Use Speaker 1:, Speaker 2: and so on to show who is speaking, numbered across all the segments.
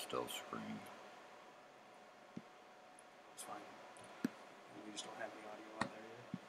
Speaker 1: still screen.
Speaker 2: It's fine. We just don't have any audio out there yet.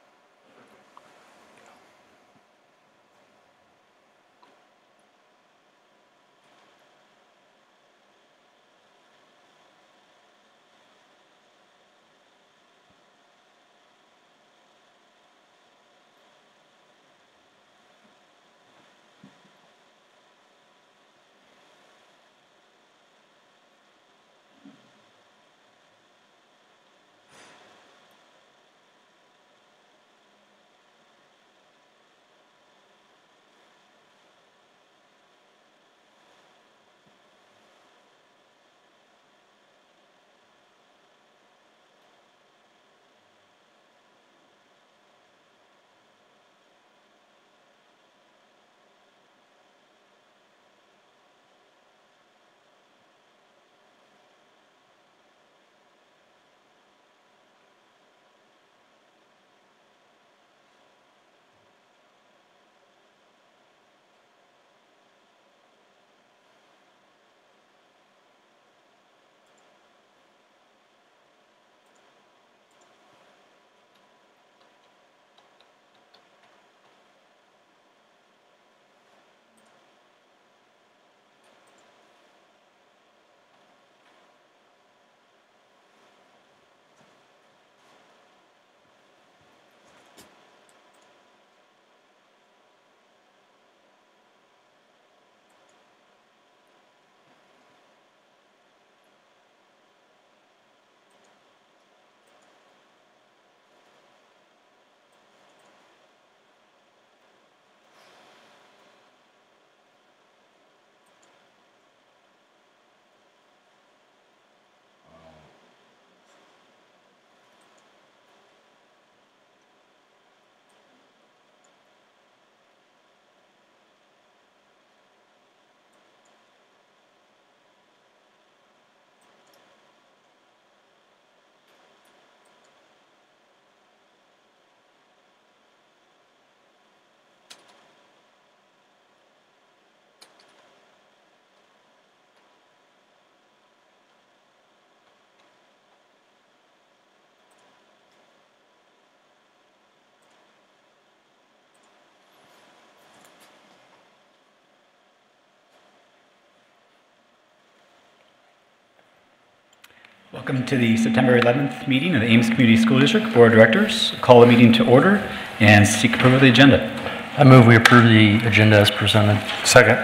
Speaker 3: Welcome to the September 11th meeting of the Ames Community School District Board of Directors. Call the meeting to order and seek approval of the agenda.
Speaker 4: I move we approve the agenda as presented.
Speaker 2: Second.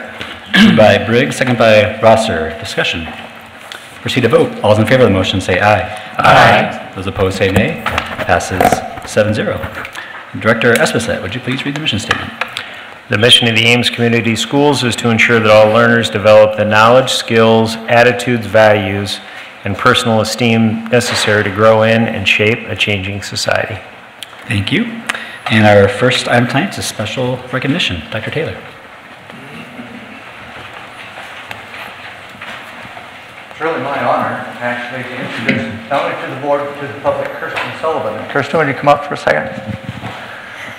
Speaker 3: Moved by Briggs, second by Rosser. Discussion. Proceed to vote. All those in favor of the motion say aye.
Speaker 4: Aye.
Speaker 3: Those opposed say nay. Passes 7-0. Director Esposito, would you please read the mission statement?
Speaker 5: The mission of the Ames Community Schools is to ensure that all learners develop the knowledge, skills, attitudes, values, and personal esteem necessary to grow in and shape a changing society.
Speaker 3: Thank you. And our first item tonight is a special recognition. Dr. Taylor.
Speaker 6: It's really my honor, actually, to introduce not only to the board, but to the public, Kirsten Sullivan. Kirsten, would you come up for a second?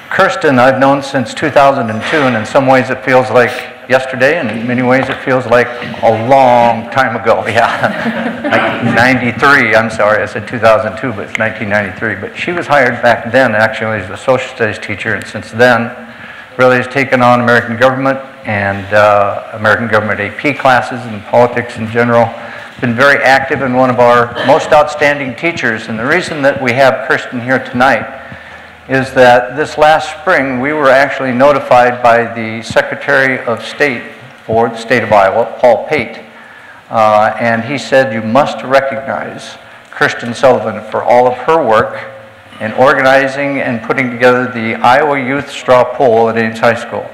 Speaker 6: Kirsten, I've known since 2002, and in some ways it feels like yesterday, and in many ways it feels like a long time ago. Yeah, 1993, I'm sorry, I said 2002, but it's 1993. But she was hired back then, actually, as a social studies teacher, and since then really has taken on American government and American government AP classes and politics in general. Been very active and one of our most outstanding teachers. And the reason that we have Kirsten here tonight is that this last spring we were actually notified by the Secretary of State for the state of Iowa, Paul Pate, and he said you must recognize Kirsten Sullivan for all of her work in organizing and putting together the Iowa Youth Straw Poll at Ames High School.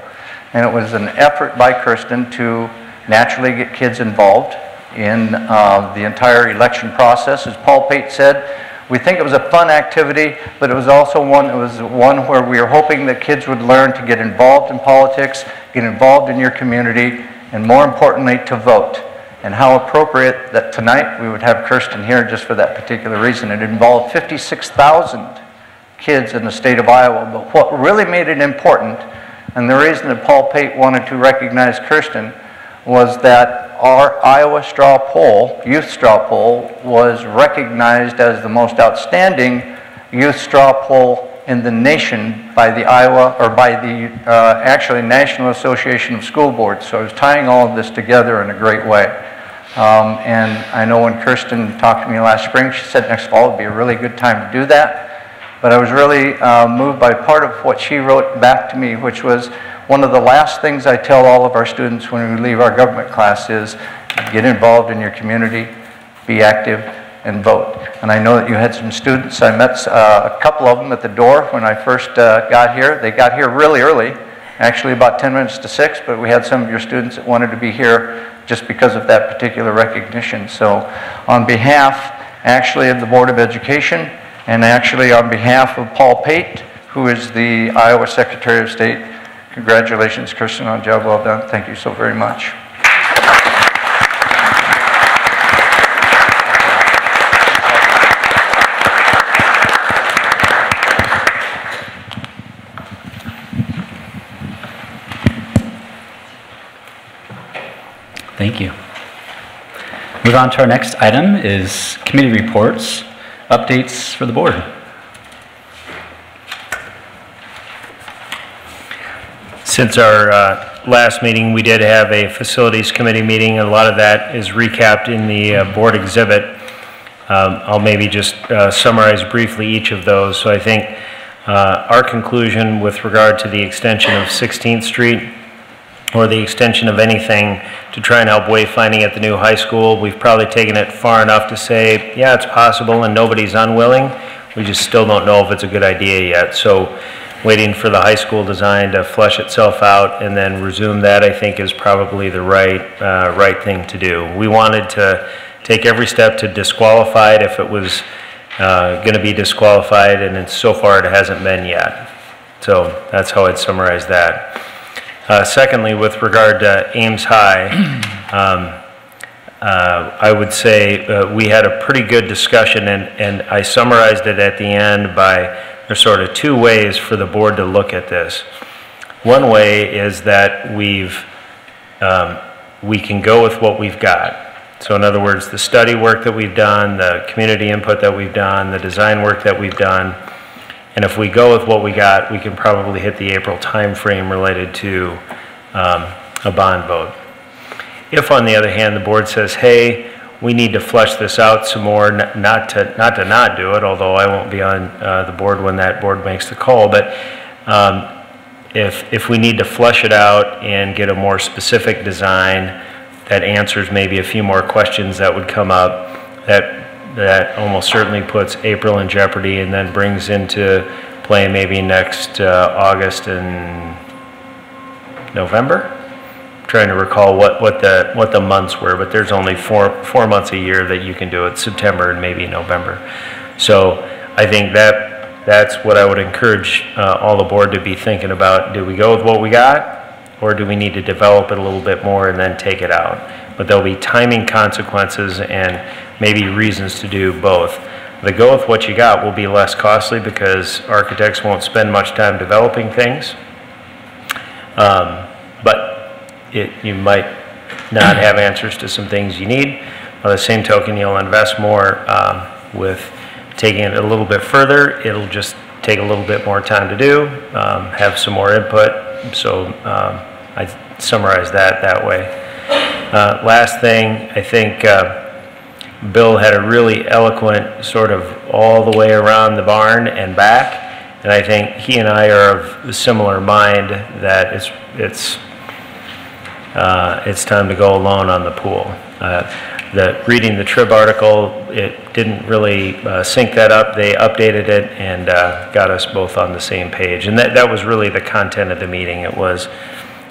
Speaker 6: And it was an effort by Kirsten to naturally get kids involved in the entire election process. As Paul Pate said, we think it was a fun activity, but it was also one where we were hoping that kids would learn to get involved in politics, get involved in your community, and more importantly, to vote. And how appropriate that tonight we would have Kirsten here just for that particular reason. It involved 56,000 kids in the state of Iowa, but what really made it important, and the reason that Paul Pate wanted to recognize Kirsten, was that our Iowa straw poll, youth straw poll, was recognized as the most outstanding youth straw poll in the nation by the Iowa, or by the actually National Association of School Boards. So I was tying all of this together in a great way. And I know when Kirsten talked to me last spring, she said next fall would be a really good time to do that. But I was really moved by part of what she wrote back to me, which was one of the last things I tell all of our students when we leave our government class is get involved in your community, be active, and vote. And I know that you had some students. I met a couple of them at the door when I first got here. They got here really early, actually about 10 minutes to 6, but we had some of your students that wanted to be here just because of that particular recognition. So on behalf actually of the Board of Education, and actually on behalf of Paul Pate, who is the Iowa Secretary of State, congratulations, Kirsten, on a job well done. Thank you so very much.
Speaker 3: Thank you. Move on to our next item is committee reports, updates for the board.
Speaker 5: Since our last meeting, we did have a facilities committee meeting. A lot of that is recapped in the board exhibit. I'll maybe just summarize briefly each of those. So I think our conclusion with regard to the extension of 16th Street, or the extension of anything to try and help wayfinding at the new high school, we've probably taken it far enough to say, yeah, it's possible and nobody's unwilling. We just still don't know if it's a good idea yet. So waiting for the high school design to flesh itself out and then resume that, I think, is probably the right thing to do. We wanted to take every step to disqualify it if it was going to be disqualified, and so far it hasn't been yet. So that's how I'd summarize that. Secondly, with regard to Ames High, I would say we had a pretty good discussion, and I summarized it at the end by there's sort of two ways for the board to look at this. One way is that we can go with what we've got. So in other words, the study work that we've done, the community input that we've done, the design work that we've done, and if we go with what we got, we can probably hit the April time frame related to a bond vote. If, on the other hand, the board says, hey, we need to flesh this out some more, not to not do it, although I won't be on the board when that board makes the call, but if we need to flesh it out and get a more specific design that answers maybe a few more questions that would come up, that almost certainly puts April in jeopardy and then brings into play maybe next August and November. I'm trying to recall what the months were, but there's only four months a year that you can do it, September and maybe November. So I think that's what I would encourage all the board to be thinking about. Do we go with what we got, or do we need to develop it a little bit more and then take it out? But there'll be timing consequences and maybe reasons to do both. The go with what you got will be less costly because architects won't spend much time developing things. But you might not have answers to some things you need. By the same token, you'll invest more with taking it a little bit further. It'll just take a little bit more time to do, have some more input. So I summarize that way. Last thing, I think Bill had a really eloquent sort of all the way around the barn and back, and I think he and I are of a similar mind that it's time to go alone on the pool. Reading the Trib article, it didn't really sync that up. They updated it and got us both on the same page, and that was really the content of the meeting.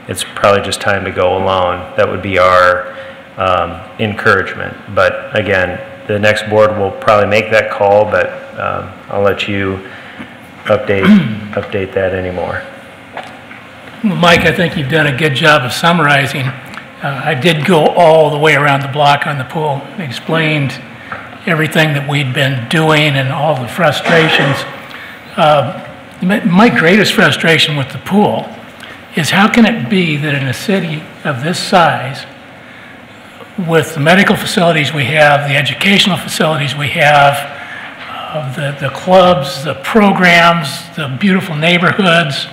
Speaker 5: It's probably just time to go alone. That would be our encouragement. But again, the next board will probably make that call, but I'll let you update that anymore.
Speaker 1: Well, Mike, I think you've done a good job of summarizing. I did go all the way around the block on the pool and explained everything that we'd been doing and all the frustrations. My greatest frustration with the pool is how can it be that in a city of this size, with the medical facilities we have, the educational facilities we have, the clubs, the programs, the beautiful neighborhoods,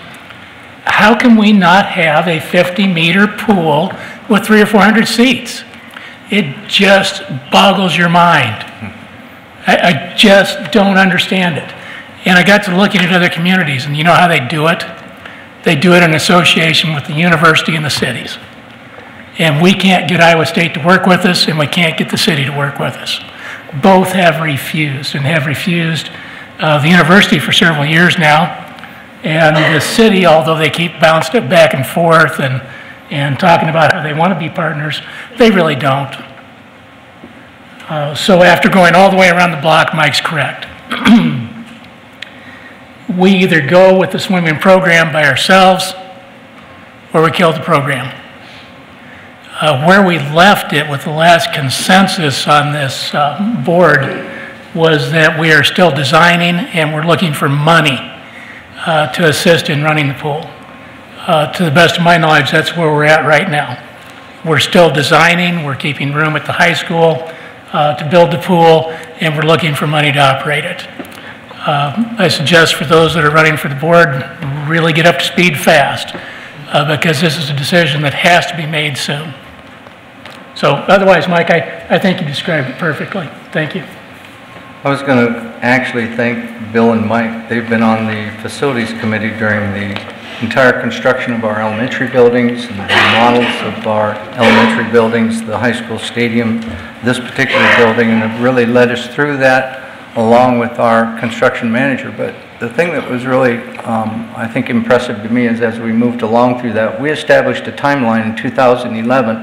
Speaker 1: how can we not have a 50-meter pool with 300 or 400 seats? It just boggles your mind. I just don't understand it. And I got to looking at other communities, and you know how they do it? They do it in association with the university and the cities. And we can't get Iowa State to work with us, and we can't get the city to work with us. Both have refused, and have refused the university for several years now. And the city, although they keep bouncing it back and forth and talking about how they want to be partners, they really don't. So after going all the way around the block, Mike's correct. We either go with the swimming program by ourselves or we kill the program. Where we left it with the last consensus on this board was that we are still designing and we're looking for money to assist in running the pool. To the best of my knowledge, that's where we're at right now. We're still designing, we're keeping room at the high school to build the pool, and we're looking for money to operate it. I suggest for those that are running for the board, really get up to speed fast, because this is a decision that has to be made soon. So otherwise, Mike, I think you described it perfectly. Thank you.
Speaker 6: I was going to actually thank Bill and Mike. They've been on the facilities committee during the entire construction of our elementary buildings and the remodels of our elementary buildings, the high school stadium, this particular building, and have really led us through that along with our construction manager. But the thing that was really, I think, impressive to me is as we moved along through that, we established a timeline in 2011,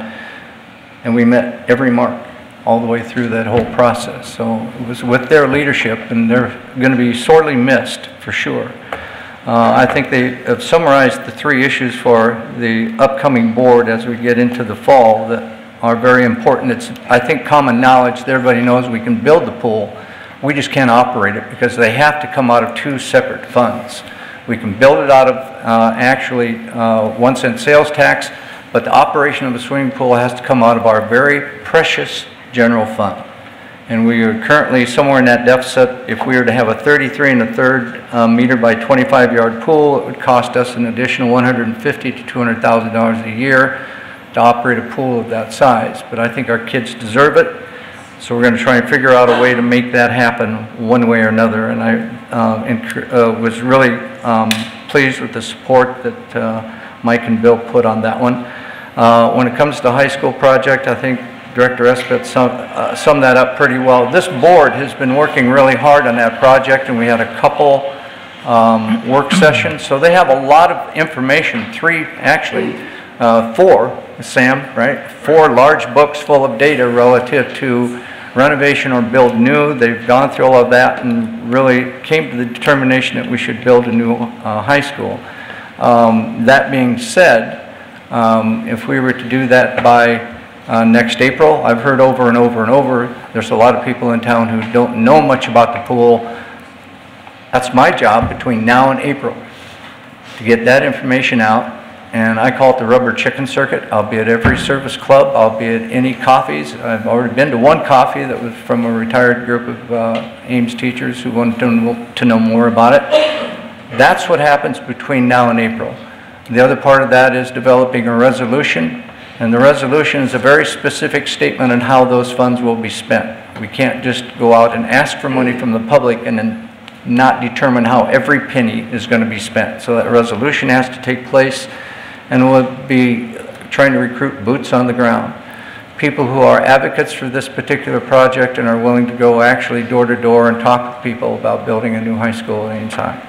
Speaker 6: and we met every mark all the way through that whole process. So it was with their leadership, and they're going to be sorely missed for sure. I think they have summarized the three issues for the upcoming board as we get into the fall that are very important. It's, I think, common knowledge that everybody knows we can build the pool. We just can't operate it because they have to come out of two separate funds. We can build it out of actually 1 cent sales tax, but the operation of a swimming pool has to come out of our very precious general fund. And we are currently somewhere in that deficit. If we were to have a 33 1/3 meter by 25-yard pool, it would cost us an additional $150,000 to $200,000 a year to operate a pool of that size. But I think our kids deserve it, so we're going to try and figure out a way to make that happen one way or another. And I was really pleased with the support that Mike and Bill put on that one. When it comes to the high school project, I think Director Espet summed that up pretty well. This board has been working really hard on that project, and we had a couple work sessions. So they have a lot of information, four, Sam, right? 4 large books full of data relative to renovation or build new. They've gone through all of that and really came to the determination that we should build a new high school. That being said, if we were to do that by next April, I've heard over and over and over, there's a lot of people in town who don't know much about the pool. That's my job between now and April, to get that information out. And I call it the rubber chicken circuit. I'll be at every service club. I'll be at any coffees. I've already been to one coffee that was from a retired group of Ames teachers who wanted to know more about it. That's what happens between now and April. The other part of that is developing a resolution. And the resolution is a very specific statement on how those funds will be spent. We can't just go out and ask for money from the public and then not determine how every penny is going to be spent. So that resolution has to take place, and we'll be trying to recruit boots on the ground. People who are advocates for this particular project and are willing to go actually door to door and talk to people about building a new high school at Ames High.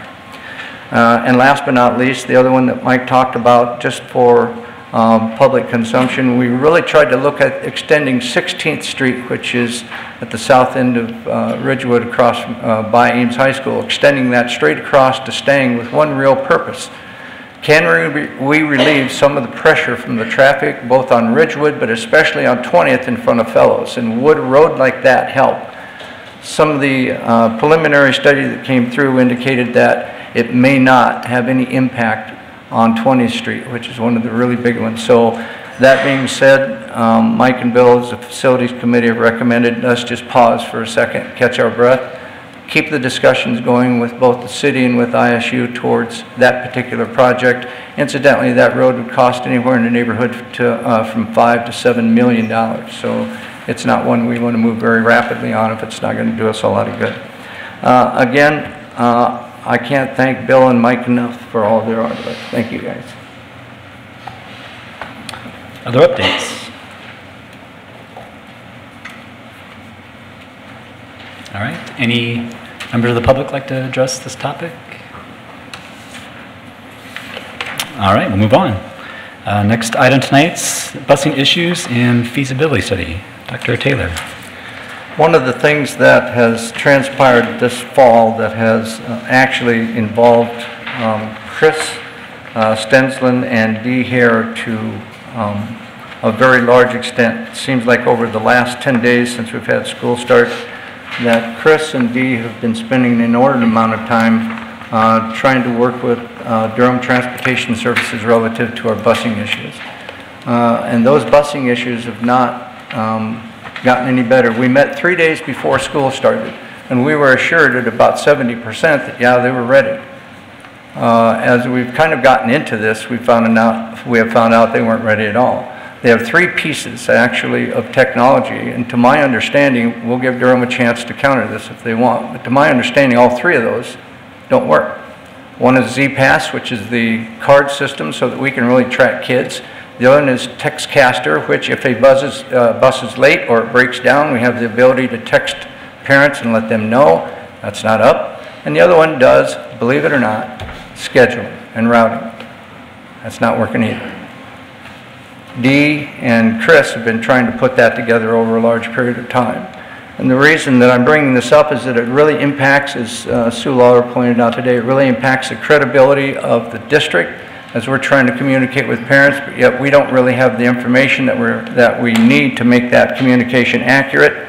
Speaker 6: And last but not least, the other one that Mike talked about, just for public consumption, we really tried to look at extending 16th Street, which is at the south end of Ridgewood across by Ames High School, extending that straight across to Stang with one real purpose. Can we relieve some of the pressure from the traffic, both on Ridgewood, but especially on 20th in front of Fellows? And would a road like that help? Some of the preliminary study that came through indicated that it may not have any impact on 20th Street, which is one of the really big ones. So That being said, Mike and Bill, as the Facilities Committee, have recommended us just pause for a second, catch our breath, keep the discussions going with both the city and with ISU towards that particular project. Incidentally, that road would cost anywhere in the neighborhood from $5 to $7 million. So it's not one we want to move very rapidly on if it's not going to do us a lot of good. Again, I can't thank Bill and Mike enough for all their hard work. Thank you, guys.
Speaker 3: Other updates? All right. Any members of the public like to address this topic? All right, we'll move on. Next item tonight's busing issues and feasibility study. Dr. Taylor.
Speaker 6: One of the things that has transpired this fall that has actually involved Chris Stensland and Dee Hare to a very large extent. It seems like over the last 10 days since we've had school start that Chris and Dee have been spending an inordinate amount of time trying to work with Durham Transportation Services relative to our busing issues. And those busing issues have not gotten any better. We met 3 days before school started, and we were assured at about 70% that, yeah, they were ready. As we've kind of gotten into this, we have found out they weren't ready at all. They have 3 pieces, actually, of technology, and to my understanding, we'll give Durham a chance to counter this if they want, but to my understanding, all 3 of those don't work. One is Z-Pass, which is the card system so that we can really track kids. The other one is TextCaster, which if a bus is late or it breaks down, we have the ability to text parents and let them know. That's not up. And the other one does, believe it or not, scheduling and routing. That's not working either. Dee and Chris have been trying to put that together over a large period of time. And the reason that I'm bringing this up is that it really impacts, as Sue Lawler pointed out today, it really impacts the credibility of the district as we're trying to communicate with parents, but yet we don't really have the information that we need to make that communication accurate.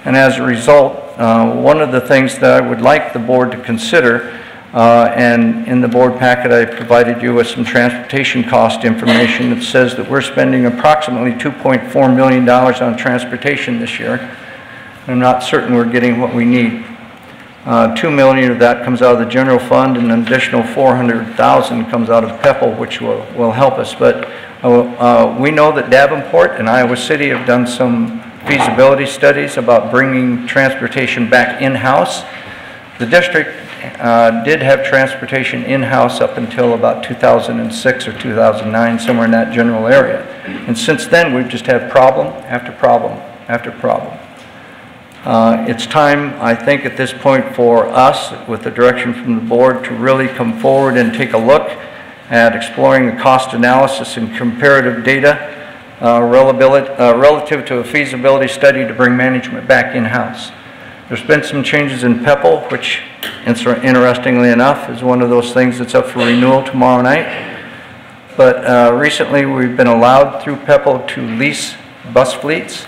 Speaker 6: And as a result, one of the things that I would like the board to consider, and in the board packet I provided you with some transportation cost information that says that we're spending approximately $2.4 million on transportation this year. I'm not certain we're getting what we need. $2 million of that comes out of the general fund, and an additional $400,000 comes out of PEPL, which will help us. But we know that Davenport and Iowa City have done some feasibility studies about bringing transportation back in-house. The district did have transportation in-house up until about 2006 or 2009, somewhere in that general area. And since then, we've just had problem after problem after problem. It's time, I think, at this point for us, with the direction from the board, to really come forward and take a look at exploring the cost analysis and comparative data relative to a feasibility study to bring management back in-house. There's been some changes in PEPL, which, interestingly enough, is one of those things that's up for renewal tomorrow night. But recently, we've been allowed through PEPL to lease bus fleets.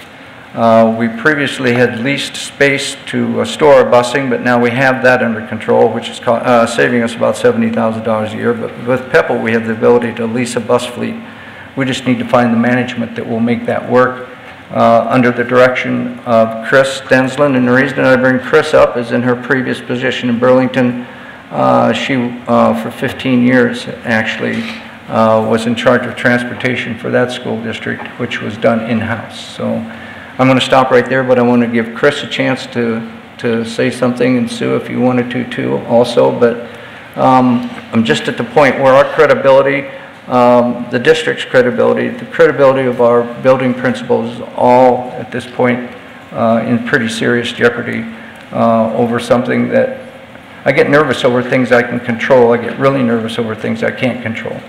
Speaker 6: We previously had leased space to store our busing, but now we have that under control, which is saving us about $70,000 a year. But with PEPL, we have the ability to lease a bus fleet. We just need to find the management that will make that work under the direction of Chris Stensland. And the reason I bring Chris up is in her previous position in Burlington, she, for 15 years, actually, was in charge of transportation for that school district, which was done in-house. So I'm going to stop right there, but I want to give Chris a chance to say something, and Sue, if you wanted to too, also. But I'm just at the point where our credibility, the district's credibility, the credibility of our building principals is all at this point in pretty serious jeopardy over something that I get nervous over things I can control. I get really nervous over things I can't control.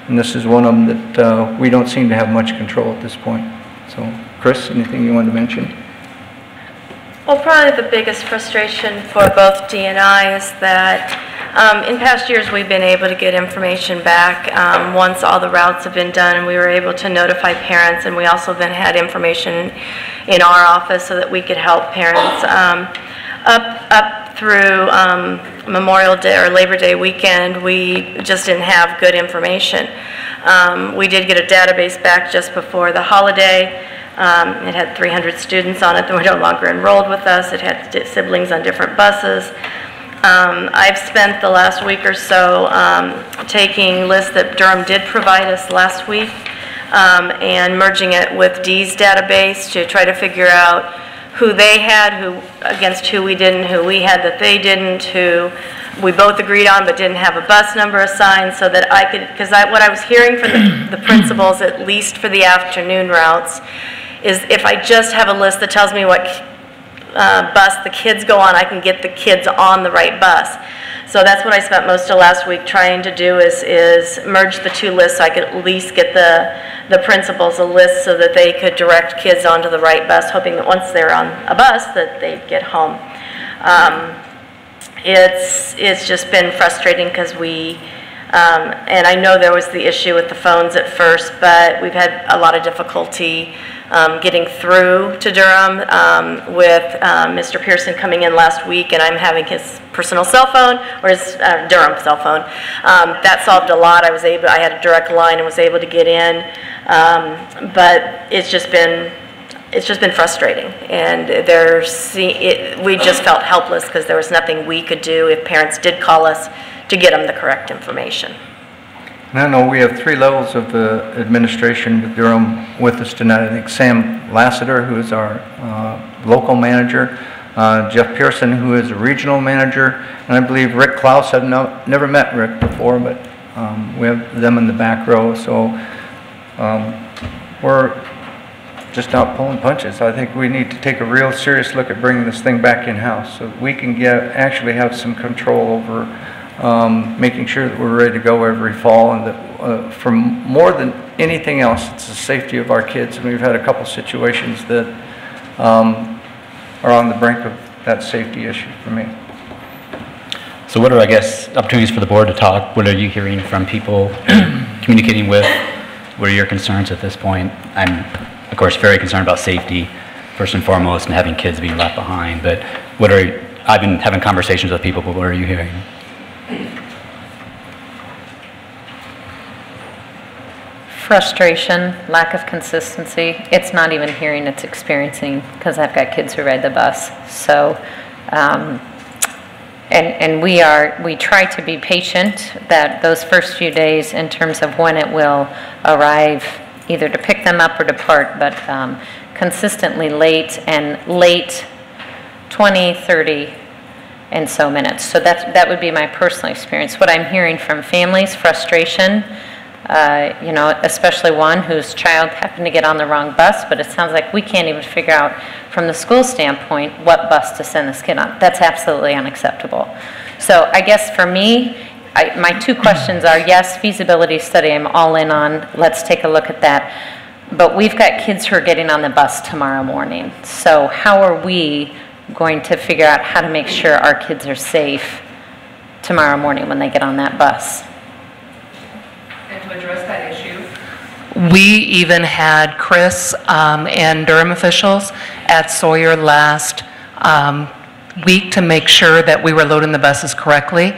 Speaker 6: And this is one of them that we don't seem to have much control at this point. So, Chris, anything you wanted to mention?
Speaker 7: Well, probably the biggest frustration for both Dee and I is that in past years we've been able to get information back once all the routes have been done, and we were able to notify parents, and we also then had information in our office so that we could help parents up through Memorial Day or Labor Day weekend. We just didn't have good information. We did get a database back just before the holiday. It had 300 students on it that were no longer enrolled with us. It had siblings on different buses. I've spent the last week or so taking lists that Durham did provide us last week and merging it with Dee's database to try to figure out who they had, who against who we didn't, who we had that they didn't, who we both agreed on but didn't have a bus number assigned, so that I could, because what I was hearing from the principals, at least for the afternoon routes, is if I just have a list that tells me what bus the kids go on, I can get the kids on the right bus. So that's what I spent most of last week trying to do, is merge the two lists so I could at least get the principals a list so that they could direct kids onto the right bus, hoping that once they're on a bus that they'd get home. It's just been frustrating because and I know there was the issue with the phones at first, but we've had a lot of difficulty getting through to Durham with Mr. Pearson coming in last week, and I'm having his personal cell phone, or his Durham cell phone. That solved a lot. I had a direct line and was able to get in, but it's just been frustrating, and we just felt helpless because there was nothing we could do if parents did call us to get them the correct information.
Speaker 6: And I know we have 3 levels of administration with Durham with us tonight. I think Sam Lassiter, who is our local manager, Jeff Pearson, who is a regional manager, and I believe Rick Klaus. I've never met Rick before, but we have them in the back row. So we're just not pulling punches. I think we need to take a real serious look at bringing this thing back in-house so we can actually have some control over making sure that we're ready to go every fall, and that for more than anything else, it's the safety of our kids. And we've had a couple situations that are on the brink of that safety issue for me.
Speaker 3: So what are, I guess, opportunities for the board to talk? What are you hearing from people, communicating with? What are your concerns at this point? I'm, of course, very concerned about safety, first and foremost, and having kids being left behind. But I've been having conversations with people, but what are you hearing?
Speaker 8: Frustration, lack of consistency. It's not even hearing, it's experiencing, because I've got kids who ride the bus. So, and we try to be patient that those first few days in terms of when it will arrive, either to pick them up or depart, but consistently late 20, 30 and so minutes. So that would be my personal experience. What I'm hearing from families, frustration, especially one whose child happened to get on the wrong bus, but it sounds like we can't even figure out from the school standpoint what bus to send this kid on. That's absolutely unacceptable. So I guess for me, my 2 questions are, yes, feasibility study, I'm all in on, let's take a look at that. But we've got kids who are getting on the bus tomorrow morning. So how are we going to figure out how to make sure our kids are safe tomorrow morning when they get on that bus?
Speaker 9: And to address that issue, we even had Chris and Durham officials at Sawyer last week to make sure that we were loading the buses correctly.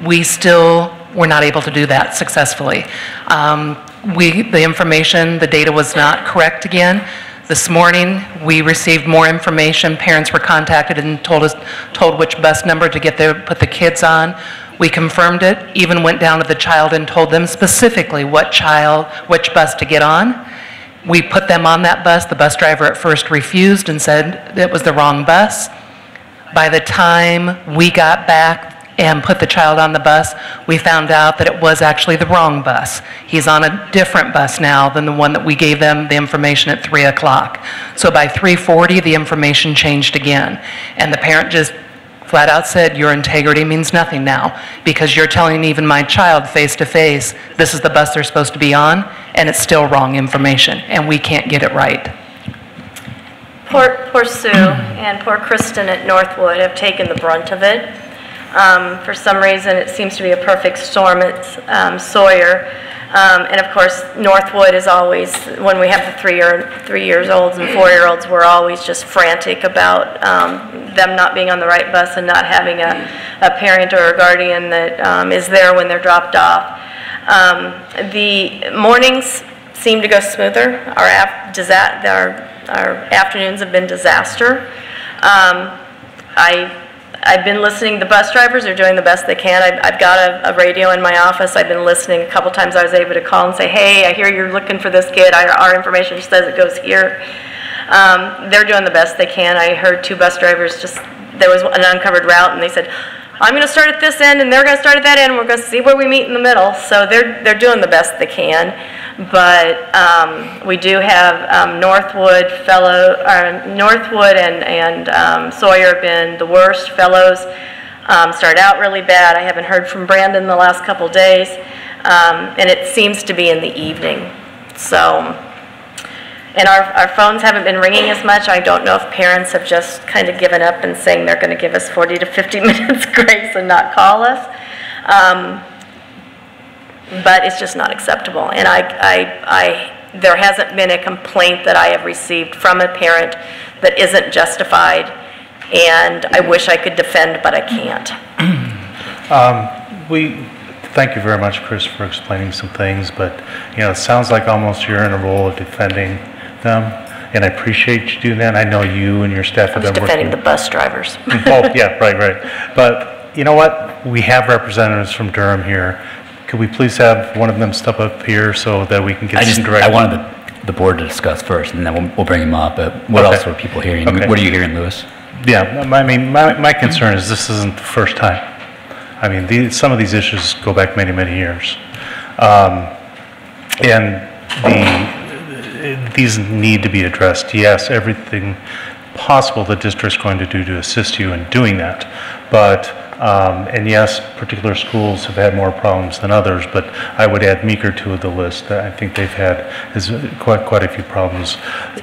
Speaker 9: We still were not able to do that successfully. The information, the data was not correct again. This morning, we received more information. Parents were contacted and told which bus number to put the kids on. We confirmed it, even went down to the child and told them specifically which bus to get on. We put them on that bus. The bus driver at first refused and said it was the wrong bus. By the time we got back and put the child on the bus, we found out that it was actually the wrong bus. He's on a different bus now than the one that we gave them the information at 3 o'clock. So by 3:40, the information changed again. And the parent just flat out said, your integrity means nothing now, because you're telling even my child face to face, this is the bus they're supposed to be on, and it's still wrong information, and we can't get it right.
Speaker 7: Poor Sue and poor Kristen at Northwood have taken the brunt of it. For some reason, it seems to be a perfect storm at Sawyer. And of course, Northwood is always, when we have the 3-year-olds and 4-year-olds, we're always just frantic about them not being on the right bus and not having a parent or a guardian that is there when they're dropped off. The mornings seem to go smoother. Our afternoons have been disaster. I've been listening. The bus drivers are doing the best they can. I've got a radio in my office. I've been listening. A couple times I was able to call and say, hey, I hear you're looking for this kid. Our information says it goes here. They're doing the best they can. I heard 2 bus drivers there was an uncovered route, and they said, I'm going to start at this end, and they're going to start at that end, and we're going to see where we meet in the middle. So they're doing the best they can. But we do have Northwood and Sawyer have been the worst. Fellows started out really bad. I haven't heard from Brandon the last couple days, and it seems to be in the evening. So, and our phones haven't been ringing as much. I don't know if parents have just kind of given up and saying they're going to give us 40 to 50 minutes grace and not call us. But it's just not acceptable. And there hasn't been a complaint that I have received from a parent that isn't justified. And I wish I could defend, but I can't.
Speaker 10: Thank you very much, Chris, for explaining some things. But it sounds like almost you're in a role of defending them, and I appreciate you doing that. I know you and your staff have been
Speaker 7: defending the bus drivers.
Speaker 10: Oh, yeah, right. But you know what? We have representatives from Durham here. Could we please have one of them step up here so that we can get some direction?
Speaker 3: I wanted the board to discuss first, and then we'll bring him up. But what else are people hearing?
Speaker 10: Okay.
Speaker 3: What are you hearing, Lewis?
Speaker 10: Yeah, I mean, my concern is this isn't the first time. I mean, some of these issues go back many, many years. And these need to be addressed. Yes, everything possible the district's going to do to assist you in doing that. But, and yes, particular schools have had more problems than others, but I would add Meeker to the list. I think they've had quite a few problems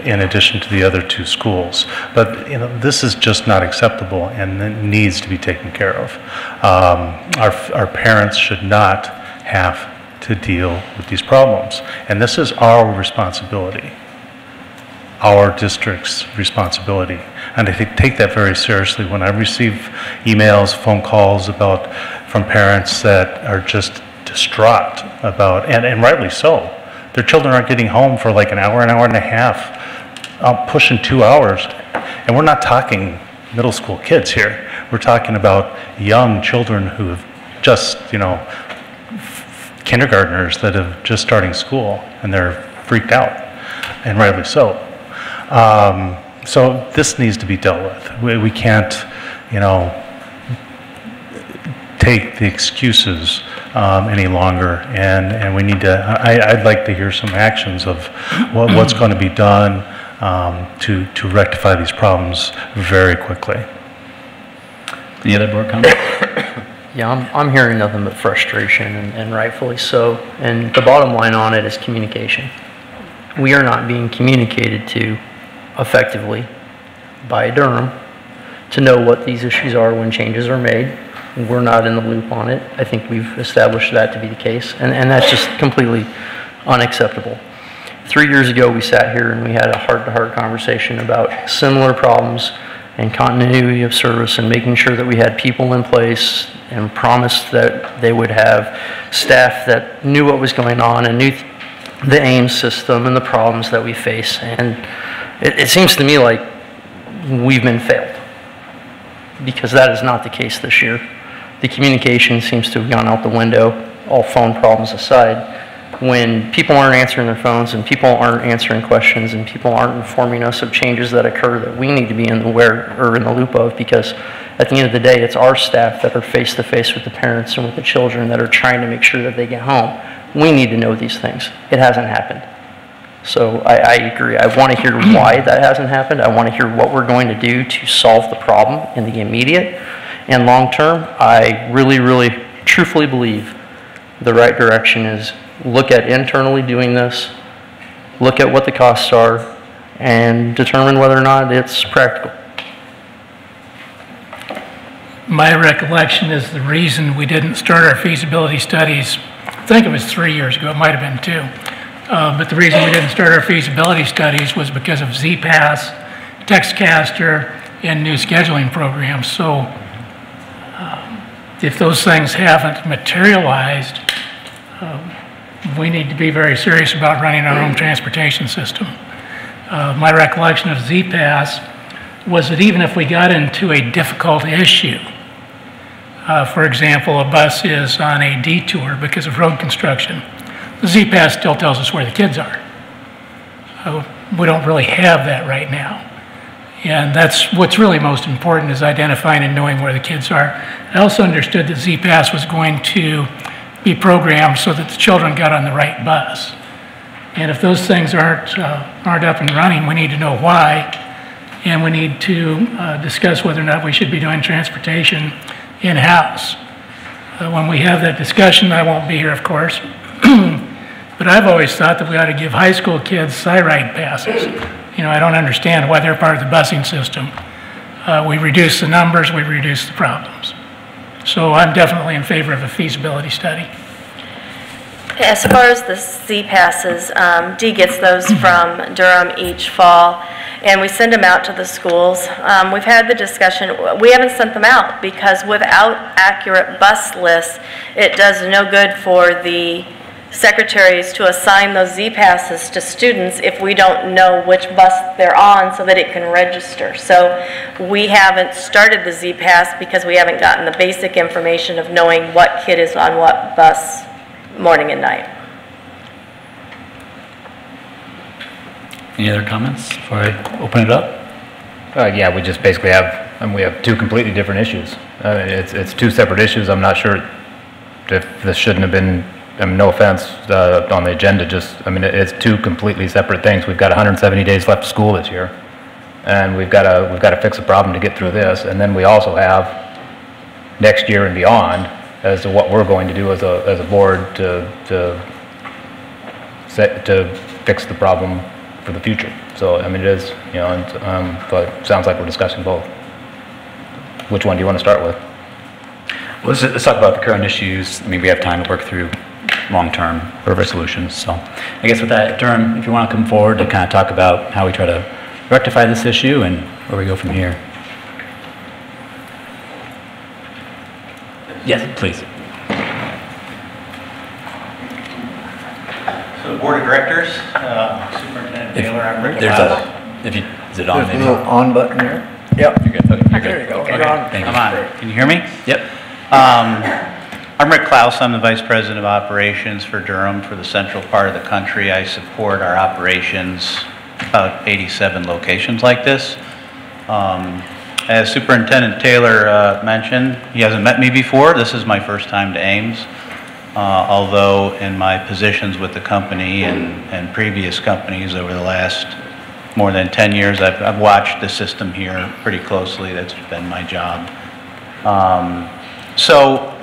Speaker 10: in addition to the other 2 schools. But this is just not acceptable, and it needs to be taken care of. Our parents should not have to deal with these problems. And this is our responsibility, our district's responsibility. And I take that very seriously. When I receive emails, phone calls from parents that are just distraught about, and rightly so, their children aren't getting home for like an hour and a half, pushing 2 hours. And we're not talking middle school kids here. We're talking about young children who have just, kindergartners that have just starting school, and they're freaked out, and rightly so. So this needs to be dealt with. We can't, take the excuses any longer, and we need to. I'd like to hear some actions of what's going to be done to rectify these problems very quickly.
Speaker 3: Any other board comments?
Speaker 4: Yeah, I'm hearing nothing but frustration, and rightfully so. And the bottom line on it is communication. We are not being communicated to effectively by Durham to know what these issues are when changes are made. We're not in the loop on it. I think we've established that to be the case, and that's just completely unacceptable. 3 years ago, we sat here and we had a heart-to-heart conversation about similar problems and continuity of service and making sure that we had people in place and promised that they would have staff that knew what was going on and knew the Ames system and the problems that we face. And it seems to me like we've been failed, because that is not the case this year. The communication seems to have gone out the window, all phone problems aside. When people aren't answering their phones and people aren't answering questions and people aren't informing us of changes that occur that we need to be in the loop of, because at the end of the day, it's our staff that are face-to-face with the parents and with the children that are trying to make sure that they get home. We need to know these things. It hasn't happened. So I agree. I want to hear why that hasn't happened. I want to hear what we're going to do to solve the problem in the immediate and long term. I really, really, truthfully believe the right direction is look at internally doing this, look at what the costs are, and determine whether or not it's practical.
Speaker 1: My recollection is the reason we didn't start our feasibility studies, I think it was 3 years ago, it might have been 2, but the reason we didn't start our feasibility studies was because of Z-Pass, TextCaster, and new scheduling programs. So if those things haven't materialized, We need to be very serious about running our own transportation system. My recollection of Z-Pass was that even if we got into a difficult issue, for example, a bus is on a detour because of road construction, the Z-Pass still tells us where the kids are. We don't really have that right now. And that's what's really most important, is identifying and knowing where the kids are. I also understood that Z-Pass was going to be programmed so that the children got on the right bus. And if those things aren't up and running, we need to know why, and we need to discuss whether or not we should be doing transportation in-house. When we have that discussion, I won't be here, of course, but I've always thought that we ought to give high school kids SciRide passes. You know, I don't understand why they're part of the busing system. We reduce the numbers, we reduce the problems. So I'm definitely in favor of a feasibility study.
Speaker 7: As far as the Z-passes, Dee gets those from Durham each fall, and we send them out to the schools. We've had the discussion, we haven't sent them out because without accurate bus lists, it does no good for the secretaries to assign those Z-passes to students if we don't know which bus they're on so that it can register. So we haven't started the Z-pass because we haven't gotten the basic information of knowing what kid is on what bus morning and night.
Speaker 3: Any other comments before I open it up?
Speaker 11: Yeah, we just basically have, we have two completely different issues. It's two separate issues. I'm not sure if this shouldn't have been, no offense, on the agenda, it's two completely separate things. We've got 170 days left of school this year, and we've got to fix a problem to get through this, and then we also have next year and beyond as to what we're going to do as a board to fix the problem for the future. So, it is, but it sounds like we're discussing both. Which one do you want to start with?
Speaker 3: Well, let's talk about the current issues. We have time to work through long-term solutions. So I guess with that, Durham, if you want to come forward to kind of talk about how we try to rectify this issue and where we go from here. Yes, please.
Speaker 12: So the board of directors, Superintendent Taylor, I'm Rick.
Speaker 3: Is it on?
Speaker 6: There's a little on button here.
Speaker 3: Yep. You're good. Okay, you're good.
Speaker 6: There you go.
Speaker 3: Okay. Thank you.
Speaker 12: I'm on. Can you hear me?
Speaker 3: Yep.
Speaker 12: I'm Rick Klaus. I'm the Vice President of Operations for Durham for the central part of the country. I support our operations, about 87 locations like this. As Superintendent Taylor mentioned, he hasn't met me before. This is my first time to Ames, although in my positions with the company and previous companies over the last more than 10 years, I've watched the system here pretty closely. That's been my job. So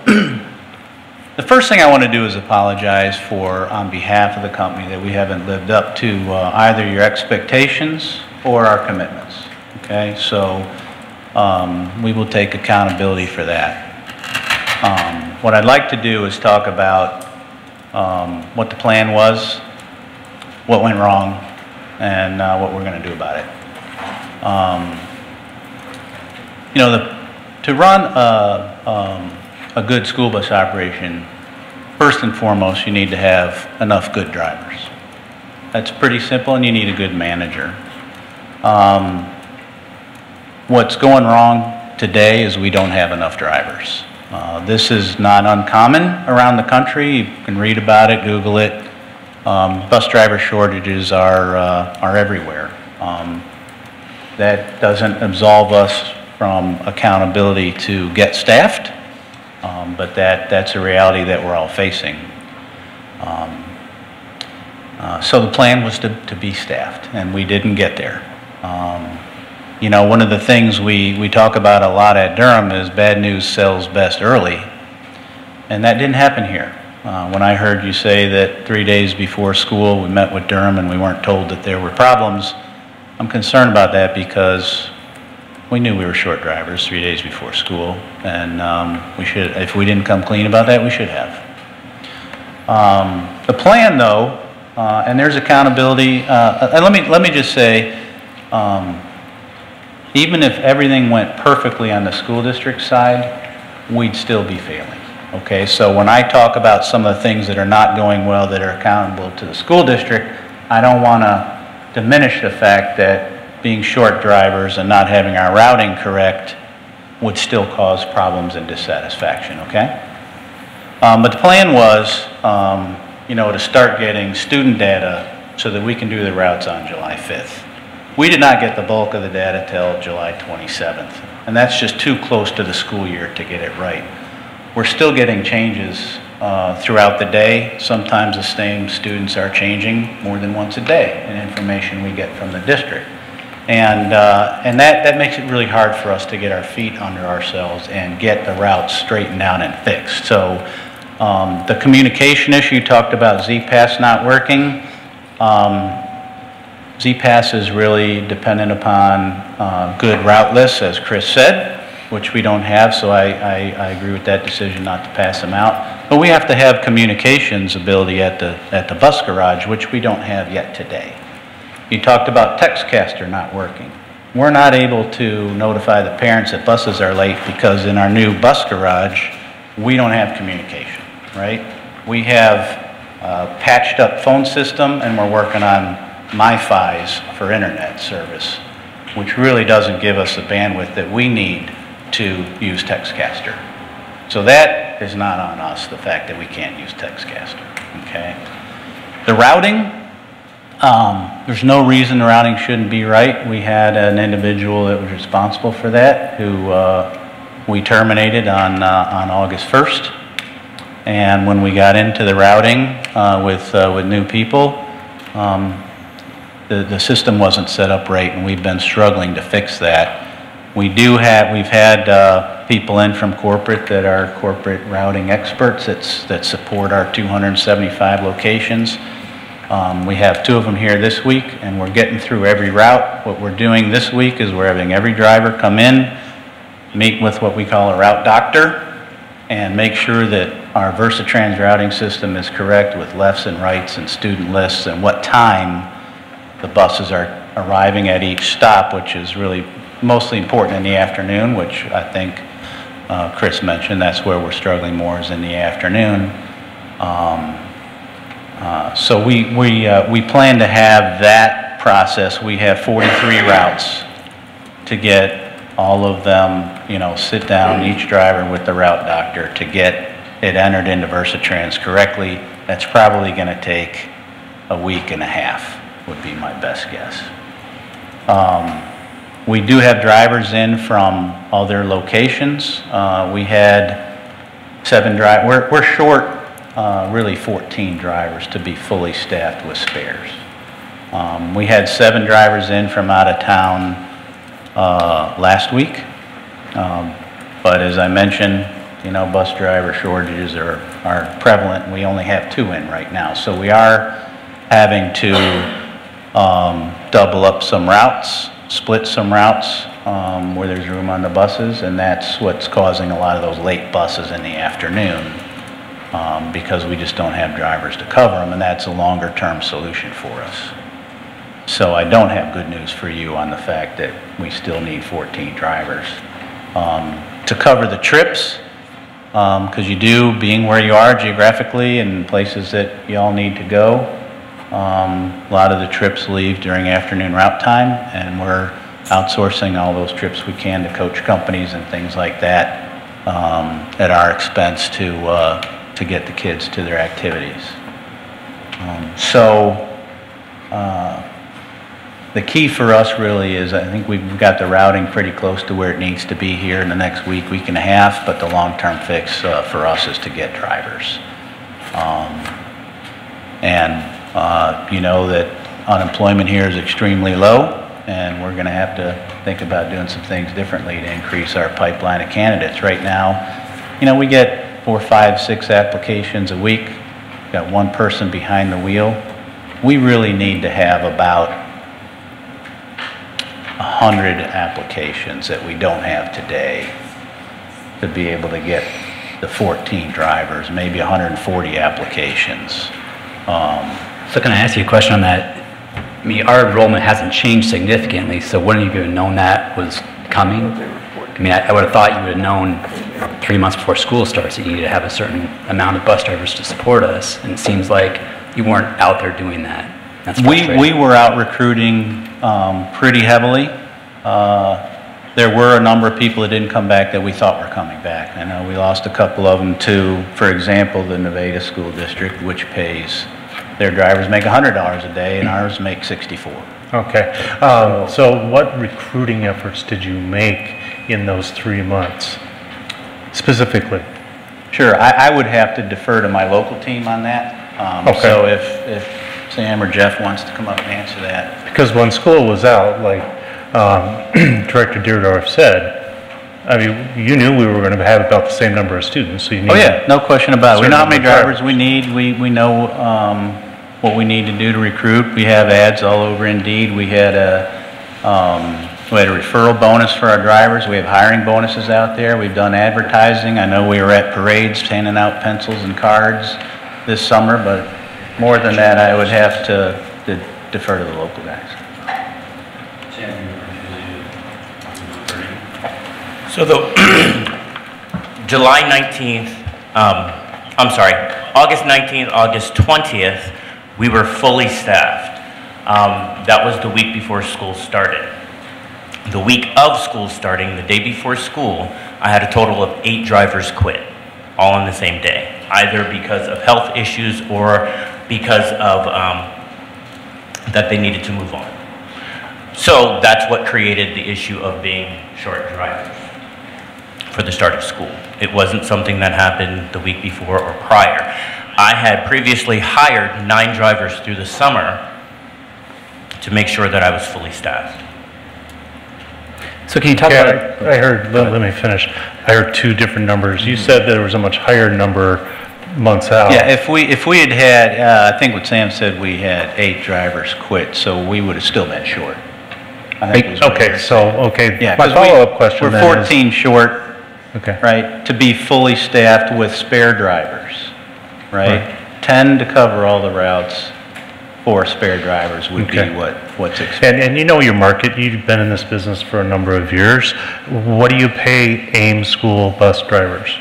Speaker 12: the first thing I want to do is apologize on behalf of the company, that we haven't lived up to either your expectations or our commitments. Okay, so we will take accountability for that. What I'd like to do is talk about what the plan was, what went wrong, and what we're going to do about it. To run a good school bus operation, first and foremost, you need to have enough good drivers. That's pretty simple, and you need a good manager. What's going wrong today is we don't have enough drivers. This is not uncommon around the country. You can read about it, Google it. Bus driver shortages are everywhere. That doesn't absolve us from accountability to get staffed, but that's a reality that we're all facing. So the plan was to be staffed, and we didn't get there. One of the things we talk about a lot at Durham is bad news sells best early, and that didn't happen here. When I heard you say that 3 days before school we met with Durham and we weren't told that there were problems, I'm concerned about that because we knew we were short drivers 3 days before school, and if we didn't come clean about that, we should have. The plan, though, and there's accountability. Let me just say, even if everything went perfectly on the school district side, we'd still be failing. Okay, so when I talk about some of the things that are not going well that are accountable to the school district, I don't want to diminish the fact that being short drivers and not having our routing correct would still cause problems and dissatisfaction, okay? But the plan was, to start getting student data so that we can do the routes on July 5th. We did not get the bulk of the data till July 27th, and that's just too close to the school year to get it right. We're still getting changes throughout the day. Sometimes the same students are changing more than once a day in information we get from the district. And that makes it really hard for us to get our feet under ourselves and get the routes straightened out and fixed. So the communication issue, you talked about Z-Pass not working. Z-Pass is really dependent upon good route lists, as Chris said, which we don't have, so I agree with that decision not to pass them out. But we have to have communications ability at the bus garage, which we don't have yet today. You talked about Textcaster not working. We're not able to notify the parents that buses are late because in our new bus garage, we don't have communication, right? We have a patched up phone system and we're working on MiFi's for internet service, which really doesn't give us the bandwidth that we need to use Textcaster. So that is not on us, the fact that we can't use Textcaster, okay? The routing, there's no reason the routing shouldn't be right. We had an individual that was responsible for that who we terminated on August 1st. And when we got into the routing with new people, the system wasn't set up right, and we've been struggling to fix that. We've had people in from corporate that are corporate routing experts that support our 275 locations. We have 2 of them here this week, and we're getting through every route. What we're doing this week is we're having every driver come in, meet with what we call a route doctor, and make sure that our Versatrans routing system is correct with lefts and rights and student lists and what time the buses are arriving at each stop, which is really mostly important in the afternoon, which I think Chris mentioned. That's where we're struggling more, is in the afternoon. So we plan to have that process. We have 43 routes to get all of them, sit down, each driver with the route doctor to get it entered into Versatrans correctly. That's probably going to take a week and a half, would be my best guess. We do have drivers in from other locations. We had 7 drivers. We're short really 14 drivers to be fully staffed with spares. We had 7 drivers in from out of town last week. But as I mentioned, bus driver shortages are prevalent, and we only have 2 in right now. So we are having to double up some routes, split some routes where there's room on the buses, and that's what's causing a lot of those late buses in the afternoon because we just don't have drivers to cover them, and that's a longer term solution for us. So I don't have good news for you on the fact that we still need 14 drivers. To cover the trips, because you do, being where you are geographically and places that you all need to go, a lot of the trips leave during afternoon route time, and we're outsourcing all those trips we can to coach companies and things like that at our expense to get the kids to their activities. The key for us really is, I think we've got the routing pretty close to where it needs to be here in the next week, week and a half, but the long-term fix for us is to get drivers. You know that unemployment here is extremely low, and we're going to have to think about doing some things differently to increase our pipeline of candidates. Right now, we get 4, 5, 6 applications a week. We've got 1 person behind the wheel. We really need to have about 100 applications that we don't have today to be able to get the 14 drivers, maybe 140 applications.
Speaker 3: So can I ask you a question on that? I mean, our enrollment hasn't changed significantly, so wouldn't you have known that was coming? I mean, I would have thought you would have known 3 months before school starts that you need to have a certain amount of bus drivers to support us, and it seems like you weren't out there doing that. That's frustrating.
Speaker 12: We were out recruiting pretty heavily. There were a number of people that didn't come back that we thought were coming back. I know we lost a couple of them to, for example, the Nevada School District, which pays, their drivers make $100 a day and ours make 64.
Speaker 10: Okay. So what recruiting efforts did you make in those 3 months, specifically?
Speaker 12: Sure, I would have to defer to my local team on that.
Speaker 10: Okay.
Speaker 12: So if Sam or Jeff wants to come up and answer that.
Speaker 10: Because when school was out, like Director Deardorff said, I mean, you knew we were going to have about the same number of students, so you need.
Speaker 12: Oh yeah, no question about it. We know how many drivers we need. We know what we need to do to recruit. We have ads all over Indeed. We had a referral bonus for our drivers. We have hiring bonuses out there. We've done advertising. I know we were at parades handing out pencils and cards this summer, but more than that, I would have to defer to the local guys.
Speaker 13: So the July 19th, August 19th, August 20th, we were fully staffed. That was the week before school started. The week of school starting, the day before school, I had a total of 8 drivers quit, all on the same day, either because of health issues or because of that they needed to move on. So that's what created the issue of being short drivers for the start of school. It wasn't something that happened the week before or prior. I had previously hired 9 drivers through the summer to make sure that I was fully staffed.
Speaker 3: So can you talk about?
Speaker 10: I heard. Let me finish. I heard 2 different numbers. You said there was a much higher number months out.
Speaker 12: Yeah, if we had had, I think what Sam said, we had 8 drivers quit, so we would have still been short. I think was what
Speaker 10: Okay, so
Speaker 12: yeah,
Speaker 10: my follow-up question.
Speaker 12: We're 14 short.
Speaker 10: Okay.
Speaker 12: Right, to be fully staffed with spare drivers, right? 10 to cover all the routes, 4 spare drivers would be what's expected.
Speaker 10: And you know your market, you've been in this business for a number of years. What do you pay Ames school bus drivers?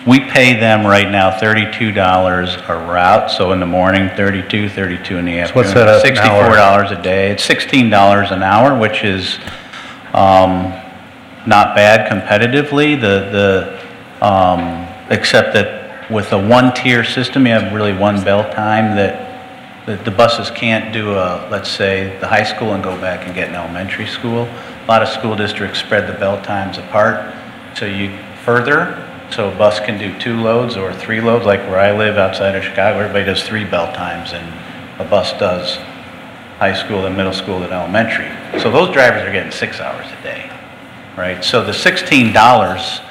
Speaker 12: We pay them right now $32 a route, so in the morning, 32 in the afternoon.
Speaker 10: So what's that an hour?
Speaker 12: $64 a day. It's $16 an hour, which is not bad competitively, except that with a 1-tier system, you have really 1 bell time that the buses can't do let's say, the high school and go back and get an elementary school. A lot of school districts spread the bell times apart, so so a bus can do 2 loads or 3 loads, like where I live outside of Chicago, everybody does 3 bell times, and a bus does high school and middle school and elementary. So those drivers are getting 6 hours a day. Right, so the $16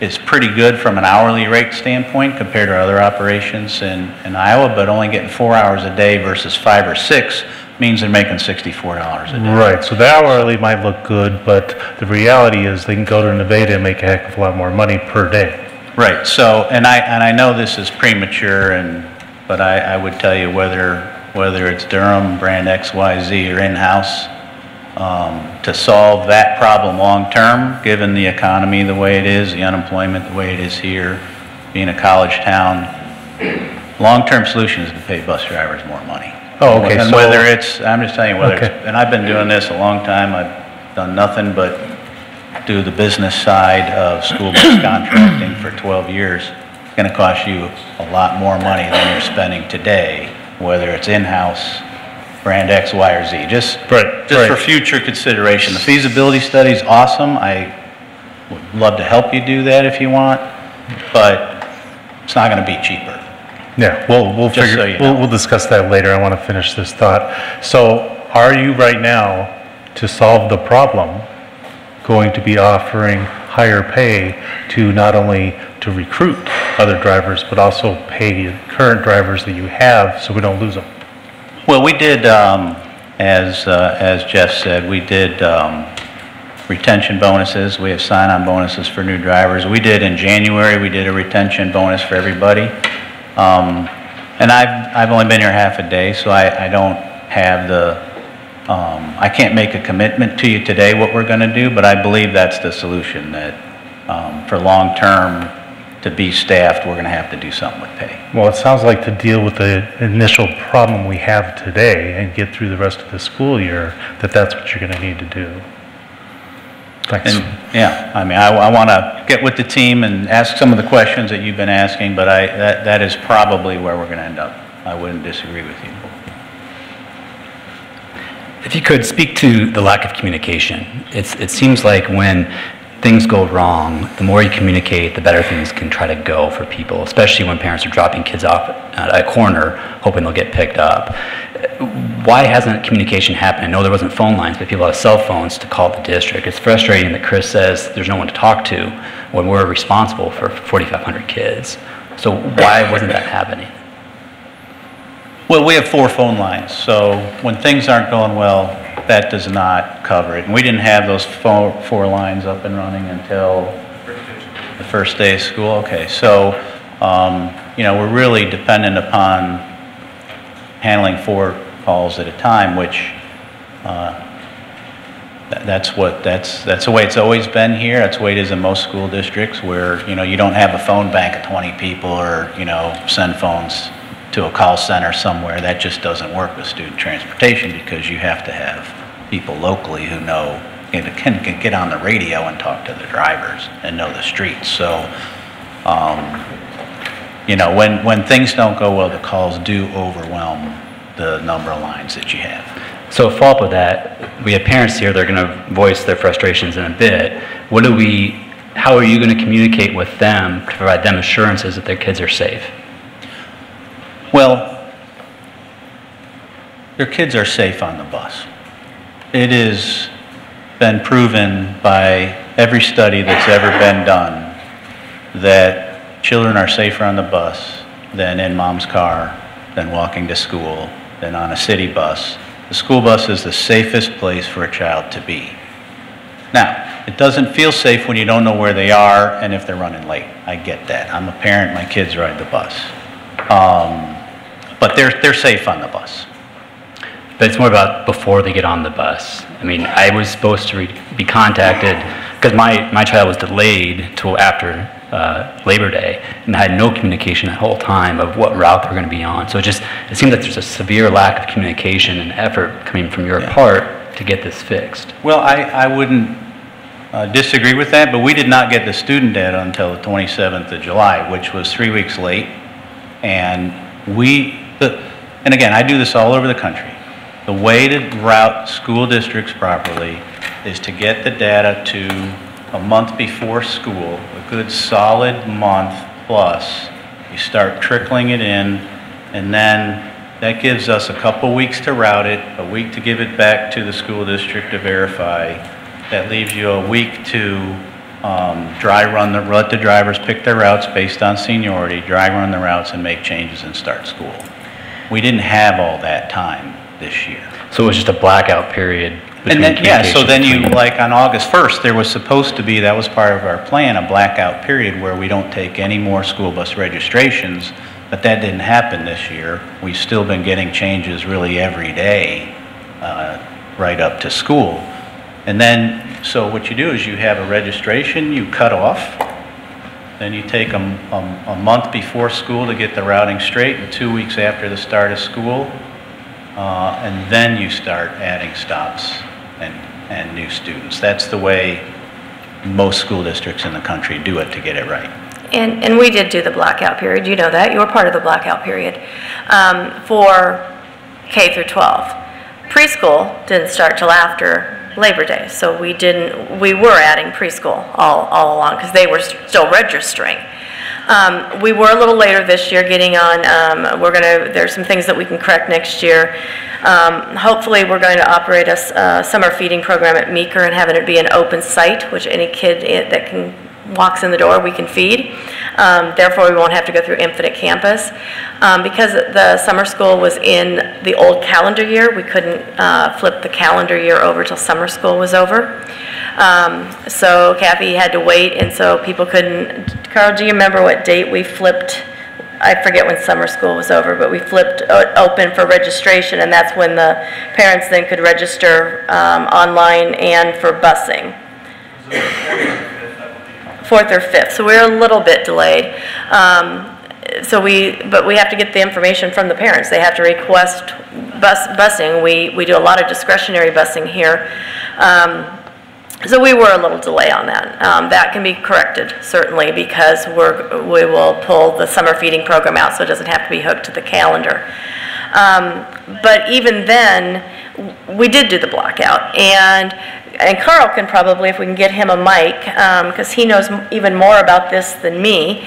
Speaker 12: is pretty good from an hourly rate standpoint compared to other operations in Iowa, but only getting 4 hours a day versus 5 or 6 means they're making $64 a day.
Speaker 10: Right, so the hourly might look good, but the reality is they can go to Nevada and make a heck of a lot more money per day.
Speaker 12: Right, so, and I know this is premature, but I would tell you whether it's Durham, brand XYZ, or in-house, to solve that problem long-term, given the economy the way it is, the unemployment the way it is here, being a college town, long-term solution is to pay bus drivers more money.
Speaker 10: Oh, okay.
Speaker 12: And
Speaker 10: so
Speaker 12: whether it's, I'm just telling you, whether
Speaker 10: okay.
Speaker 12: it's, and I've been doing this a long time, I've done nothing but do the business side of school bus contracting for 12 years. It's going to cost you a lot more money than you're spending today, whether it's in-house, brand X, Y, or Z. Just for future consideration. The feasibility study is awesome. I would love to help you do that if you want, but it's not going to be cheaper.
Speaker 10: Yeah, we'll figure.
Speaker 12: So you know.
Speaker 10: We'll discuss that later. I want to finish this thought. So, are you right now, to solve the problem, going to be offering higher pay to not only to recruit other drivers, but also pay current drivers that you have, so we don't lose them?
Speaker 12: Well, we did, as Jeff said, we did retention bonuses. We have sign-on bonuses for new drivers. We did in January. We did a retention bonus for everybody. And I've only been here half a day, so I don't have I can't make a commitment to you today what we're going to do, but I believe that's the solution, that for long-term, to be staffed, we're going to have to do something with pay.
Speaker 10: Well, it sounds like to deal with the initial problem we have today and get through the rest of the school year, that's what you're going to need to do. Thanks.
Speaker 12: And yeah, I mean, I want to get with the team and ask some of the questions that you've been asking, but that is probably where we're going to end up. I wouldn't disagree with you.
Speaker 3: If you could speak to the lack of communication. It seems like when things go wrong, the more you communicate, the better things can try to go for people, especially when parents are dropping kids off at a corner hoping they'll get picked up. Why hasn't communication happened? I know there wasn't phone lines, but people have cell phones to call the district. It's frustrating that Chris says there's no one to talk to when we're responsible for 4,500 kids. So why wasn't that happening?
Speaker 12: Well, we have 4 phone lines, so when things aren't going well, that does not cover it. And we didn't have those 4 lines up and running until the first day of school. Okay, so you know, we're really dependent upon handling 4 calls at a time, which that's the way it's always been here. That's the way it is in most school districts, where you know you don't have a phone bank of 20 people, or you know send phones to a call center somewhere. That just doesn't work with student transportation, because you have to have people locally who know and can get on the radio and talk to the drivers and know the streets. So, you know, when things don't go well, the calls do overwhelm the number of lines that you have.
Speaker 3: So a follow-up with that, we have parents here that are going to voice their frustrations in a bit. How are you going to communicate with them to provide them assurances that their kids are safe?
Speaker 12: Well, your kids are safe on the bus. It has been proven by every study that's ever been done that children are safer on the bus than in mom's car, than walking to school, than on a city bus. The school bus is the safest place for a child to be. Now, it doesn't feel safe when you don't know where they are and if they're running late. I get that. I'm a parent, my kids ride the bus. But they're safe on the bus.
Speaker 3: But it's more about before they get on the bus. I mean, I was supposed to be contacted because my child was delayed till after Labor Day, and I had no communication that whole time of what route they're going to be on. So it seems like there's a severe lack of communication and effort coming from your part to get this fixed.
Speaker 12: Well, I wouldn't disagree with that, but we did not get the student data until the 27th of July, which was 3 weeks late. And and again, I do this all over the country. The way to route school districts properly is to get the data to a month before school, a good solid month plus. You start trickling it in, and then that gives us a couple weeks to route it, a week to give it back to the school district to verify. That leaves you a week to let the drivers pick their routes based on seniority, dry run the routes, and make changes and start school. We didn't have all that time this year.
Speaker 3: So it was just a blackout period.
Speaker 12: And then, yeah, so then you, like on August 1st, there was supposed to be, that was part of our plan, a blackout period where we don't take any more school bus registrations, but that didn't happen this year. We've still been getting changes really every day right up to school. And then, so what you do is you have a registration, you cut off, then you take a month before school to get the routing straight, and 2 weeks after the start of school, and then you start adding stops and new students. That's the way most school districts in the country do it to get it right.
Speaker 7: And we did do the blackout period. You know that. You were part of the blackout period for K through 12. Preschool didn't start till after Labor Day, so we were adding preschool all along because they were still registering. We were a little later this year getting on, there's some things that we can correct next year. Hopefully we're going to operate a summer feeding program at Meeker and having it be an open site, which any kid that walks in the door we can feed. Therefore we won't have to go through Infinite Campus. Because the summer school was in the old calendar year, we couldn't flip the calendar year over till summer school was over. So Kathy had to wait, and so people couldn't. Carl, do you remember what date we flipped I forget when summer school was over, but we flipped open for registration, and that's when the parents then could register online and for busing. 4th or 5th, so we're a little bit delayed. But we have to get the information from the parents. They have to request busing. We do a lot of discretionary busing here. So we were a little delay on that. That can be corrected, certainly, because we will pull the summer feeding program out so it doesn't have to be hooked to the calendar. But even then, we did do the blockout. And Carl can probably, if we can get him a mic, because he knows even more about this than me,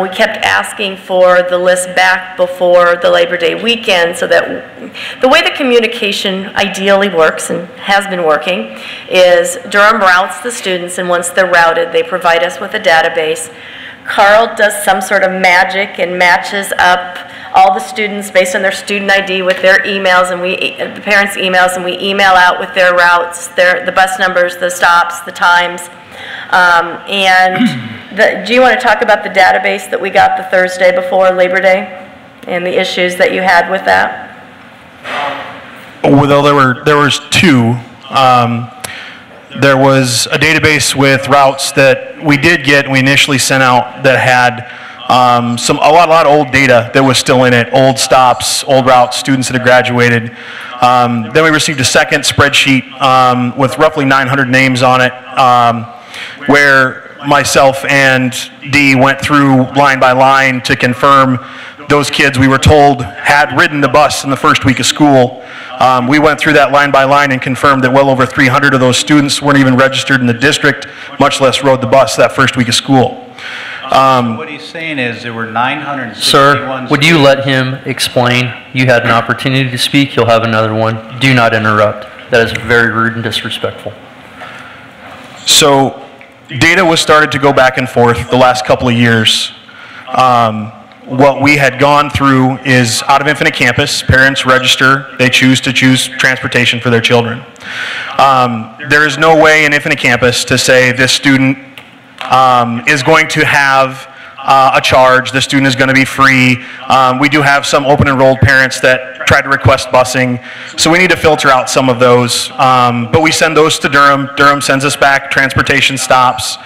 Speaker 7: we kept asking for the list back before the Labor Day weekend so that the way the communication ideally works and has been working is Durham routes the students, and once they're routed, they provide us with a database. Carl does some sort of magic and matches up all the students based on their student ID with their emails, and the parents' emails, and we email out with their routes, the bus numbers, the stops, the times. Do you want to talk about the database that we got the Thursday before Labor Day and the issues that you had with that?
Speaker 14: Well, there was two. There was a database with routes that we did get and we initially sent out that had a lot of old data that was still in it, old stops, old routes, students that had graduated. Then we received a second spreadsheet with roughly 900 names on it, where myself and Dee went through line by line to confirm those kids we were told had ridden the bus in the first week of school. We went through that line by line and confirmed that well over 300 of those students weren't even registered in the district, much less rode the bus that first week of school.
Speaker 12: So what he's saying is there were 961...
Speaker 4: Sir, would you let him explain? You had an opportunity to speak. You'll have another one. Do not interrupt. That is very rude and disrespectful.
Speaker 14: So data was started to go back and forth the last couple of years. What we had gone through is out of Infinite Campus, parents register, they choose transportation for their children. There is no way in Infinite Campus to say this student is going to have a charge, the student is going to be free. We do have some open enrolled parents that try to request busing, so we need to filter out some of those. But we send those to Durham. Durham sends us back transportation stops.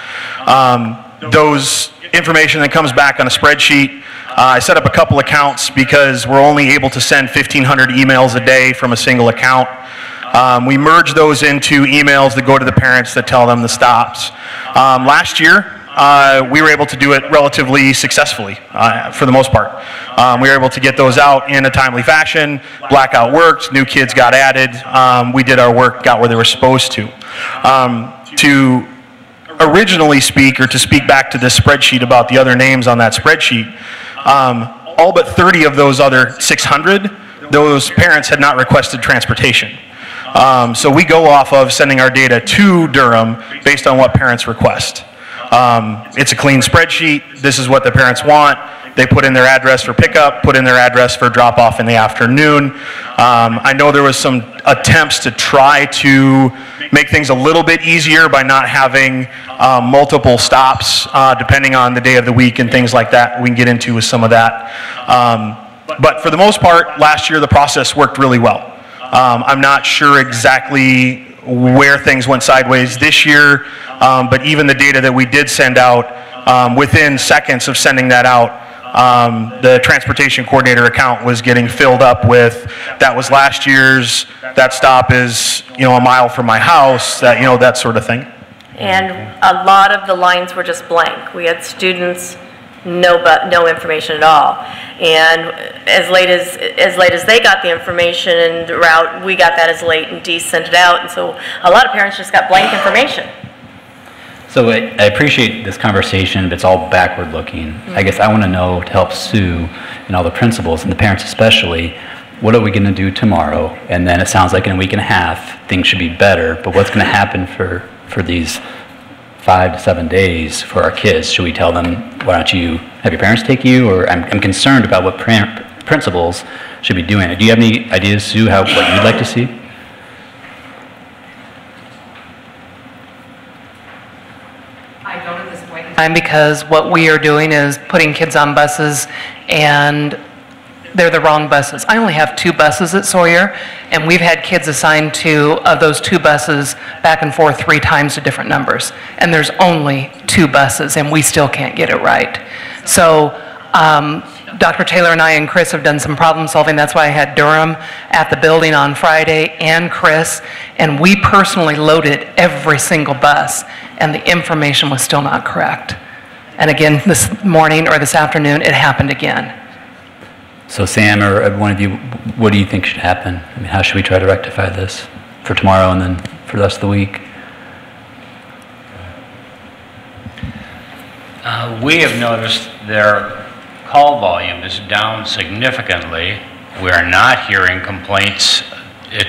Speaker 14: Those information that comes back on a spreadsheet. I set up a couple accounts because we're only able to send 1,500 emails a day from a single account. We merge those into emails that go to the parents that tell them the stops. Last year, we were able to do it relatively successfully, for the most part. We were able to get those out in a timely fashion. Blackout worked, new kids got added. We did our work, got where they were supposed to. To originally speak, or to speak back to this spreadsheet about the other names on that spreadsheet, all but 30 of those other 600, those parents had not requested transportation. So we go off of sending our data to Durham based on what parents request. It's a clean spreadsheet. This is what the parents want. They put in their address for pickup, put in their address for drop-off in the afternoon. I know there was some attempts to try to make things a little bit easier by not having multiple stops depending on the day of the week and things like that. We can get into with some of that. But for the most part, last year the process worked really well. I'm not sure exactly where things went sideways this year, but even the data that we did send out, within seconds of sending that out, the transportation coordinator account was getting filled up with, that was last year's, that stop is, a mile from my house, that, that sort of thing.
Speaker 7: And a lot of the lines were just blank. We had students, no information at all. And as late as they got the information and the route, we got that as late, and Dee sent it out. And so a lot of parents just got blank information.
Speaker 3: So I appreciate this conversation, but it's all backward looking. I guess I want to know, to help Sue and all the principals and the parents especially, what are we going to do tomorrow? And then it sounds like in a week and a half things should be better, but what's going to happen for these 5 to 7 days for our kids? Should we tell them, why don't you have your parents take you? Or I'm concerned about what principals should be doing. Do you have any ideas, Sue, what you'd like to see?
Speaker 15: I
Speaker 9: don't at this point in time, because what we are doing is putting kids on buses and they're the wrong buses. I only have 2 buses at Sawyer, and we've had kids assigned to those 2 buses back and forth 3 times to different numbers. And there's only 2 buses, and we still can't get it right. So Dr. Taylor and I and Chris have done some problem solving. That's why I had Durham at the building on Friday and Chris, and we personally loaded every single bus, and the information was still not correct. And again, this morning or this afternoon, it happened again.
Speaker 3: So Sam, or one of you, what do you think should happen? I mean, how should we try to rectify this for tomorrow and then for the rest of the week?
Speaker 15: We have noticed their call volume is down significantly. We are not hearing complaints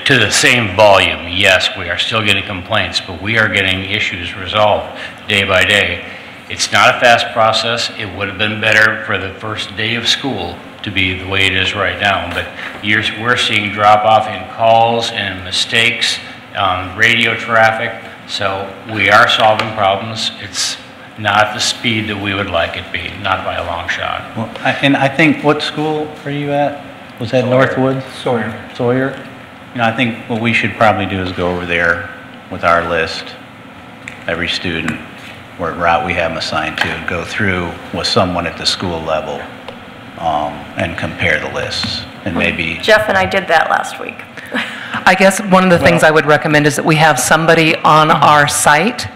Speaker 15: to the same volume. Yes, we are still getting complaints, but we are getting issues resolved day by day. It's not a fast process. It would have been better for the first day of school to be the way it is right now, but we're seeing drop off in calls and mistakes, radio traffic, so we are solving problems. It's not the speed that we would like it be, not by a long shot.
Speaker 12: Well, I think, what school are you at? Was that Northwood?
Speaker 6: Sawyer.
Speaker 12: Sawyer? You know, I think what we should probably do is go over there with our list, every student, what route we have them assigned to, and go through with someone at the school level and compare the lists. And maybe...
Speaker 7: Jeff and I did that last week.
Speaker 9: I guess one of the things I would recommend is that we have somebody on our site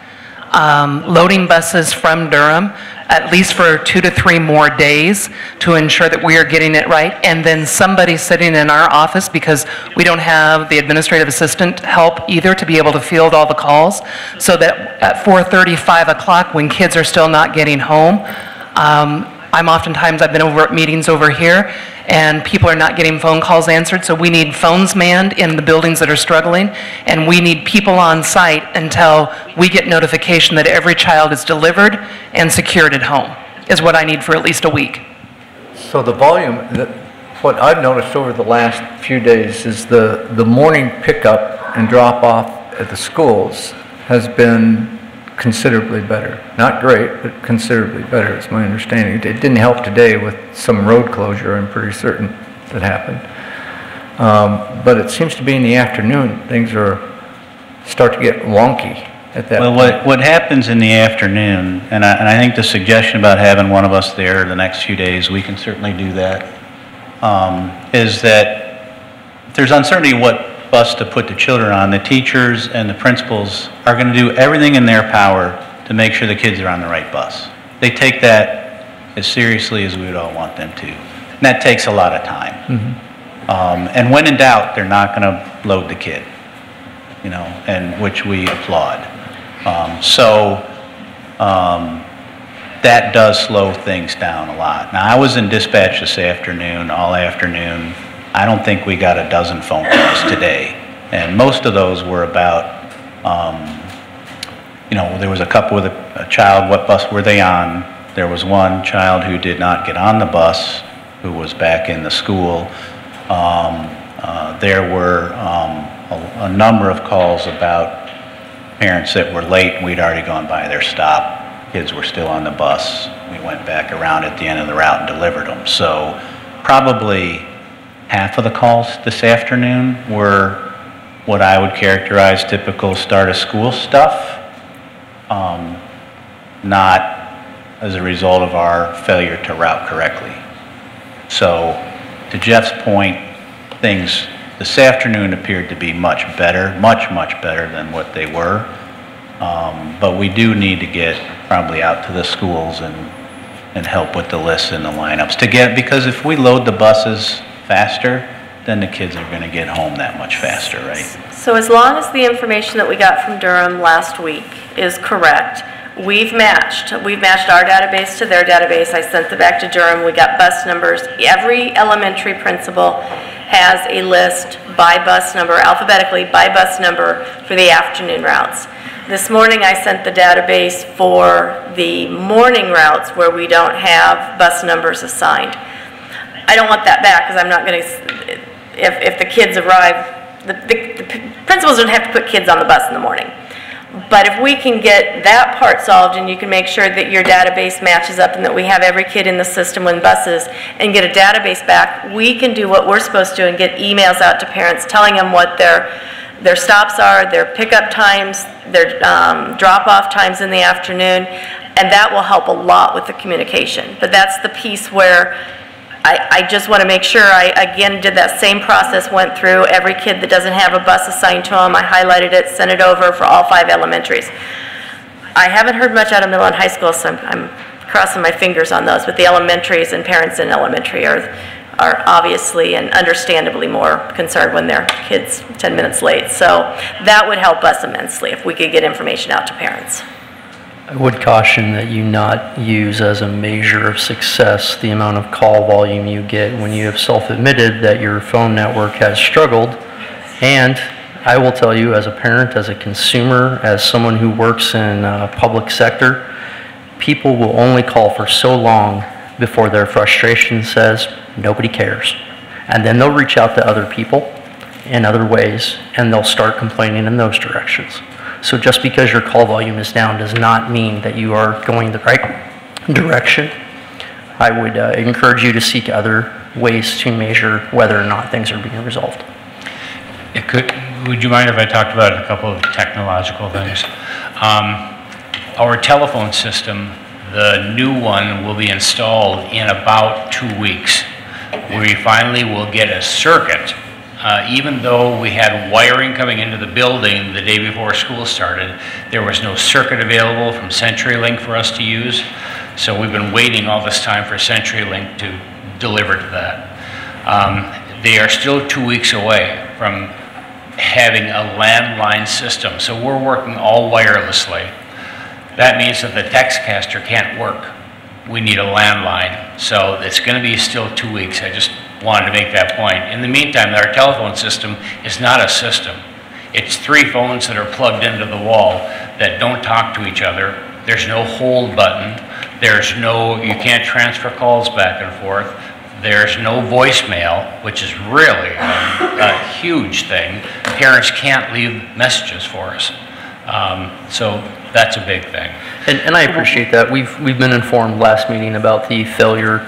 Speaker 9: loading buses from Durham, at least for 2 to 3 more days, to ensure that we are getting it right, and then somebody sitting in our office, because we don't have the administrative assistant help either to be able to field all the calls, so that at 4:30, 5 o'clock, when kids are still not getting home, I've been over at meetings over here, and people are not getting phone calls answered, so we need phones manned in the buildings that are struggling, and we need people on site until we get notification that every child is delivered and secured at home, is what I need for at least a week.
Speaker 6: So the volume, what I've noticed over the last few days is the morning pickup and drop off at the schools has been considerably better. Not great, but considerably better, is my understanding. It didn't help today with some road closure, I'm pretty certain, that happened. But it seems to be in the afternoon, things start to get wonky at that point.
Speaker 12: Well, what happens in the afternoon, and I think the suggestion about having one of us there the next few days, we can certainly do that, is that if there's uncertainty what bus to put the children on, the teachers and the principals are going to do everything in their power to make sure the kids are on the right bus. They take that as seriously as we would all want them to. And that takes a lot of time. Mm-hmm. And when in doubt, they're not going to load the kid, you know, and which we applaud. That does slow things down a lot. Now, I was in dispatch this afternoon, all afternoon. I don't think we got a dozen phone calls today, and most of those were about, you know, there was a couple with a child, what bus were they on? There was one child who did not get on the bus, who was back in the school. There were a number of calls about parents that were late, and we'd already gone by their stop. Kids were still on the bus. We went back around at the end of the route and delivered them. So probably half of the calls this afternoon were what I would characterize typical start of school stuff, not as a result of our failure to route correctly. So to Jeff's point, things this afternoon appeared to be much better, much better than what they were. But we do need to get probably out to the schools and help with the lists and the lineups because if we load the buses faster, then the kids are going to get home that much faster, right?
Speaker 7: So as long as the information that we got from Durham last week is correct, we've matched our database to their database. I sent it back to Durham. We got bus numbers. Every elementary principal has a list by bus number, alphabetically by bus number, for the afternoon routes. This morning I sent the database for the morning routes where we don't have bus numbers assigned. I don't want that back because I'm not going to, if the kids arrive, the principals don't have to put kids on the bus in the morning. But if we can get that part solved and you can make sure that your database matches up and that we have every kid in the system with buses and get a database back, we can do what we're supposed to and get emails out to parents telling them what their stops are, their pickup times, their drop-off times in the afternoon, and that will help a lot with the communication. But that's the piece where I just want to make sure I, again, did that same process, went through every kid that doesn't have a bus assigned to them. I highlighted it, sent it over for all 5 elementaries. I haven't heard much out of middle and high school, so I'm crossing my fingers on those. But the elementaries and parents in elementary are obviously and understandably more concerned when their kid's 10 minutes late. So that would help us immensely if we could get information out to parents.
Speaker 4: I would caution that you not use as a measure of success the amount of call volume you get when you have self-admitted that your phone network has struggled. And I will tell you, as a parent, as a consumer, as someone who works in public sector, people will only call for so long before their frustration says, nobody cares. And then they'll reach out to other people in other ways, and they'll start complaining in those directions. So just because your call volume is down does not mean that you are going the right direction. I would encourage you to seek other ways to measure whether or not things are being resolved.
Speaker 15: Would you mind if I talked about a couple of technological things? Our telephone system, the new one, will be installed in about 2 weeks. We finally will get a circuit. Even though we had wiring coming into the building the day before school started, there was no circuit available from CenturyLink for us to use. So we've been waiting all this time for CenturyLink to deliver to that. They are still 2 weeks away from having a landline system. So we're working all wirelessly. That means that the textcaster can't work. We need a landline. So it's going to be still 2 weeks. I just wanted to make that point. In the meantime, our telephone system is not a system. It's 3 phones that are plugged into the wall that don't talk to each other. There's no hold button. You can't transfer calls back and forth. There's no voicemail, which is really a huge thing. Parents can't leave messages for us. So that's a big thing.
Speaker 4: And I appreciate that. We've been informed last meeting about the failure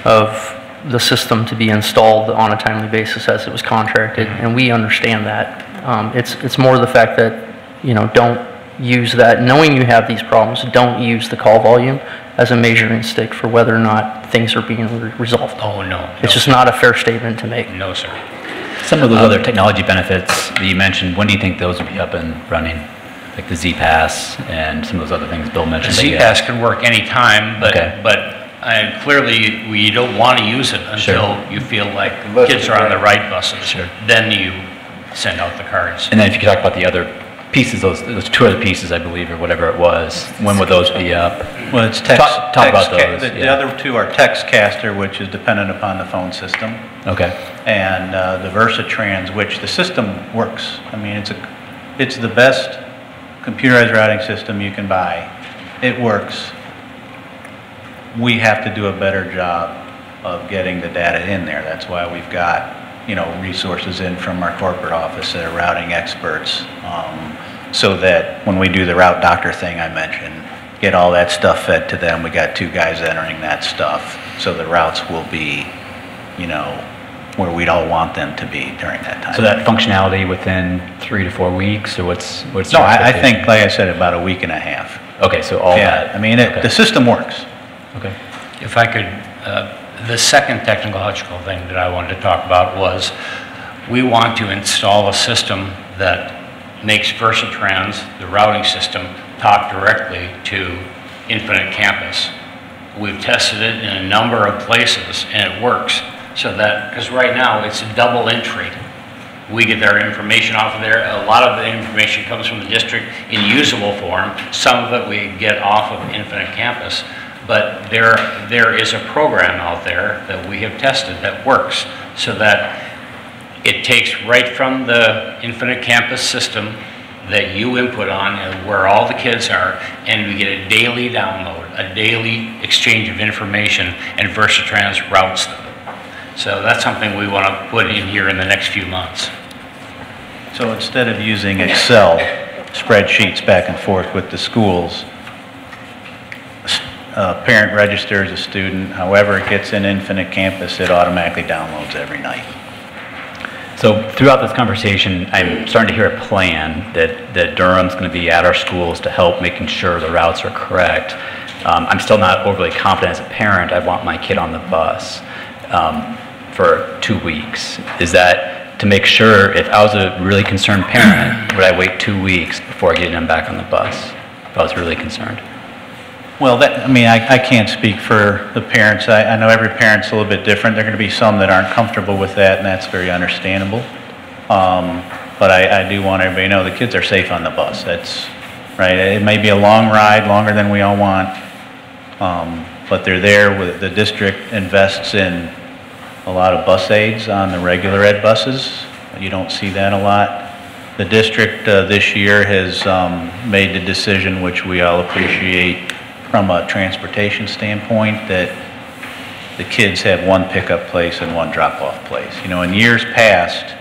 Speaker 4: of the system to be installed on a timely basis as it was contracted, and we understand that. It's more the fact that, don't use that. Knowing you have these problems, don't use the call volume as a measuring stick for whether or not things are being resolved.
Speaker 15: Oh, no.
Speaker 4: It's just not a fair statement to make.
Speaker 15: No, sir.
Speaker 3: Some of those other technology benefits that you mentioned, when do you think those will be up and running? Like the Z-Pass and some of those other things Bill mentioned?
Speaker 15: The Z-Pass can work anytime, but clearly we don't want to use it until you feel like kids are on the right buses. Sure. Then you send out the cards.
Speaker 3: And then if you could talk about the other pieces, those 2 other pieces, I believe, or whatever it was, when would those be up?
Speaker 12: Well, it's
Speaker 3: talk about those.
Speaker 12: The other 2 are Textcaster, which is dependent upon the phone system.
Speaker 3: Okay.
Speaker 12: And the Versatrans, which the system works. I mean, it's the best computerized routing system you can buy. It works. We have to do a better job of getting the data in there. That's why we've got, resources in from our corporate office that are routing experts, so that when we do the route doctor thing I mentioned, get all that stuff fed to them. We got 2 guys entering that stuff, so the routes will be, where we'd all want them to be during that time.
Speaker 3: So that functionality within 3 to 4 weeks, or what's?
Speaker 12: No, I think, like I said, about a week and a half.
Speaker 3: Okay, so all that.
Speaker 12: I mean, the system works.
Speaker 3: Okay.
Speaker 15: If I could, the second technological thing that I wanted to talk about was we want to install a system that makes Versatrans, the routing system, talk directly to Infinite Campus. We've tested it in a number of places and it works. So that, because right now it's a double entry. We get our information off of there. A lot of the information comes from the district in usable form. Some of it we get off of Infinite Campus. But there is a program out there that we have tested that works so that it takes right from the Infinite Campus system that you input on and where all the kids are, and we get a daily download, a daily exchange of information, and Versatrans routes them. So that's something we want to put in here in the next few months.
Speaker 12: So instead of using Excel spreadsheets back and forth with the schools. Parent registers a student, however it gets in Infinite Campus, it automatically downloads every night.
Speaker 3: So throughout this conversation, I'm starting to hear a plan that Durham's going to be at our schools to help making sure the routes are correct. I'm still not overly confident as a parent. I want my kid on the bus for 2 weeks. Is that to make sure, if I was a really concerned parent, would I wait 2 weeks before getting them back on the bus if I was really concerned?
Speaker 12: Well, I can't speak for the parents. I know every parent's a little bit different. There are going to be some that aren't comfortable with that, and that's very understandable. But I do want everybody to know the kids are safe on the bus. That's right. It may be a long ride, longer than we all want, but they're there. The district invests in a lot of bus aids on the regular ed buses. You don't see that a lot. The district this year has made the decision, which we all appreciate, from a transportation standpoint, that the kids have one pickup place and one drop-off place. You know, in years past,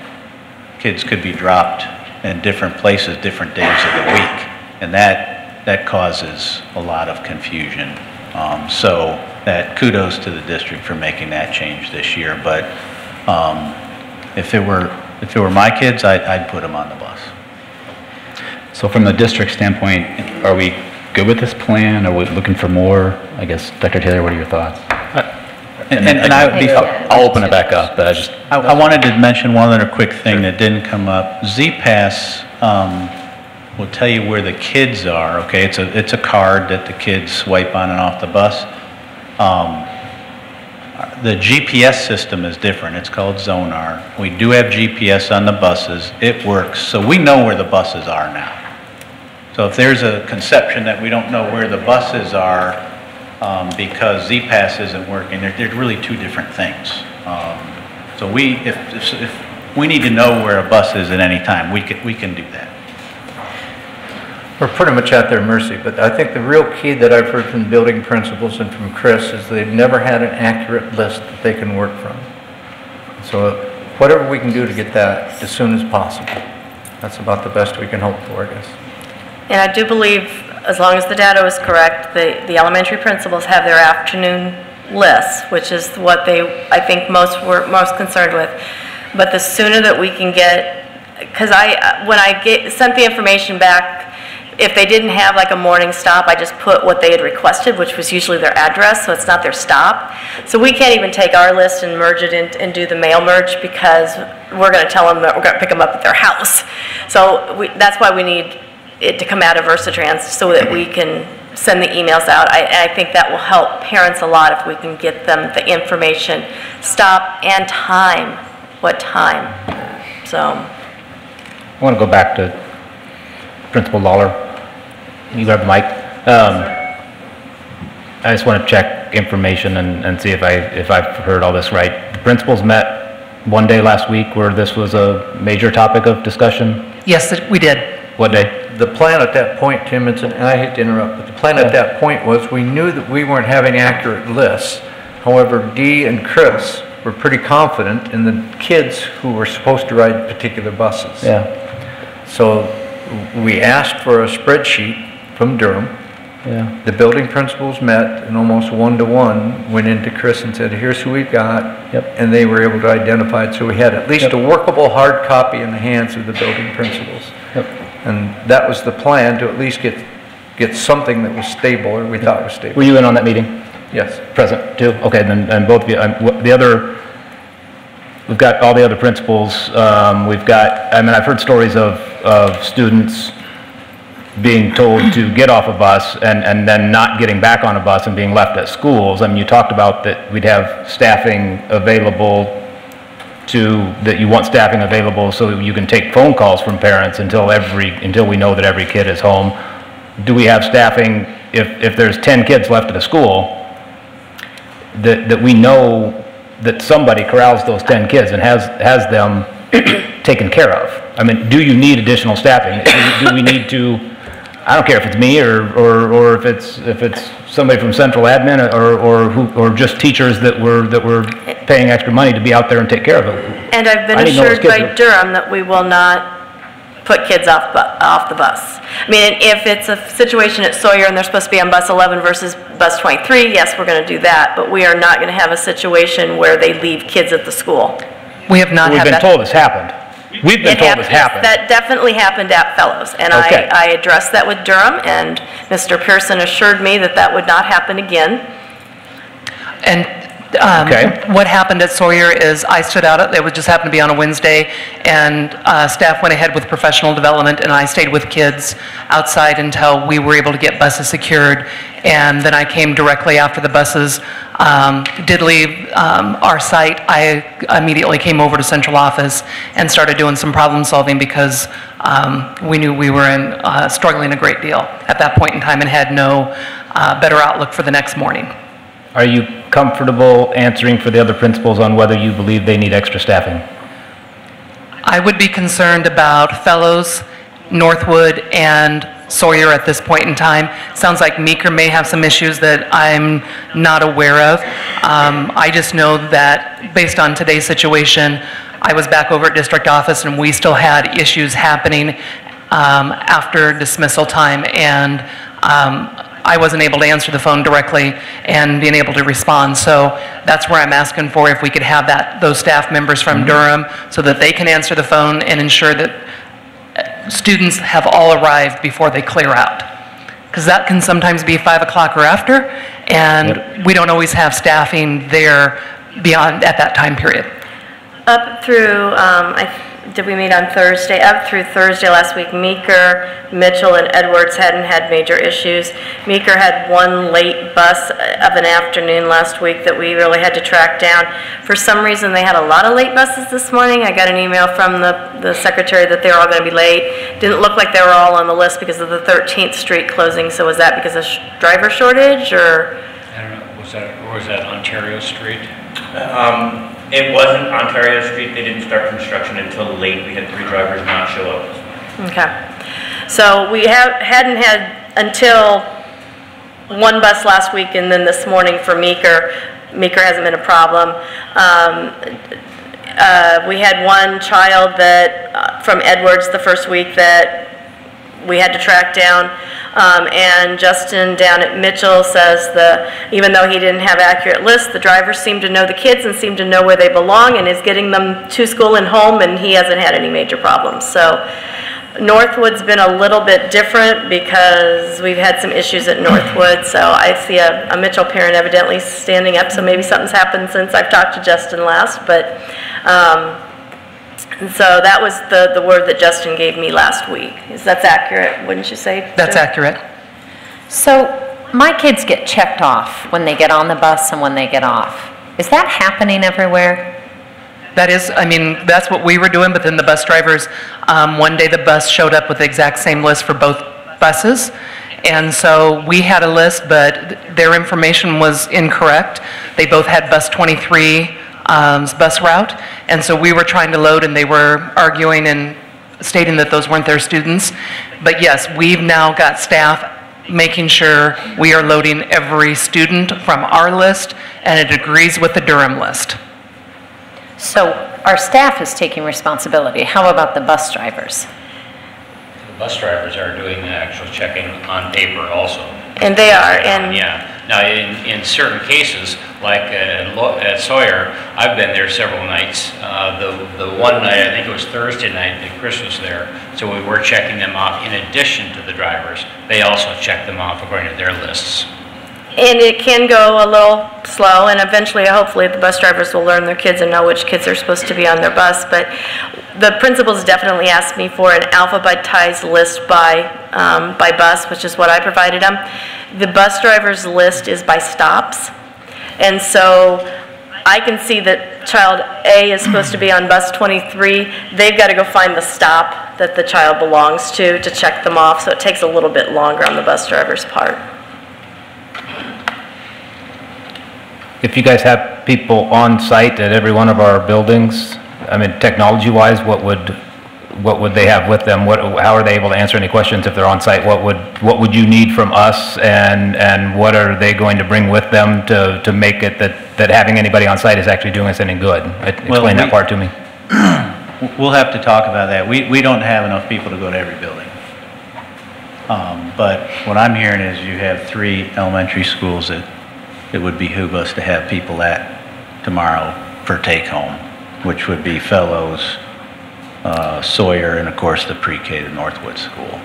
Speaker 12: kids could be dropped in different places, different days of the week, and that causes a lot of confusion. So that kudos to the district for making that change this year. But if it were my kids, I'd put them on the bus.
Speaker 3: So from the district standpoint, are we good with this plan? Are we looking for more? I guess, Dr. Taylor, what are your thoughts? I'll open it back up, but
Speaker 12: I wanted to mention one other quick thing that didn't come up. Z-Pass will tell you where the kids are. Okay, it's a card that the kids swipe on and off the bus. The GPS system is different. It's called Zonar. We do have GPS on the buses. It works, so we know where the buses are now. So if there's a conception that we don't know where the buses are because Z-Pass isn't working, they're really two different things. So if we need to know where a bus is at any time, we can do that.
Speaker 6: We're pretty much at their mercy, but I think the real key that I've heard from building principals and from Chris is they've never had an accurate list that they can work from. So whatever we can do to get that as soon as possible, that's about the best we can hope for, I guess.
Speaker 7: And I do believe, as long as the data is correct, the elementary principals have their afternoon lists, which is what they, I think, were most concerned with. But the sooner that we can get, because when I sent the information back, if they didn't have like a morning stop, I just put what they had requested, which was usually their address, so it's not their stop. So we can't even take our list and merge it in and do the mail merge, because we're going to tell them that we're going to pick them up at their house. So that's why we need it to come out of Versatrans, so that we can send the emails out. I think that will help parents a lot if we can get them the information, stop and time, what time. So
Speaker 11: I want to go back to Principal Lawler. You grab the mic. I just want to check information and see if I've heard all this right. The principals met one day last week where this was a major topic of discussion?
Speaker 9: Yes, we did.
Speaker 11: What day?
Speaker 6: The plan at that point, Tim, and I hate to interrupt, but the plan at that point was we knew that we weren't having accurate lists. However, Dee and Chris were pretty confident in the kids who were supposed to ride particular buses.
Speaker 11: Yeah.
Speaker 6: So we asked for a spreadsheet from Durham.
Speaker 11: Yeah.
Speaker 6: The building principals met and almost one-to-one went into Chris and said, here's who we've got.
Speaker 11: Yep.
Speaker 6: And they were able to identify it. So we had at least a workable hard copy in the hands of the building principals.
Speaker 11: Yep.
Speaker 6: And that was the plan, to at least get something that was stable, or we thought was stable.
Speaker 11: Were you in on that meeting?
Speaker 6: Yes.
Speaker 11: Present too? Okay, then, and both of you, we've got all the other principals. We've got, I've heard stories of students being told to get off a bus and then not getting back on a bus and being left at schools. You talked about that we'd have staffing available that you want staffing available so you can take phone calls from parents until we know that every kid is home. Do we have staffing if there's 10 kids left at a school that we know that somebody corrals those 10 kids and has them taken care of? Do you need additional staffing? Do we need to, I don't care if it's me or if it's somebody from central admin or just teachers that were paying extra money to be out there and take care of it.
Speaker 7: And I've been assured by Durham that we will not put kids off the bus. I mean, if it's a situation at Sawyer and they're supposed to be on bus 11 versus bus 23, yes, we're going to do that, but we are not going to have a situation where they leave kids at the school.
Speaker 9: We have not
Speaker 11: We've
Speaker 9: had
Speaker 11: been
Speaker 9: that.
Speaker 11: told this happened. We've been told this happened.
Speaker 7: That definitely happened at Fellows, and
Speaker 11: Okay.
Speaker 7: I addressed that with Durham, and Mr. Pearson assured me that that would not happen again.
Speaker 9: And what happened at Sawyer is I stood out, it would just happen to be on a Wednesday, and staff went ahead with professional development, and I stayed with kids outside until we were able to get buses secured. And then I came directly after the buses did leave our site. I immediately came over to central office and started doing some problem solving because we knew we were struggling a great deal at that point in time and had no better outlook for the next morning.
Speaker 11: Are you comfortable answering for the other principals on whether you believe they need extra staffing?
Speaker 9: I would be concerned about Fellows, Northwood, and Sawyer at this point in time. Sounds like Meeker may have some issues that I'm not aware of. I just know that based on today's situation, I was back over at district office and we still had issues happening after dismissal time, and I wasn't able to answer the phone directly and being able to respond. So that's where I'm asking for if we could have those staff members from Durham so that they can answer the phone and ensure that students have all arrived before they clear out. Because that can sometimes be 5 o'clock or after, and we don't always have staffing there beyond at that time period.
Speaker 7: Up through, did we meet on Thursday? Up through Thursday last week, Meeker, Mitchell, and Edwards hadn't had major issues. Meeker had one late bus of an afternoon last week that we really had to track down. For some reason, they had a lot of late buses this morning. I got an email from the secretary that they were all going to be late. Didn't look like they were all on the list because of the 13th Street closing. So was that because of driver shortage, or?
Speaker 15: I don't know, was that Ontario Street?
Speaker 13: It wasn't Ontario Street. They didn't start construction until late. We had 3 drivers not show up.
Speaker 7: Okay. So we hadn't had until one bus last week, and then this morning for Meeker. Meeker hasn't been a problem. We had one child that from Edwards the first week that we had to track down. And Justin down at Mitchell says even though he didn't have accurate lists, the drivers seem to know the kids and seem to know where they belong and is getting them to school and home, and he hasn't had any major problems. So Northwood's been a little bit different because we've had some issues at Northwood. So I see a Mitchell parent evidently standing up, so maybe something's happened since I've talked to Justin last. But and so that was the word that Justin gave me last week. That's accurate, wouldn't you say?
Speaker 9: That's accurate.
Speaker 8: So my kids get checked off when they get on the bus and when they get off. Is that happening everywhere?
Speaker 9: That is, I mean, that's what we were doing, but then the bus drivers, one day the bus showed up with the exact same list for both buses. And so we had a list, but their information was incorrect. They both had bus 23 bus route, and so we were trying to load and they were arguing and stating that those weren't their students. But yes, we've now got staff making sure we are loading every student from our list and it agrees with the Durham list.
Speaker 8: So our staff is taking responsibility. How about the bus drivers?
Speaker 15: The bus drivers are doing the actual checking on paper also.
Speaker 7: And they are. And
Speaker 15: yeah. Now, in certain cases, like at Sawyer, I've been there several nights. The one night, I think it was Thursday night, that Chris was there, so we were checking them off in addition to the drivers. They also checked them off according to their lists.
Speaker 7: And it can go a little slow, and eventually, hopefully, the bus drivers will learn their kids and know which kids are supposed to be on their bus. But the principals definitely asked me for an alphabetized list by bus, which is what I provided them. The bus driver's list is by stops, and so I can see that child A is supposed to be on bus 23. They've got to go find the stop that the child belongs to check them off, so it takes a little bit longer on the bus driver's part.
Speaker 11: If you guys have people on site at every one of our buildings, I mean, technology-wise, what would they have with them? How are they able to answer any questions if they're on site? What would you need from us, and what are they going to bring with them to make it that having anybody on site is actually doing us any good? Explain that part to me.
Speaker 12: we'll have to talk about that. We don't have enough people to go to every building. But what I'm hearing is you have 3 elementary schools that it would behoove us to have people at tomorrow for take home, which would be Fellows, Sawyer, and of course the pre-K to Northwood School.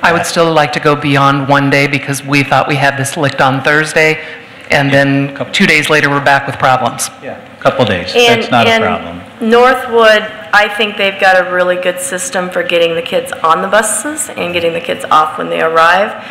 Speaker 9: I would still like to go beyond one day because we thought we had this licked on Thursday, and then 2 days later we're back with problems.
Speaker 12: Yeah, a couple days. That's not a problem.
Speaker 7: Northwood, I think they've got a really good system for getting the kids on the buses and getting the kids off when they arrive.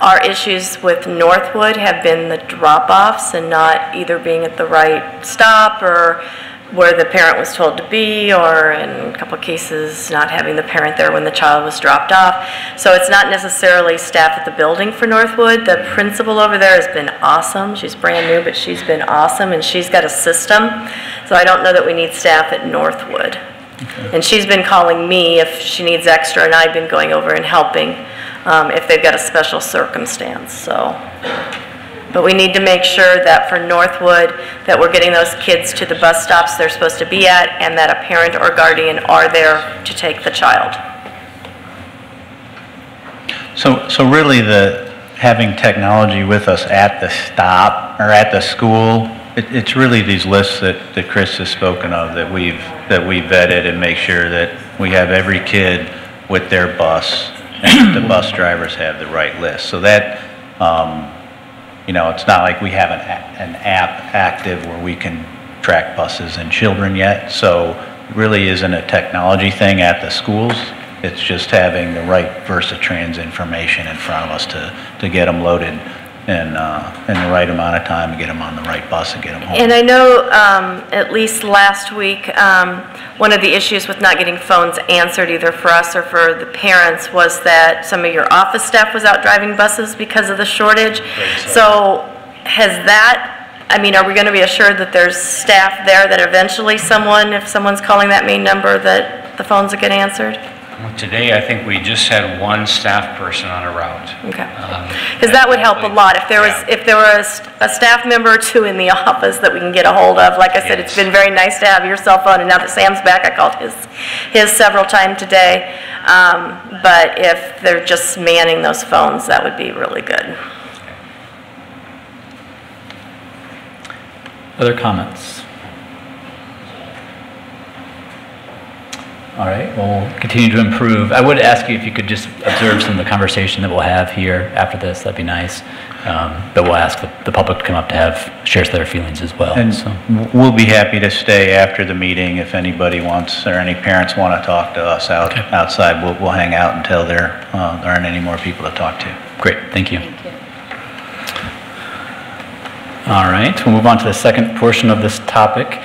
Speaker 7: Our issues with Northwood have been the drop-offs and not either being at the right stop or where the parent was told to be, or in a couple of cases not having the parent there when the child was dropped off. So it's not necessarily staff at the building for Northwood. The principal over there has been awesome. She's brand new, but she's been awesome, and she's got a system. So I don't know that we need staff at Northwood. Okay. And she's been calling me if she needs extra, and I've been going over and helping if they've got a special circumstance. So, but we need to make sure that for Northwood that we're getting those kids to the bus stops they're supposed to be at, and that a parent or guardian are there to take the child.
Speaker 12: So really having technology with us at the stop or at the school, it's really these lists that Chris has spoken of that we vetted and make sure that we have every kid with their bus and the bus drivers have the right list. So that, you know, it's not like we have an app active where we can track buses and children yet. So it really isn't a technology thing at the schools. It's just having the right Versatrans information in front of us to get them loaded in the right amount of time, to get them on the right bus and get them home.
Speaker 7: And I know at least last week, one of the issues with not getting phones answered either for us or for the parents was that some of your office staff was out driving buses because of the shortage. So has that, I mean, are we going to be assured that there's staff there that eventually if someone's calling that main number, that the phones will get answered?
Speaker 15: Today, I think we just had one staff person on a route.
Speaker 7: Okay. Because that would help a lot. If there were a staff member or 2 in the office that we can get a hold of. Like I said, it's been very nice to have your cell phone, and now that Sam's back, I called his several times today. But if they're just manning those phones, that would be really good.
Speaker 3: Other comments? All right, well, we'll continue to improve. I would ask you if you could just observe some of the conversation that we'll have here after this. That'd be nice. But we'll ask the public to come up to share their feelings as well.
Speaker 12: And so we'll be happy to stay after the meeting if anybody wants, or any parents want to talk to us outside. We'll hang out until there aren't any more people to talk to.
Speaker 3: Great, thank you. Thank you. All right, we'll move on to the second portion of this topic.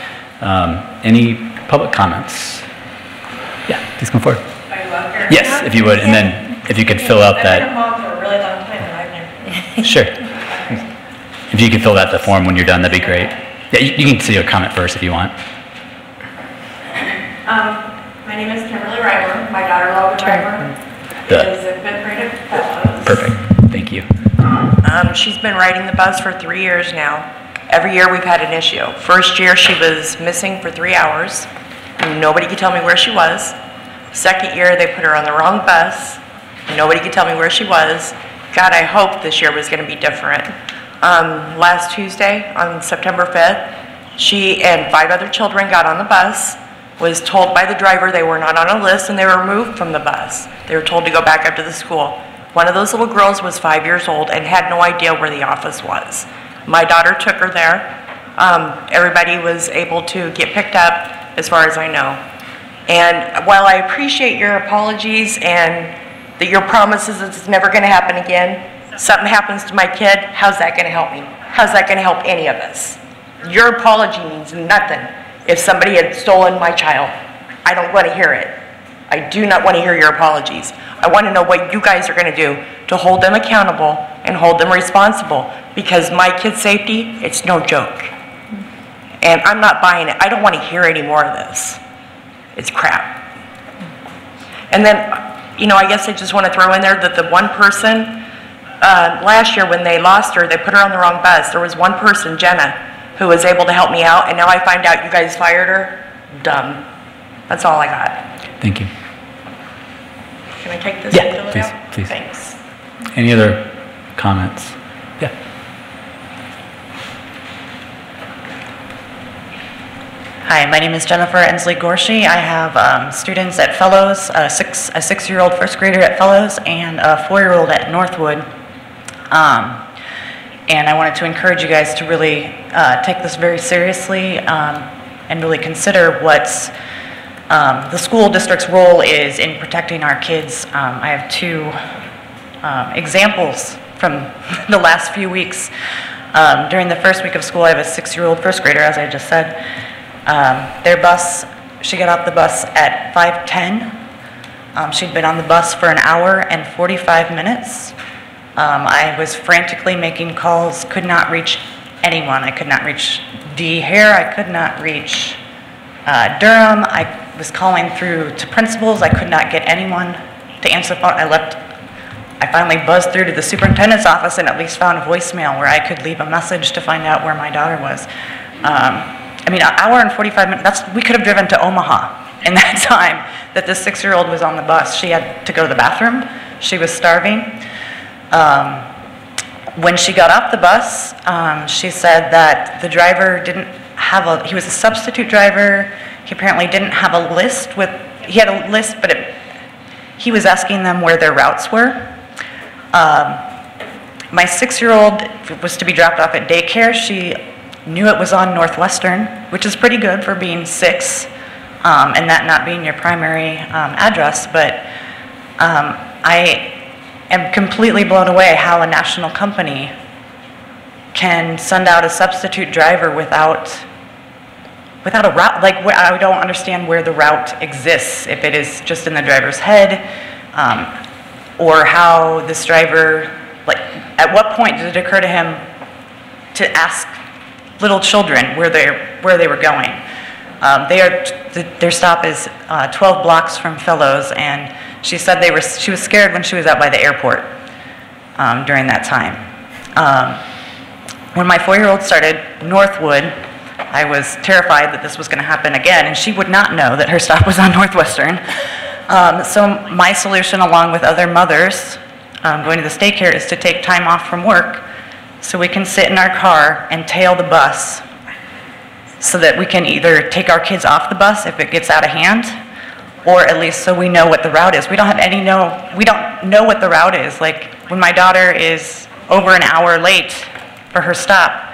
Speaker 3: Any public comments? Yeah, please come forward.
Speaker 16: Are you up here?
Speaker 3: Yes, if you would, and then if you could fill out that.
Speaker 16: I've been a mom for a really long time, and I've never.
Speaker 3: Sure. If you could fill out the form when you're done, that'd be great. Yeah, you can say your comment first if you want.
Speaker 16: My name is Kimberly Reimer. My daughter, Logan Reimer, is a fifth grade at Fellows.
Speaker 3: Perfect. Thank you.
Speaker 16: She's been riding the bus for 3 years now. Every year we've had an issue. First year she was missing for 3 hours. Nobody could tell me where she was. Second year, they put her on the wrong bus. Nobody could tell me where she was. God, I hoped this year was going to be different. Last Tuesday, on September 5th, she and 5 other children got on the bus, was told by the driver they were not on a list, and they were removed from the bus. They were told to go back up to the school. One of those little girls was 5 years old and had no idea where the office was. My daughter took her there. Everybody was able to get picked up, as far as I know. And while I appreciate your apologies and your promises that it's never going to happen again, something happens to my kid, how's that going to help me? How's that going to help any of us? Your apology means nothing if somebody had stolen my child. I don't want to hear it. I do not want to hear your apologies. I want to know what you guys are going to do to hold them accountable and hold them responsible, because my kid's safety, it's no joke. And I'm not buying it. I don't want to hear any more of this. It's crap. And then, you know, I guess I just want to throw in there that the one person, last year when they lost her, they put her on the wrong bus. There was one person, Jenna, who was able to help me out, and now I find out you guys fired her. Dumb. That's all I got.
Speaker 3: Thank you.
Speaker 16: Can I take this?
Speaker 3: Yeah,
Speaker 16: and fill it
Speaker 3: please,
Speaker 16: out?
Speaker 3: please.
Speaker 16: Thanks.
Speaker 3: Any other comments? Yeah.
Speaker 17: Hi, my name is Jennifer Ensley Gorshi. I have students at Fellows, a 6-year-old first grader at Fellows and a 4-year-old at Northwood. And I wanted to encourage you guys to really take this very seriously and really consider what the school district's role is in protecting our kids. I have 2 examples from the last few weeks. During the first week of school, I have a 6-year-old first grader, as I just said. Their bus, she got off the bus at 5:10. She'd been on the bus for an hour and 45 minutes. I was frantically making calls, could not reach anyone. I could not reach Dee Hare, I could not reach Durham. I was calling through to principals. I could not get anyone to answer the phone. I finally buzzed through to the superintendent's office and at least found a voicemail where I could leave a message to find out where my daughter was. I mean, an hour and 45 minutes, we could have driven to Omaha in that time that this 6-year-old was on the bus. She had to go to the bathroom. She was starving. When she got off the bus, she said that the driver didn't have he was a substitute driver. He apparently didn't have a list he had a list, but he was asking them where their routes were. My 6-year-old was to be dropped off at daycare. She knew it was on Northwestern, which is pretty good for being 6, and that not being your primary address, but I am completely blown away how a national company can send out a substitute driver without a route. Like, I don't understand where the route exists, if it is just in the driver's head, or how this driver, like, at what point did it occur to him to ask little children where they were going? Their stop is 12 blocks from Fellows, and she said she was scared when she was out by the airport during that time. When my 4-year-old started Northwood, I was terrified that this was going to happen again, and she would not know that her stop was on Northwestern. So my solution, along with other mothers going to this daycare, is to take time off from work so we can sit in our car and tail the bus so that we can either take our kids off the bus if it gets out of hand, or at least so we know what the route is. We don't know what the route is. Like, when my daughter is over an hour late for her stop,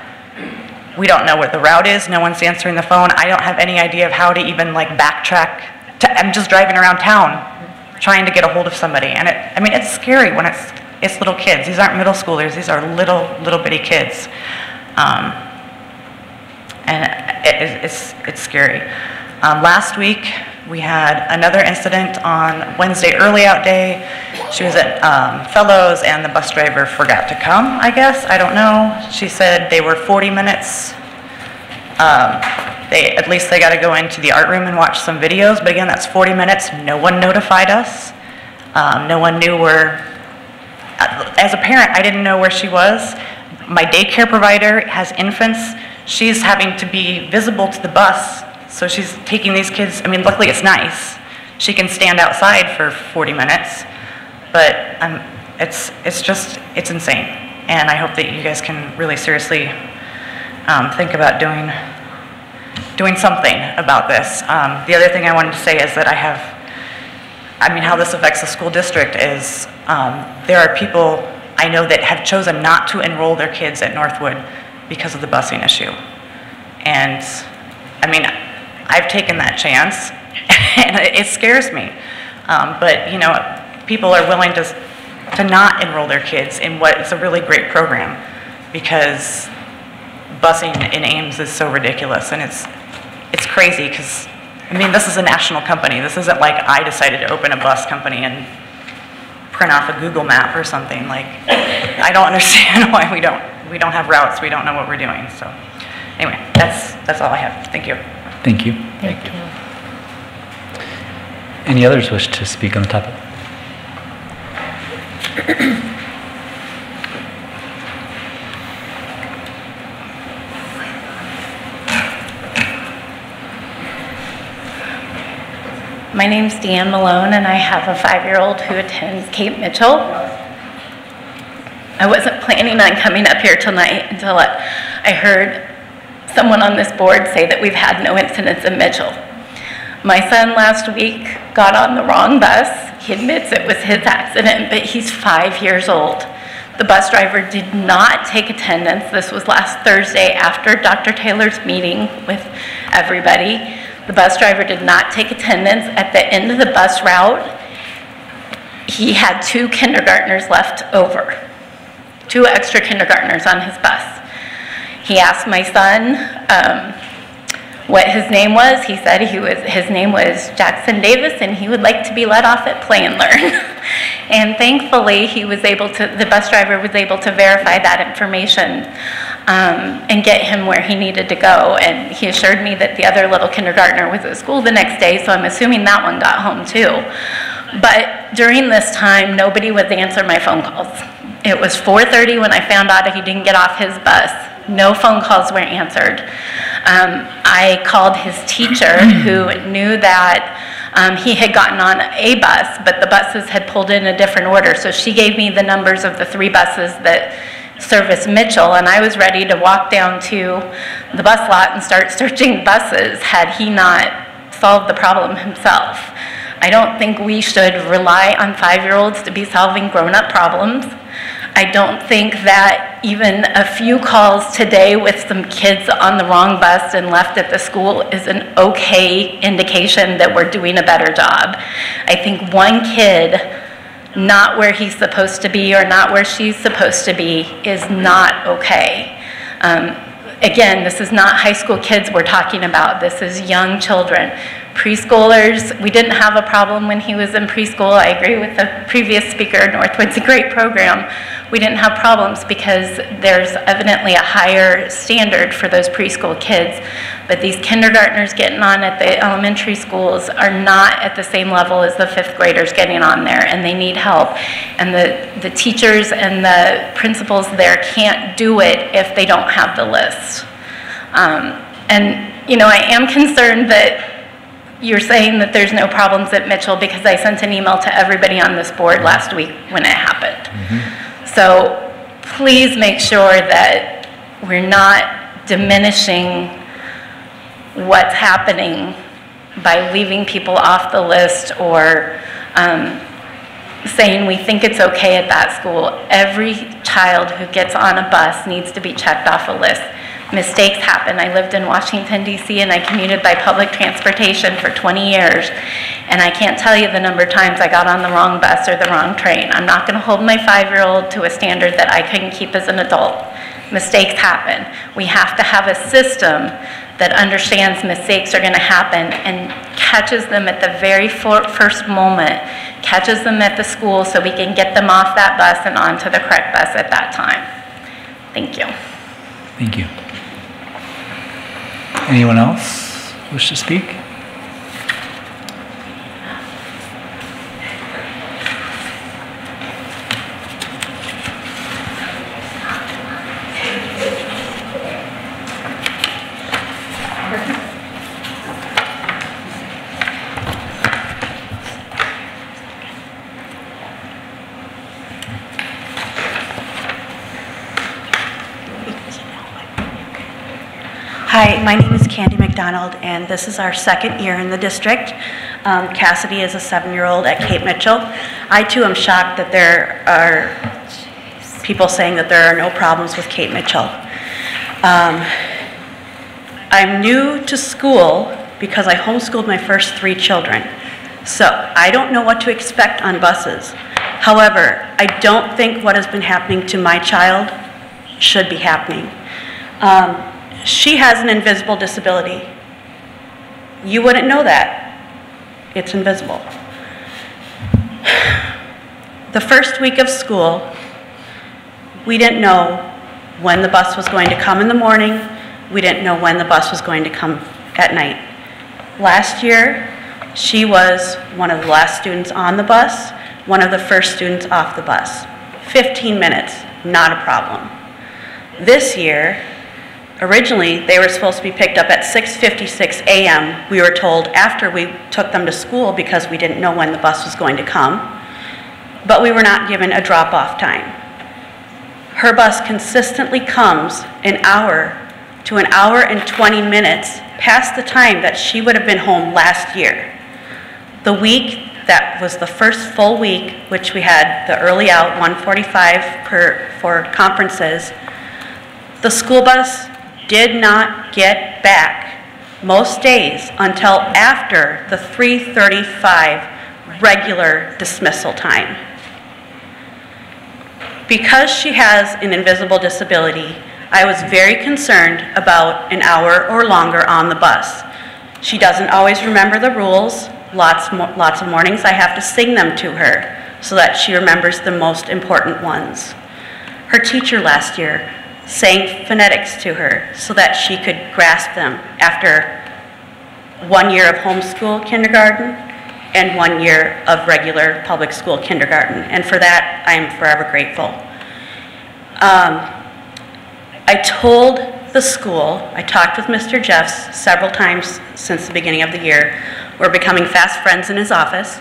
Speaker 17: we don't know what the route is. No one's answering the phone. I don't have any idea of how to even, like, backtrack. I'm just driving around town trying to get a hold of somebody. And it's scary when it's little kids. These aren't middle schoolers. These are little bitty kids. And it's scary. Last week, we had another incident on Wednesday early out day. She was at Fellows, and the bus driver forgot to come, I guess. I don't know. She said they were 40 minutes. At least they got to go into the art room and watch some videos. But again, that's 40 minutes. No one notified us. No one knew where. As a parent, I didn't know where she was. My daycare provider has infants. She's having to be visible to the bus. So she's taking these kids. I mean, luckily it's nice. She can stand outside for 40 minutes. But it's insane. And I hope that you guys can really seriously think about doing something about this. The other thing I wanted to say is that how this affects the school district is there are people I know that have chosen not to enroll their kids at Northwood because of the busing issue. And I've taken that chance, and it scares me. But people are willing to not enroll their kids in what is a really great program, because busing in Ames is so ridiculous, and it's crazy because this is a national company. This isn't like I decided to open a bus company and print off a Google map or something. Like, I don't understand why we don't have routes. We don't know what we're doing. So anyway, that's all I have. Thank you.
Speaker 3: Thank you. Thank you. Any others wish to speak on the topic?
Speaker 18: My name's Deanne Malone, and I have a 5-year-old who attends Cape Mitchell. I wasn't planning on coming up here tonight until I heard someone on this board say that we've had no incidents in Mitchell. My son last week got on the wrong bus. He admits it was his accident, but he's 5 years old. The bus driver did not take attendance. This was last Thursday after Dr. Taylor's meeting with everybody. The bus driver did not take attendance. At the end of the bus route, he had 2 kindergartners left over, 2 extra kindergartners on his bus. He asked my son what his name was. He said his name was Jackson Davis, and he would like to be let off at Play and Learn. And thankfully, the bus driver was able to verify that information and get him where he needed to go. And he assured me that the other little kindergartner was at school the next day, so I'm assuming that one got home too. But during this time, nobody would answer my phone calls. It was 4:30 when I found out he didn't get off his bus. No phone calls were answered. I called his teacher, who knew that he had gotten on a bus, but the buses had pulled in a different order. So she gave me the numbers of the 3 buses that service Mitchell, and I was ready to walk down to the bus lot and start searching buses had he not solved the problem himself. I don't think we should rely on 5-year-olds to be solving grown-up problems. I don't think that even a few calls today with some kids on the wrong bus and left at the school is an okay indication that we're doing a better job. I think one kid not where he's supposed to be or not where she's supposed to be is not okay. Again, this is not high school kids we're talking about. This is young children. Preschoolers, we didn't have a problem when he was in preschool. I agree with the previous speaker. Northwood's a great program. We didn't have problems because there's evidently a higher standard for those preschool kids. But these kindergartners getting on at the elementary schools are not at the same level as the 5th graders getting on there, and they need help. And the teachers and the principals there can't do it if they don't have the list. And, you know, I am concerned that you're saying that there's no problems at Mitchell because I sent an email to everybody on this board last week when it happened. So please make sure that we're not diminishing what's happening by leaving people off the list or saying we think it's okay at that school. Every child who gets on a bus needs to be checked off a list. Mistakes happen. I lived in Washington, D.C., and I commuted by public transportation for 20 years, and I can't tell you the number of times I got on the wrong bus or the wrong train. I'm not going to hold my 5-year-old to a standard that I couldn't keep as an adult. Mistakes happen. We have to have a system that understands mistakes are going to happen and catches them at the very first moment, catches them at the school so we can get them off that bus and onto the correct bus at that time. Thank you.
Speaker 19: Thank you. Anyone else wish to speak?
Speaker 20: Hi, my name is Candy Macdonald, and this is our 2nd year in the district. Cassidy is a 7-year-old at Cape Mitchell. I too am shocked that there are people saying that there are no problems with Cape Mitchell. I'm new to school because I homeschooled my first 3 children. So I don't know what to expect on buses. However, I don't think what has been happening to my child should be happening. She has an invisible disability. You wouldn't know that. It's invisible. The first week of school, we didn't know when the bus was going to come in the morning. We didn't know when the bus was going to come at night. Last year, she was one of the last students on the bus, one of the first students off the bus. 15 minutes, not a problem. This year, Originally, they were supposed to be picked up at 6:56 a.m. We were told after we took them to school because we didn't know when the bus was going to come, but we were not given a drop-off time. Her bus consistently comes an hour to an hour and 20 minutes past the time that she would have been home last year. The week that was the first full week, which we had the early out, 1:45 for conferences, the school bus did not get back most days until after the 3:35 regular dismissal time. Because she has an invisible disability, I was very concerned about an hour or longer on the bus. She doesn't always remember the rules. Lots of mornings I have to sing them to her so that she remembers the most important ones. Her teacher last year sang phonetics to her so that she could grasp them after 1 year of homeschool kindergarten and 1 year of regular public school kindergarten. And for that, I am forever grateful. I told the school, I talked with Mr. Jeffs several times since the beginning of the year. We're becoming fast friends in his office,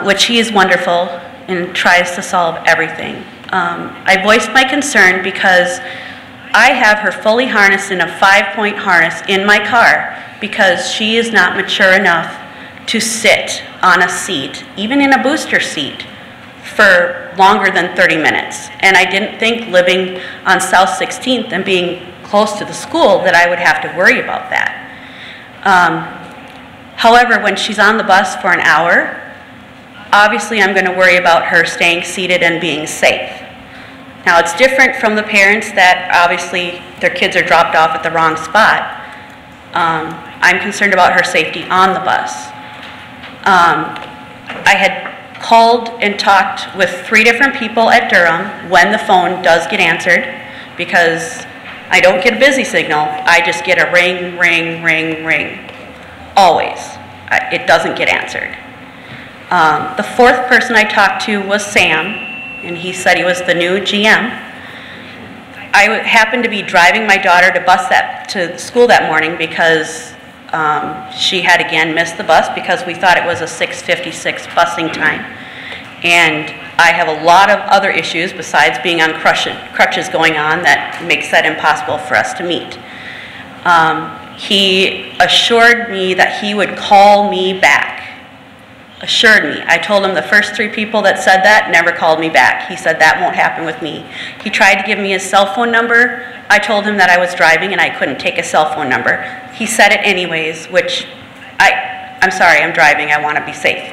Speaker 20: which he is wonderful and tries to solve everything. I voiced my concern because I have her fully harnessed in a 5-point harness in my car because she is not mature enough to sit on a seat, even in a booster seat, for longer than 30 minutes. And I didn't think living on South 16th and being close to the school that I would have to worry about that. However, when she's on the bus for an hour, obviously I'm going to worry about her staying seated and being safe. Now it's different from the parents that obviously their kids are dropped off at the wrong spot. I'm concerned about her safety on the bus. I had called and talked with 3 different people at Durham when the phone does get answered, because I don't get a busy signal, I just get a ring, ring, ring, ring. Always. It doesn't get answered. The 4th person I talked to was Sam, and he said he was the new GM. I happened to be driving my daughter to school that morning because she had again missed the bus because we thought it was a 6:56 busing time. And I have a lot of other issues besides being on crutches going on that makes that impossible for us to meet. He assured me that he would call me back. Assured me. I told him the first 3 people that said that never called me back. He said that won't happen with me. He tried to give me his cell phone number. I told him that I was driving and I couldn't take a cell phone number. He said it anyways, which I'm sorry, I'm driving, I want to be safe.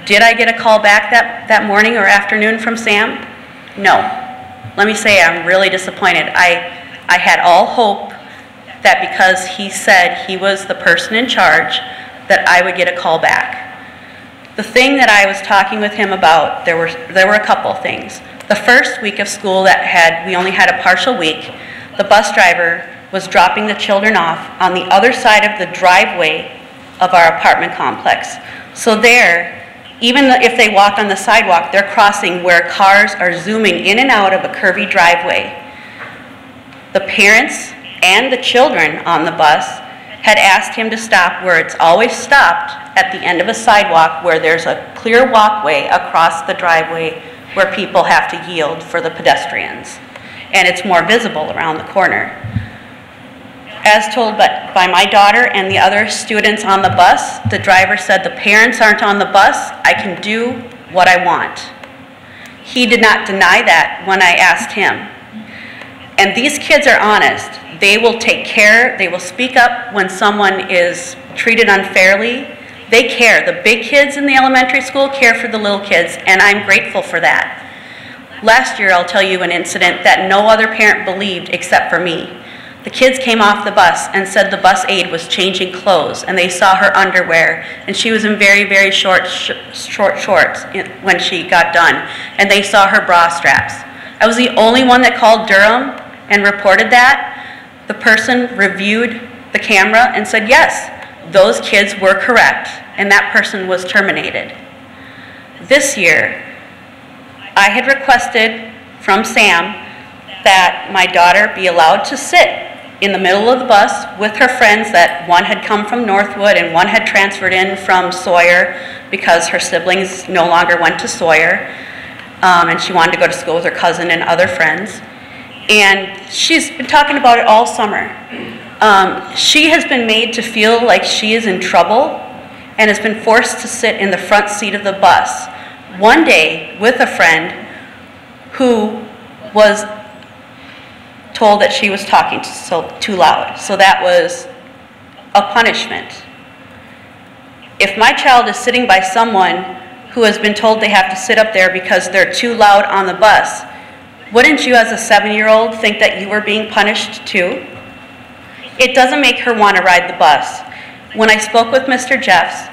Speaker 20: Did I get a call back that morning or afternoon from Sam? No. Let me say I'm really disappointed. I had all hope that because he said he was the person in charge, that I would get a call back. The thing that I was talking with him about, there were a couple things. The first week of school we only had a partial week, the bus driver was dropping the children off on the other side of the driveway of our apartment complex. So there, even if they walk on the sidewalk, they're crossing where cars are zooming in and out of a curvy driveway. The parents and the children on the bus had asked him to stop where it's always stopped at the end of a sidewalk where there's a clear walkway across the driveway where people have to yield for the pedestrians. And it's more visible around the corner. As told by my daughter and the other students on the bus, the driver said the parents aren't on the bus, I can do what I want. He did not deny that when I asked him. And these kids are honest. They will take care, they will speak up when someone is treated unfairly. They care. The big kids in the elementary school care for the little kids, and I'm grateful for that. Last year, I'll tell you an incident that no other parent believed except for me. The kids came off the bus and said the bus aide was changing clothes, and they saw her underwear, and she was in very, very short shorts when she got done, and they saw her bra straps. I was the only one that called Durham and reported that. The person reviewed the camera and said, yes, those kids were correct, and that person was terminated. This year, I had requested from Sam that my daughter be allowed to sit in the middle of the bus with her friends, that one had come from Northwood and one had transferred in from Sawyer because her siblings no longer went to Sawyer, and she wanted to go to school with her cousin and other friends. And she's been talking about it all summer. She has been made to feel like she is in trouble and has been forced to sit in the front seat of the bus one day with a friend who was told that she was talking too loud. So that was a punishment. If my child is sitting by someone who has been told they have to sit up there because they're too loud on the bus, wouldn't you as a 7-year-old think that you were being punished too? It doesn't make her want to ride the bus. When I spoke with Mr. Jeffs,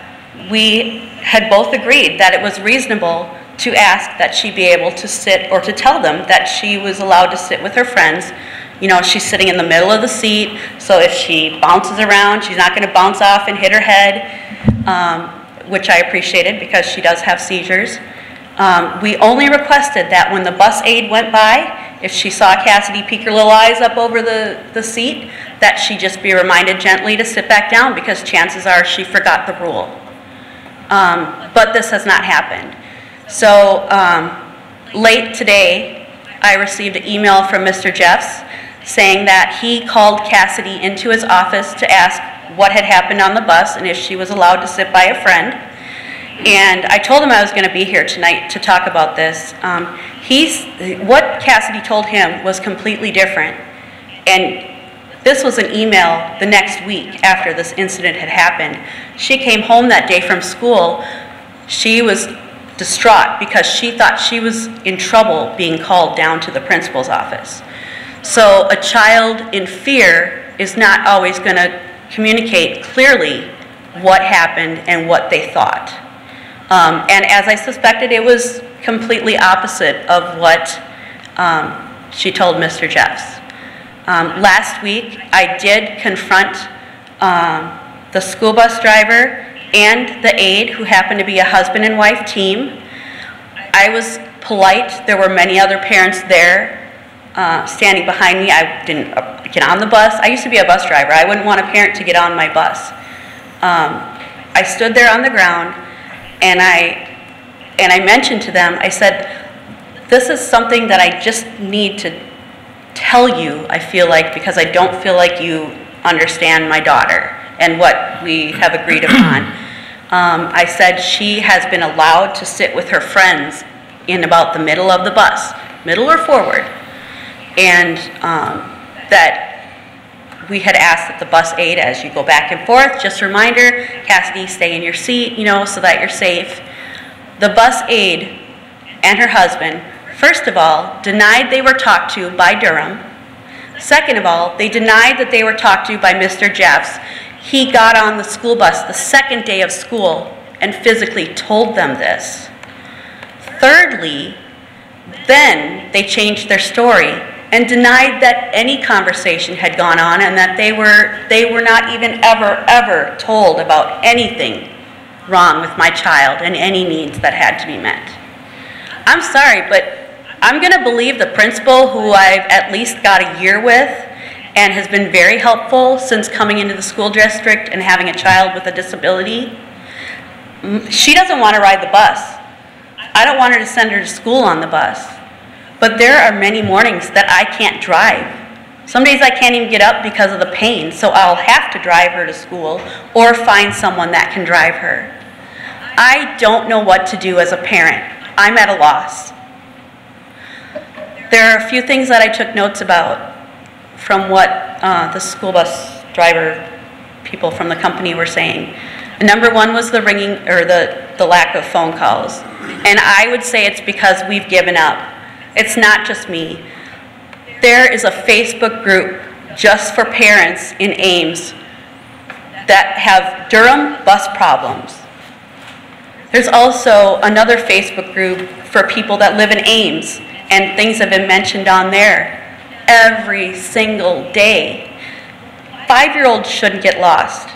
Speaker 20: we had both agreed that it was reasonable to ask that she be able to sit, or to tell them that she was allowed to sit with her friends. You know, she's sitting in the middle of the seat, so if she bounces around, she's not going to bounce off and hit her head, which I appreciated because she does have seizures. We only requested that when the bus aide went by, if she saw Cassidy peek her little eyes up over the seat, that she just be reminded gently to sit back down, because chances are she forgot the rule. But this has not happened. So late today, I received an email from Mr. Jeffs saying that he called Cassidy into his office to ask what had happened on the bus and if she was allowed to sit by a friend. And I told him I was going to be here tonight to talk about this. What Cassidy told him was completely different. And this was an email the next week after this incident had happened. She came home that day from school. She was distraught because she thought she was in trouble being called down to the principal's office. So a child in fear is not always going to communicate clearly what happened and what they thought. And as I suspected, it was completely opposite of what she told Mr. Jeffs. Last week, I did confront the school bus driver and the aide, who happened to be a husband and wife team. I was polite. There were many other parents there standing behind me. I didn't get on the bus. I used to be a bus driver. I wouldn't want a parent to get on my bus. I stood there on the ground, and I mentioned to them, I said, this is something that I just need to tell you, I feel like, because I don't feel like you understand my daughter and what we have agreed upon. I said she has been allowed to sit with her friends in about the middle of the bus, middle or forward, and that we had asked that the bus aide, as you go back and forth, just a reminder, Cassidy, stay in your seat, you know, so that you're safe. The bus aide and her husband, first of all, denied they were talked to by Durham. Second of all, they denied that they were talked to by Mr. Jeffs. He got on the school bus the second day of school and physically told them this. Thirdly, then they changed their story and denied that any conversation had gone on and that they were not even ever told about anything wrong with my child and any needs that had to be met. I'm sorry, but I'm going to believe the principal, who I've at least got a year with and has been very helpful since coming into the school district and having a child with a disability. She doesn't want to ride the bus. I don't want her to send her to school on the bus. But there are many mornings that I can't drive. Some days I can't even get up because of the pain, so I'll have to drive her to school or find someone that can drive her. I don't know what to do as a parent. I'm at a loss. There are a few things that I took notes about from what the school bus driver people from the company were saying. Number one was the ringing, or the lack of phone calls. And I would say it's because we've given up. It's not just me. There is a Facebook group just for parents in Ames that have Durham bus problems. There's also another Facebook group for people that live in Ames, and things have been mentioned on there every single day. 5-year-olds shouldn't get lost.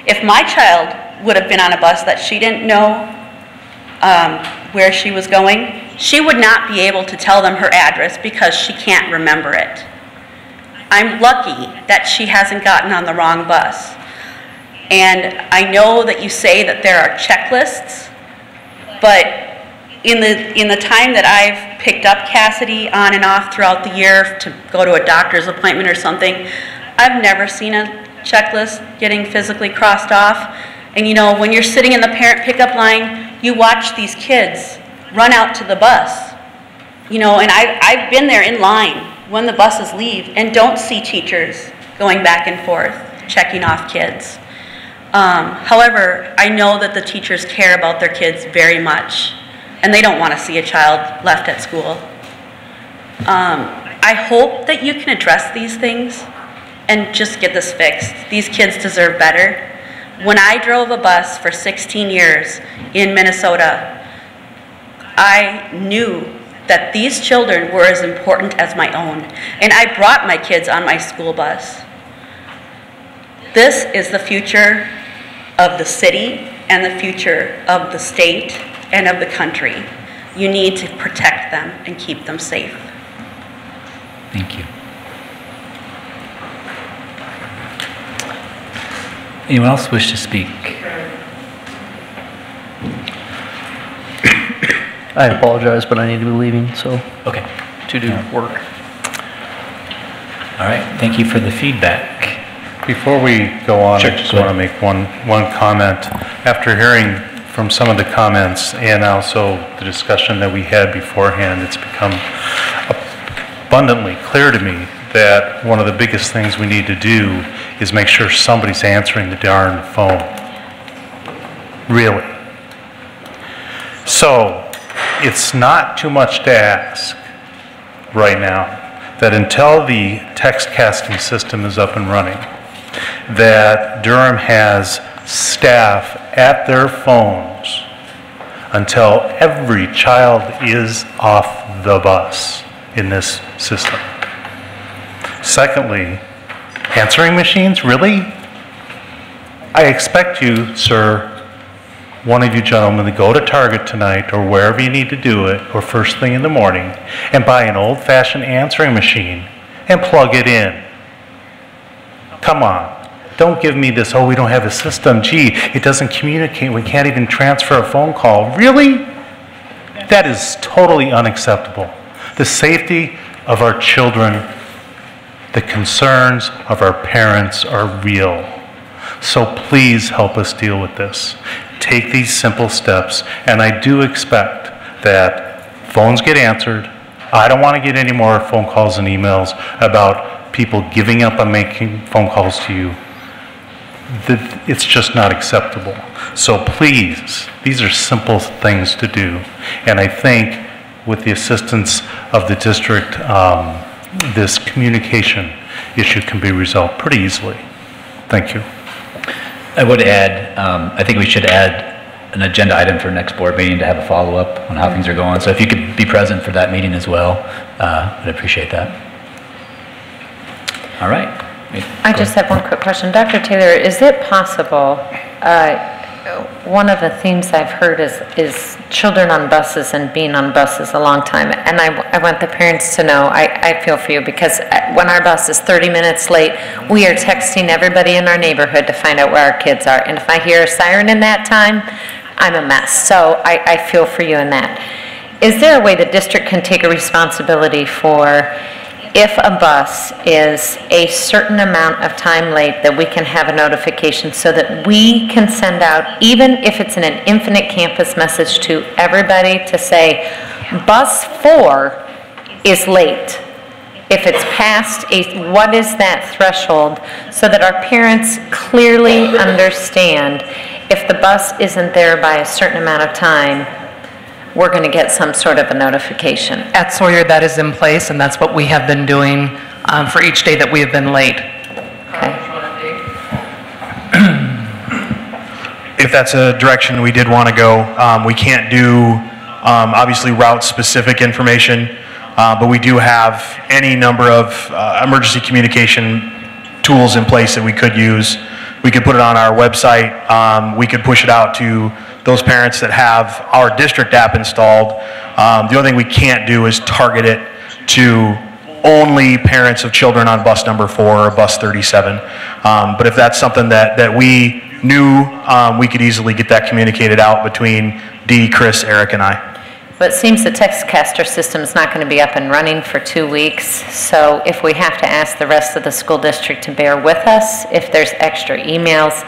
Speaker 20: If my child would have been on a bus that she didn't know where she was going, She would not be able to tell them her address because she can't remember it. I'm lucky that she hasn't gotten on the wrong bus. And I know that you say that there are checklists, but in the time that I've picked up Cassidy on and off throughout the year to go to a doctor's appointment or something, I've never seen a checklist getting physically crossed off. And you know, when you're sitting in the parent pickup line, you watch these kids run out to the bus. You know, and I've been there in line when the buses leave and don't see teachers going back and forth, checking off kids. However, I know that the teachers care about their kids very much, and they don't want to see a child left at school. I hope that you can address these things and just get this fixed. These kids deserve better. When I drove a bus for 16 years in Minnesota, I knew that these children were as important as my own, and I brought my kids on my school bus. This is the future of the city and the future of the state and of the country. You need to protect them and keep them safe.
Speaker 19: Thank you. Anyone else wish to speak?
Speaker 4: I apologize, but I need to be leaving, so.
Speaker 19: Okay.
Speaker 4: To do work.
Speaker 19: All right, thank you for the feedback.
Speaker 10: Before we go on,
Speaker 19: Sure,
Speaker 10: I just
Speaker 19: go
Speaker 10: want to make one comment. After hearing from some of the comments and also the discussion that we had beforehand, it's become abundantly clear to me that one of the biggest things we need to do is make sure somebody's answering the darn phone. Really. So, it's not too much to ask right now that until the text casting system is up and running, that Durham has staff at their phones until every child is off the bus in this system. Secondly, answering machines, really? I expect you, sir, one of you gentlemen, to go to Target tonight or wherever you need to do it, or first thing in the morning, and buy an old-fashioned answering machine and plug it in. Come on. Don't give me this, oh, we don't have a system. Gee, it doesn't communicate. We can't even transfer a phone call. Really? That is totally unacceptable. The safety of our children, the concerns of our parents are real. So please help us deal with this. Take these simple steps, and I do expect that phones get answered. I don't want to get any more phone calls and emails about people giving up on making phone calls to you. It's just not acceptable. So please, these are simple things to do. And I think with the assistance of the district, this communication issue can be resolved pretty easily. Thank you.
Speaker 3: I would add, I think we should add an agenda item for next board meeting to have a follow-up on how things are going. So if you could be present for that meeting as well, I'd appreciate that. All right.
Speaker 8: I just have one quick question. Dr. Taylor, is it possible, one of the themes I've heard is children on buses and being on buses a long time. And I want the parents to know, I feel for you, because when our bus is 30 minutes late, we are texting everybody in our neighborhood to find out where our kids are. And if I hear a siren in that time, I'm a mess. So I feel for you in that. Is there a way the district can take a responsibility for if a bus is a certain amount of time late, that we can have a notification so that we can send out, even if it's in an infinite campus message to everybody, to say, bus 4 is late. If it's past what is that threshold, so that our parents clearly understand if the bus isn't there by a certain amount of time, we're going to get some sort of a notification.
Speaker 9: At Sawyer, that is in place, and that's what we have been doing for each day that we have been late.
Speaker 8: Okay.
Speaker 14: If that's a direction we did want to go, we can't do obviously route-specific information, but we do have any number of emergency communication tools in place that we could use. We could put it on our website. We could push it out to those parents that have our district app installed. The only thing we can't do is target it to only parents of children on bus number 4 or bus 37. But if that's something that we knew, we could easily get that communicated out between Dee, Chris, Eric, and I.
Speaker 8: But it seems the Textcaster system is not going to be up and running for 2 weeks, so if we have to ask the rest of the school district to bear with us, if there's extra emails,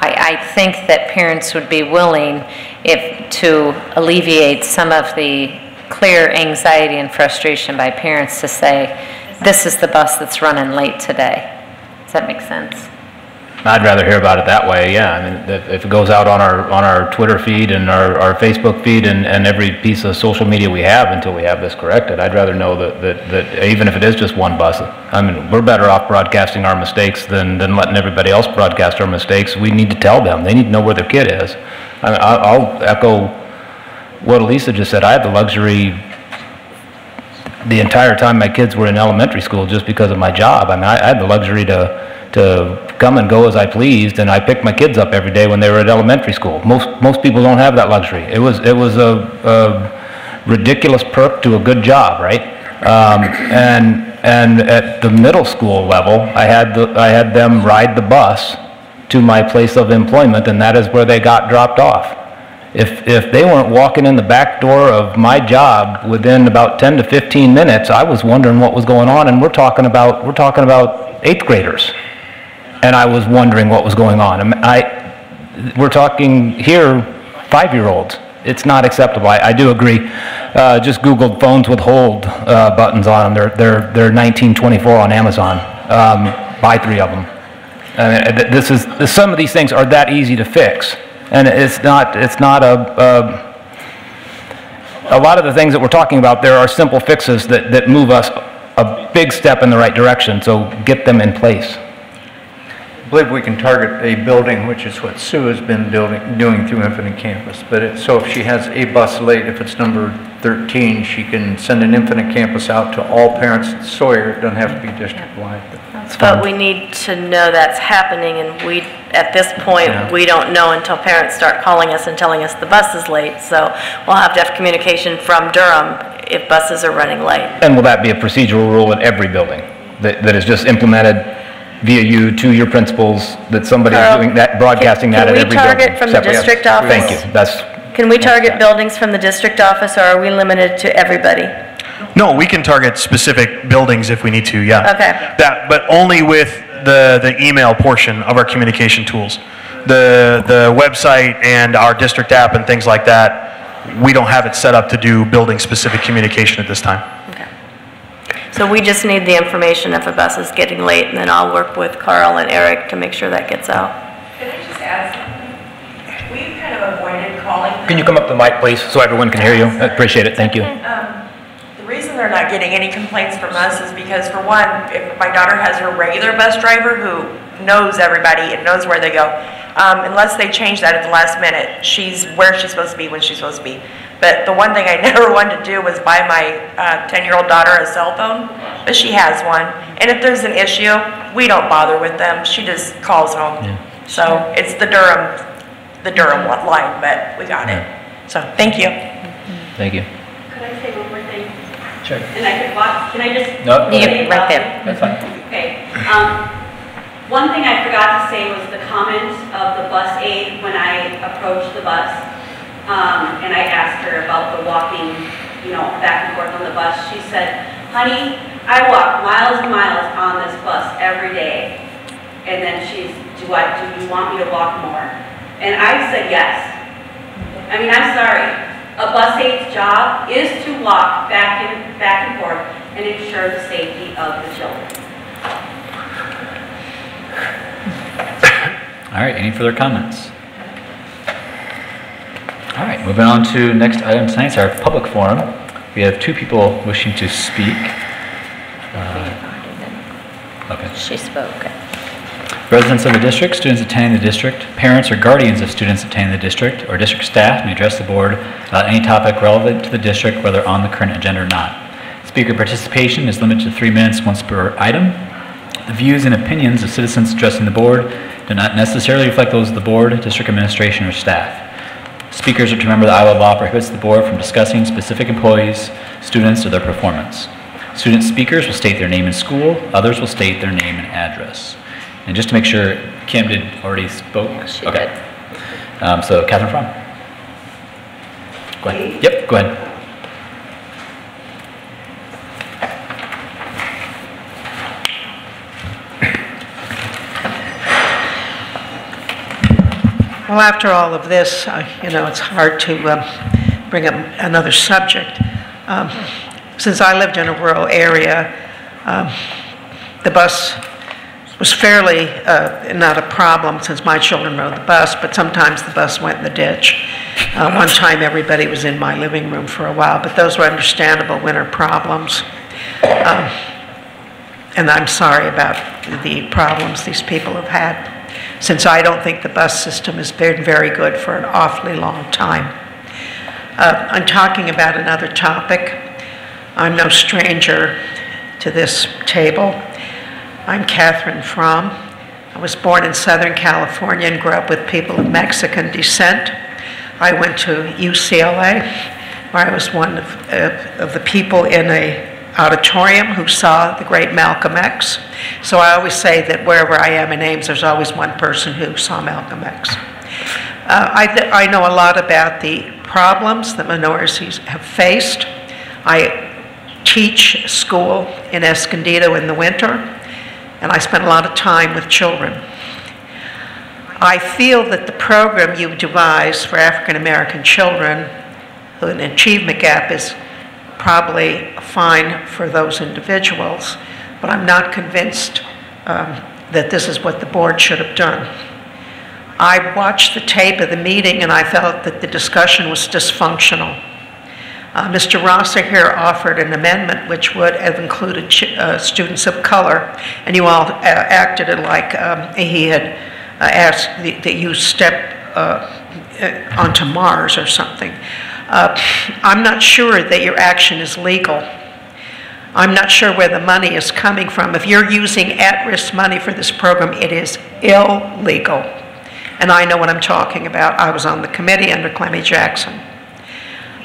Speaker 8: I think that parents would be willing to alleviate some of the clear anxiety and frustration by parents to say, this is the bus that's running late today. Does that make sense?
Speaker 11: I'd rather hear about it that way, yeah. I mean, if it goes out on our Twitter feed and our Facebook feed and every piece of social media we have until we have this corrected, I'd rather know that even if it is just one bus, I mean, we're better off broadcasting our mistakes than letting everybody else broadcast our mistakes. We need to tell them. They need to know where their kid is. I'll echo what Elisa just said. I had the luxury the entire time my kids were in elementary school just because of my job. I mean, I had the luxury to come and go as I pleased, and I picked my kids up every day when they were at elementary school. Most people don't have that luxury. It was a ridiculous perk to a good job, right? And at the middle school level, I had them ride the bus to my place of employment, and that is where they got dropped off. If they weren't walking in the back door of my job within about 10 to 15 minutes, I was wondering what was going on, and we're talking about 8th graders. And I was wondering what was going on. We're talking here 5-year-olds. It's not acceptable. I do agree. Just Googled phones with hold buttons on them. They're $19.24 on Amazon. Buy 3 of them. Some of these things are that easy to fix, and it's not a lot of the things that we're talking about. There are simple fixes that move us a big step in the right direction. So get them in place.
Speaker 6: I believe we can target a building, which is what Sue has been doing through Infinite Campus. But so if she has a bus late, if it's number 13, she can send an Infinite Campus out to all parents at Sawyer. It doesn't have to be district-wide.
Speaker 7: But we need to know that's happening, and at this point, we don't know until parents start calling us and telling us the bus is late. So we'll have to have communication from Durham if buses are running late.
Speaker 11: And will that be a procedural rule in every building that is just implemented via you to your principals, that somebody is doing that, broadcasting that at every building?
Speaker 7: Can we target from the district office?
Speaker 11: Thank you.
Speaker 7: Can we target buildings from the district office, or are we limited to everybody?
Speaker 14: No, we can target specific buildings if we need to, yeah.
Speaker 7: Okay.
Speaker 14: But only with the email portion of our communication tools. The website and our district app and things like that, we don't have it set up to do building-specific communication at this time.
Speaker 7: Okay. So we just need the information if a bus is getting late, and then I'll work with Carl and Eric to make sure that gets out.
Speaker 16: Can I just add something? We've kind of avoided calling.
Speaker 11: Can you come up to the mic, please, so everyone can hear you? I appreciate it. Thank you.
Speaker 16: The reason they're not getting any complaints from us is because, for one, if my daughter has her regular bus driver who knows everybody and knows where they go, unless they change that at the last minute, she's where she's supposed to be when she's supposed to be. But the one thing I never wanted to do was buy my 10-year-old daughter a cell phone, but she has one. And if there's an issue, we don't bother with them. She just calls home. Yeah. So it's the Durham line, but we got it. So thank you.
Speaker 11: Thank you.
Speaker 20: Could I say one more thing?
Speaker 11: Sure.
Speaker 20: And I could watch, can I just?
Speaker 11: No,
Speaker 8: right there.
Speaker 11: That's fine.
Speaker 20: Okay. One thing I forgot to say was the comment of the bus aide when I approached the bus. And I asked her about the walking, back and forth on the bus. She said, honey, I walk miles and miles on this bus every day. And then do you want me to walk more? And I said yes. I mean, I'm sorry. A bus aide's job is to walk back and forth and ensure the safety of the children.
Speaker 19: All right, any further comments? All right, moving on to next item tonight, our public forum. We have 2 people wishing to speak. Okay.
Speaker 8: She spoke.
Speaker 19: Residents of the district, students attending the district, parents or guardians of students attending the district, or district staff may address the board about any topic relevant to the district, whether on the current agenda or not. Speaker participation is limited to 3 minutes once per item. The views and opinions of citizens addressing the board do not necessarily reflect those of the board, district administration, or staff. Speakers are to remember that Iowa law prohibits the board from discussing specific employees, students, or their performance. Student speakers will state their name and school. Others will state their name and address. And just to make sure, Kim did already spoke?
Speaker 8: She
Speaker 19: okay.
Speaker 8: did.
Speaker 19: So Catherine Fromm. Go ahead. Yep, go ahead.
Speaker 21: Well, after all of this, it's hard to bring up another subject. Since I lived in a rural area, the bus was fairly not a problem since my children rode the bus, but sometimes the bus went in the ditch. One time everybody was in my living room for a while, but those were understandable winter problems. And I'm sorry about the problems these people have had, since I don't think the bus system has been very good for an awfully long time. I'm talking about another topic. I'm no stranger to this table. I'm Catherine Fromm. I was born in Southern California and grew up with people of Mexican descent. I went to UCLA, where I was one of the people in an auditorium who saw the great Malcolm X. So I always say that wherever I am in Ames, there's always one person who saw Malcolm X. I know a lot about the problems that minorities have faced. I teach school in Escondido in the winter, and I spend a lot of time with children. I feel that the program you've devised for African American children, an achievement gap, is probably fine for those individuals, but I'm not convinced that this is what the board should have done. I watched the tape of the meeting and I felt that the discussion was dysfunctional. Mr. Rosser here offered an amendment which would have included students of color, and you all acted like he had asked that you step onto Mars or something. I'm not sure that your action is legal. I'm not sure where the money is coming from. If you're using at-risk money for this program, it is illegal. And I know what I'm talking about. I was on the committee under Clemmy Jackson.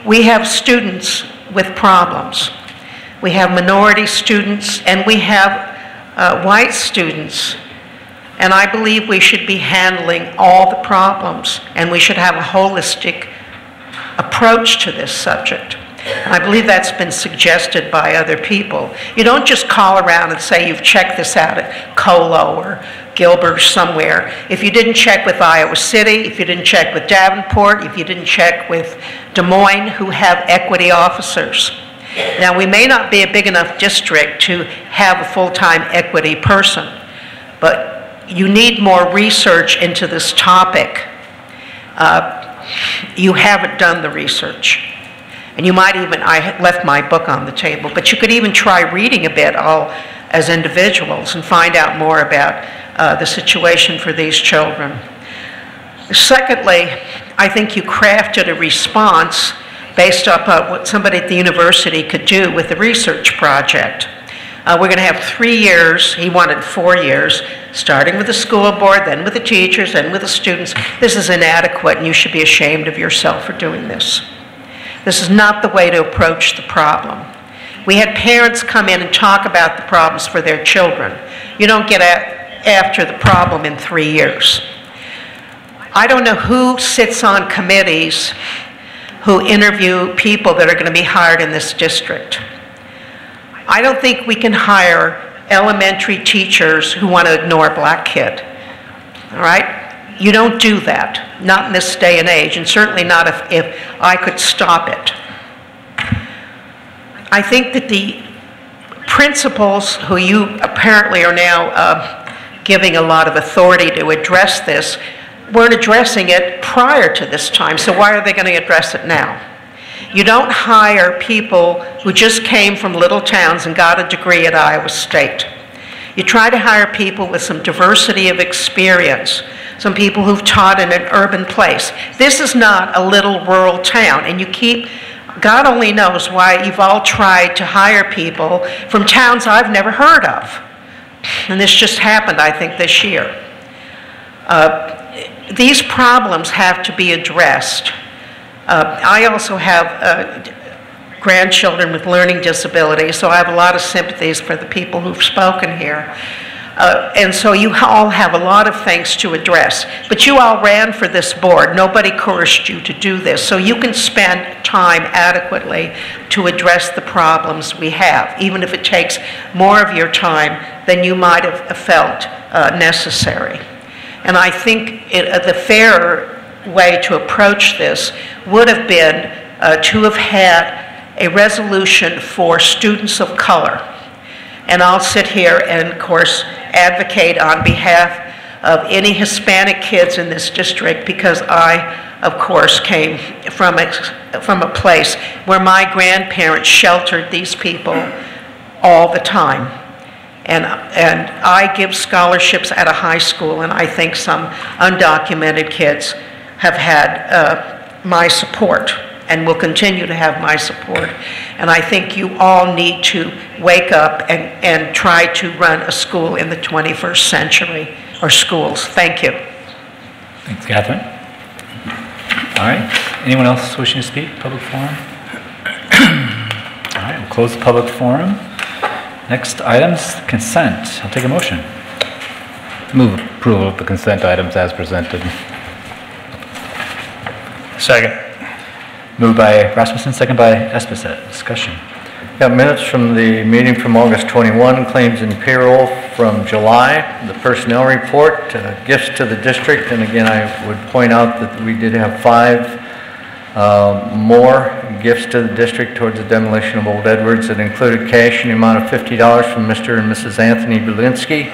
Speaker 21: We have students with problems. We have minority students, and we have white students. And I believe we should be handling all the problems, and we should have a holistic approach to this subject. And I believe that's been suggested by other people. You don't just call around and say you've checked this out at Colo or Gilbert or somewhere. If you didn't check with Iowa City, if you didn't check with Davenport, if you didn't check with Des Moines, who have equity officers. Now, we may not be a big enough district to have a full-time equity person, but you need more research into this topic. You haven't done the research. And you might even, I left my book on the table, but you could even try reading a bit all as individuals and find out more about the situation for these children. Secondly, I think you crafted a response based upon what somebody at the university could do with the research project. We're going to have 3 years. He wanted 4 years, starting with the school board, then with the teachers, then with the students. This is inadequate, and you should be ashamed of yourself for doing this. This is not the way to approach the problem. We had parents come in and talk about the problems for their children. You don't get after the problem in 3 years. I don't know who sits on committees who interview people that are going to be hired in this district. I don't think we can hire elementary teachers who want to ignore a black kid. All right? You don't do that, not in this day and age, and certainly not if I could stop it. I think that the principals who you apparently are now giving a lot of authority to address this weren't addressing it prior to this time, so why are they going to address it now? You don't hire people who just came from little towns and got a degree at Iowa State. You try to hire people with some diversity of experience, some people who've taught in an urban place. This is not a little rural town, and you keep, God only knows why you've all tried to hire people from towns I've never heard of. And this just happened, I think, this year. These problems have to be addressed. I also have grandchildren with learning disabilities, so I have a lot of sympathies for the people who've spoken here. And so you all have a lot of things to address. But you all ran for this board. Nobody coerced you to do this. So you can spend time adequately to address the problems we have, even if it takes more of your time than you might have felt necessary. And I think the fairer way to approach this would have been to have had a resolution for students of color. And I'll sit here and, of course, advocate on behalf of any Hispanic kids in this district, because I, of course, came from a place where my grandparents sheltered these people all the time. And I give scholarships at a high school, and I think some undocumented kids have had my support and will continue to have my support. And I think you all need to wake up and try to run a school in the 21st century, or schools. Thank you.
Speaker 19: Thanks, Catherine. All right. Anyone else wishing to speak? Public forum? All right, we'll close the public forum. Next items, consent. I'll take a motion.
Speaker 11: Move approval of the consent items as presented.
Speaker 5: Second.
Speaker 19: Moved by Rasmussen, second by Esposito. Discussion.
Speaker 6: Got minutes from the meeting from August 21, claims and payroll from July, the personnel report, gifts to the district, and again I would point out that we did have 5 more gifts to the district towards the demolition of Old Edwards. That included cash in the amount of $50 from Mr. and Mrs. Anthony Belinsky,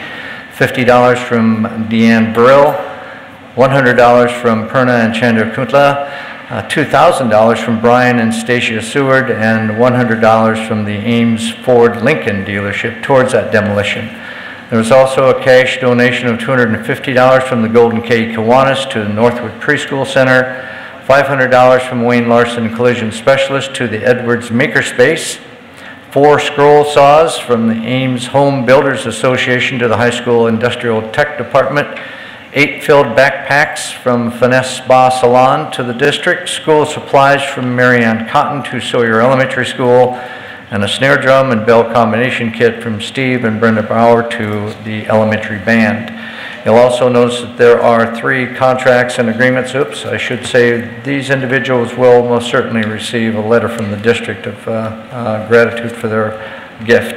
Speaker 6: $50 from Deanne Brill, $100 from Perna and Chandra Kuntla, $2,000 from Brian and Stacia Seward, and $100 from the Ames Ford Lincoln dealership towards that demolition. There was also a cash donation of $250 from the Golden K Kiwanis to the Northwood Preschool Center, $500 from Wayne Larson Collision Specialist to the Edwards Makerspace, 4 scroll saws from the Ames Home Builders Association to the High School Industrial Tech Department, 8 filled backpacks from Finesse Spa Salon to the district, school supplies from Marianne Cotton to Sawyer Elementary School, and a snare drum and bell combination kit from Steve and Brenda Bauer to the elementary band. You'll also notice that there are 3 contracts and agreements. Oops, I should say these individuals will most certainly receive a letter from the district of gratitude for their gift.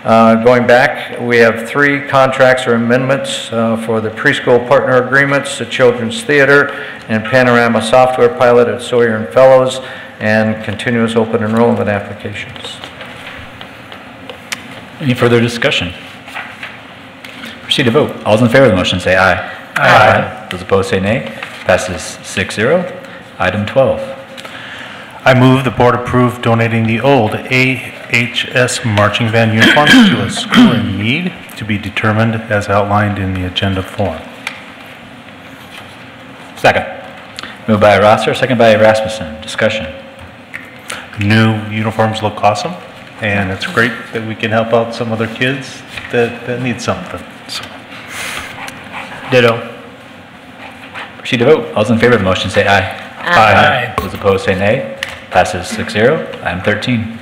Speaker 6: Going back, we have 3 contracts or amendments for the preschool partner agreements, the Children's Theater, and Panorama Software Pilot at Sawyer and Fellows, and continuous open enrollment applications.
Speaker 19: Any further discussion? Proceed to vote. All those in favor of the motion say aye. Aye. Those opposed say nay. Passes 6-0. Item 12.
Speaker 10: I move the board approve donating the old AHS marching band uniforms to a school in need to be determined as outlined in the agenda form.
Speaker 19: Second. Moved by Rosser, second by Rasmussen. Discussion.
Speaker 10: New uniforms look awesome, and it's great that we can help out some other kids that need something. So.
Speaker 5: Ditto.
Speaker 19: Proceed to vote. All those in favor of the motion say aye.
Speaker 5: Aye.
Speaker 19: Those opposed say nay. Passes 6-0. Item 13.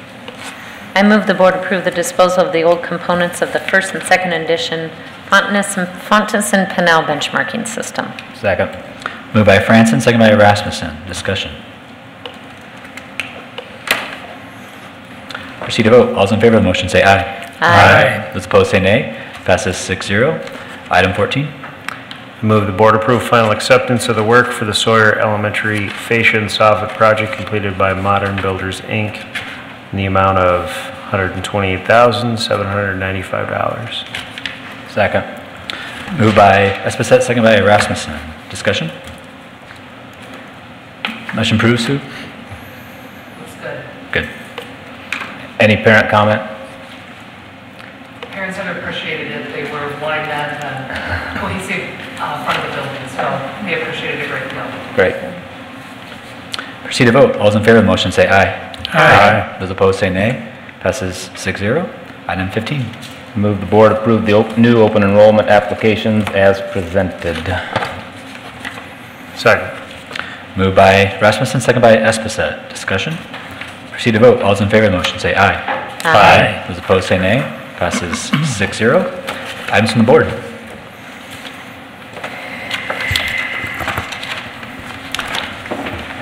Speaker 8: I move the board approve the disposal of the old components of the first and second edition Fontes and Pinnell benchmarking system.
Speaker 19: Second. Moved by Franson, second by Rasmussen. Discussion. Proceed to vote. All those in favor of the motion say aye.
Speaker 8: Aye.
Speaker 19: Those opposed say nay. Passes 6-0. Item 14.
Speaker 5: I move the board approve final acceptance of the work for the Sawyer Elementary fascia and soffit project completed by Modern Builders, Inc. in the amount of $128,795.
Speaker 19: Second. Moved by Esposito, second by Rasmussen. Discussion? Motion approved, Sue?
Speaker 9: Looks good.
Speaker 19: Good.
Speaker 11: Any parent comment?
Speaker 9: Parents have appreciated it. They were wanting that cohesive front of the building, so they appreciated it a great deal.
Speaker 19: Great. Proceed to vote. All those in favor of the motion say aye.
Speaker 5: Aye.
Speaker 19: Those opposed say nay. Passes 6-0. Item 15.
Speaker 11: Move the board approve the new open enrollment applications as presented.
Speaker 5: Second.
Speaker 19: Moved by Rasmussen, second by Esposito. Discussion? Proceed to vote. All those in favor of the motion say aye. Aye. Those opposed say nay. Passes 6-0. Items from the board.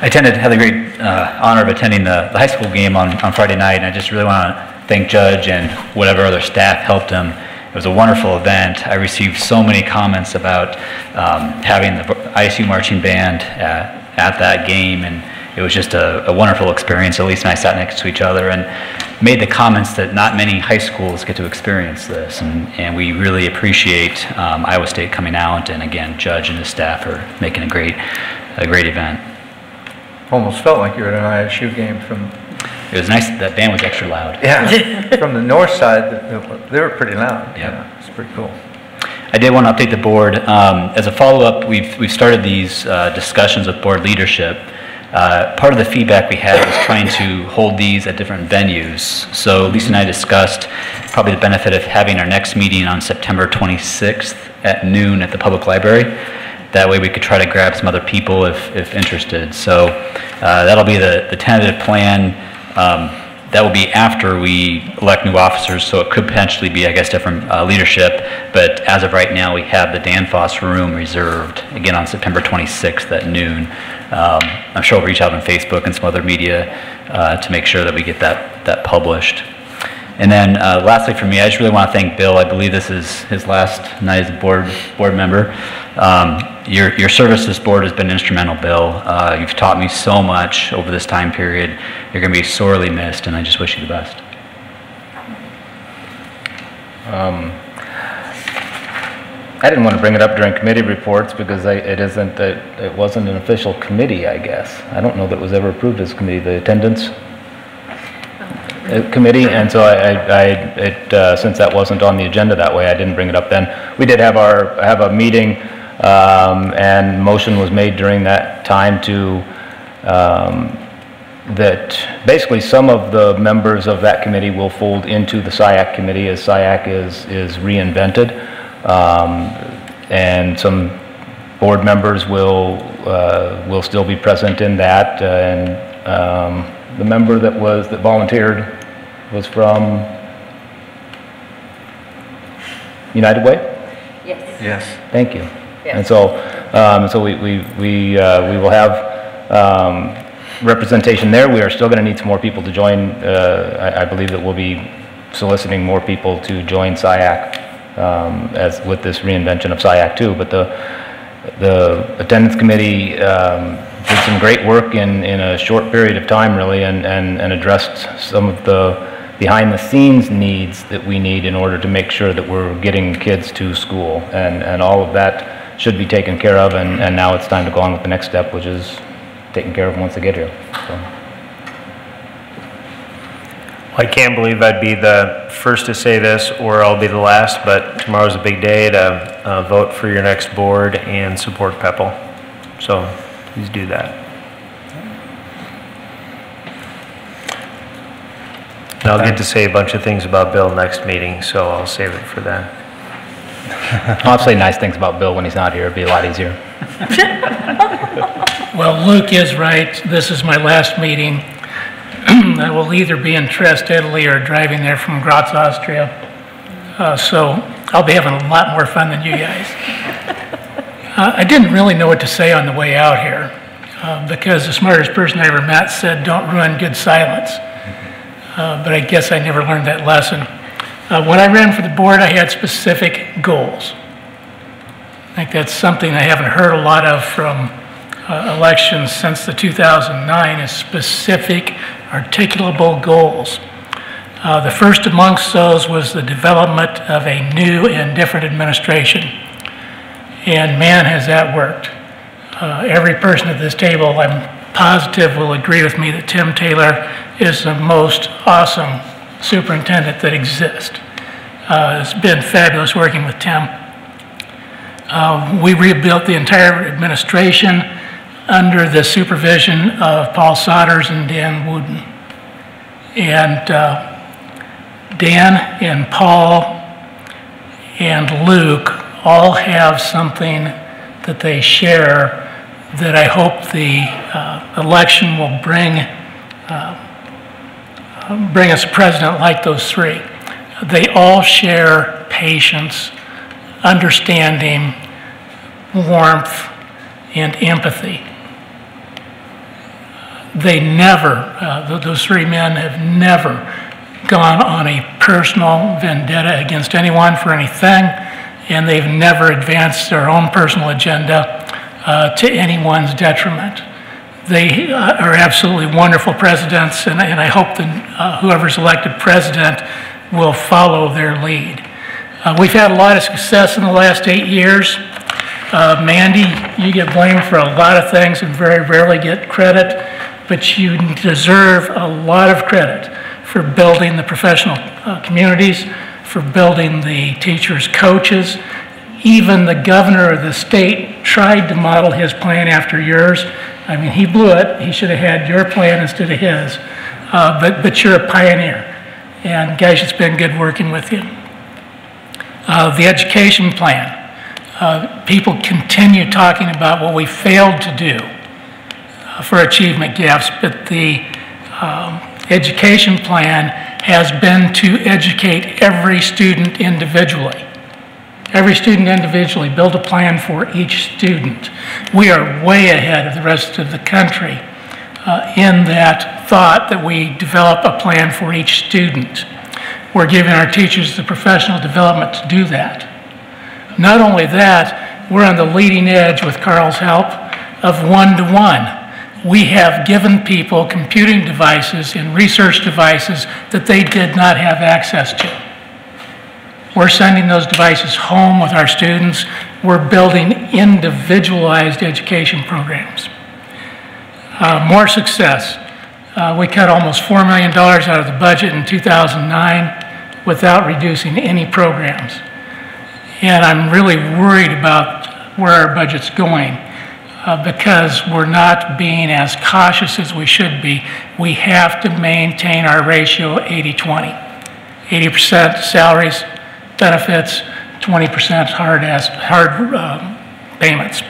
Speaker 19: I had the great honor of attending the high school game on Friday night, and I just really want to thank Judge and whatever other staff helped him. It was a wonderful event. I received so many comments about having the ISU marching band at that game, and it was just a wonderful experience. Elise and I sat next to each other and made the comments that not many high schools get to experience this, and we really appreciate Iowa State coming out, and again, Judge and his staff are making a great event.
Speaker 6: Almost felt like you were at an ISU game from...
Speaker 19: It was nice, that band was extra loud.
Speaker 6: Yeah, from the north side, they were pretty loud. Yeah, it's pretty cool.
Speaker 19: I did want to update the board. As a follow-up, we've started these discussions with board leadership. Part of the feedback we had was trying to hold these at different venues. So Lisa and I discussed probably the benefit of having our next meeting on September 26th at noon at the public library. That way we could try to grab some other people if interested. So that'll be the tentative plan. That will be after we elect new officers, so it could potentially be, I guess, different leadership. But as of right now, we have the Danfoss room reserved, again, on September 26th at noon. I'm sure we'll reach out on Facebook and some other media to make sure that we get that published. And then lastly for me, I just really want to thank Bill. I believe this is his last night as a board member. Your service to this board has been instrumental, Bill. You've taught me so much over this time period. You're going to be sorely missed, and I just wish you the best.
Speaker 11: I didn't want to bring it up during committee reports because it wasn't an official committee, I guess. I don't know that it was ever approved as a committee, the attendance committee, and so since that wasn't on the agenda that way, I didn't bring it up then. We did have a meeting, and motion was made during that time to that basically some of the members of that committee will fold into the SIAC committee as SIAC is reinvented, and some board members will still be present in that, and the member that volunteered was from United Way?
Speaker 7: Yes.
Speaker 6: Yes.
Speaker 11: Thank you.
Speaker 7: Yes.
Speaker 11: And so we will have representation there. We are still going to need some more people to join. I believe that we'll be soliciting more people to join SIAC as with this reinvention of SIAC too. But the attendance committee did some great work in a short period of time, really, and addressed some of the behind-the-scenes needs that we need in order to make sure that we're getting kids to school. And all of that should be taken care of, and now it's time to go on with the next step, which is taken care of once they get here. So.
Speaker 5: I can't believe I'd be the first to say this, or I'll be the last, but tomorrow's a big day to vote for your next board and support PEPL. So please do that. And I'll get to say a bunch of things about Bill next meeting, so I'll save it for then.
Speaker 11: I'll say nice things about Bill when he's not here. It'd be a lot easier.
Speaker 1: Well, Luke is right. This is my last meeting. I will either be in Trieste, Italy, or driving there from Graz, Austria. So I'll be having a lot more fun than you guys. I didn't really know what to say on the way out here because the smartest person I ever met said, "Don't ruin good silence." But I guess I never learned that lesson. When I ran for the board, I had specific goals. I think that's something I haven't heard a lot of from elections since the 2009 is specific, articulable goals. The first amongst those was the development of a new and different administration. And man, has that worked. Every person at this table, I'm positive, will agree with me that Tim Taylor is the most awesome superintendent that exists. It's been fabulous working with Tim. We rebuilt the entire administration under the supervision of Paul Sodders and Dan Wooden. And Dan and Paul and Luke all have something that they share that I hope the election will bring us a president like those three. They all share patience, understanding, warmth, and empathy. They never, those three men have never gone on a personal vendetta against anyone for anything, and they've never advanced their own personal agenda to anyone's detriment. They are absolutely wonderful presidents, and I hope that whoever's elected president will follow their lead. We've had a lot of success in the last 8 years. Mandy, you get blamed for a lot of things and very rarely get credit, but you deserve a lot of credit for building the professional communities, for building the teachers, coaches. Even the governor of the state tried to model his plan after yours. I mean, he blew it. He should have had your plan instead of his. But you're a pioneer. And guys, it's been good working with you. The education plan. People continue talking about what we failed to do for achievement gaps, but the education plan has been to educate every student individually. Every student individually, build a plan for each student. We are way ahead of the rest of the country in that thought that we develop a plan for each student. We're giving our teachers the professional development to do that. Not only that, we're on the leading edge with Carl's help of one-to-one. We have given people computing devices and research devices that they did not have access to. We're sending those devices home with our students. We're building individualized education programs. More success. We cut almost $4 million out of the budget in 2009 without reducing any programs. And I'm really worried about where our budget's going because we're not being as cautious as we should be. We have to maintain our ratio 80-20. 80% salaries, benefits, 20% hard payments.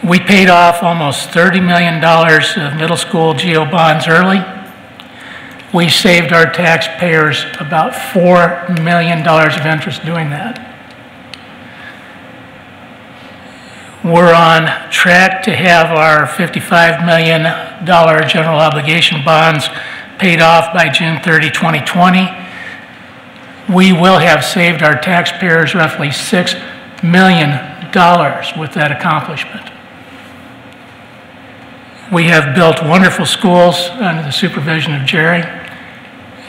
Speaker 1: We paid off almost $30 million of middle school GO bonds early. We saved our taxpayers about $4 million of interest doing that. We're on track to have our $55 million general obligation bonds paid off by June 30, 2020. We will have saved our taxpayers roughly $6 million with that accomplishment. We have built wonderful schools under the supervision of Jerry.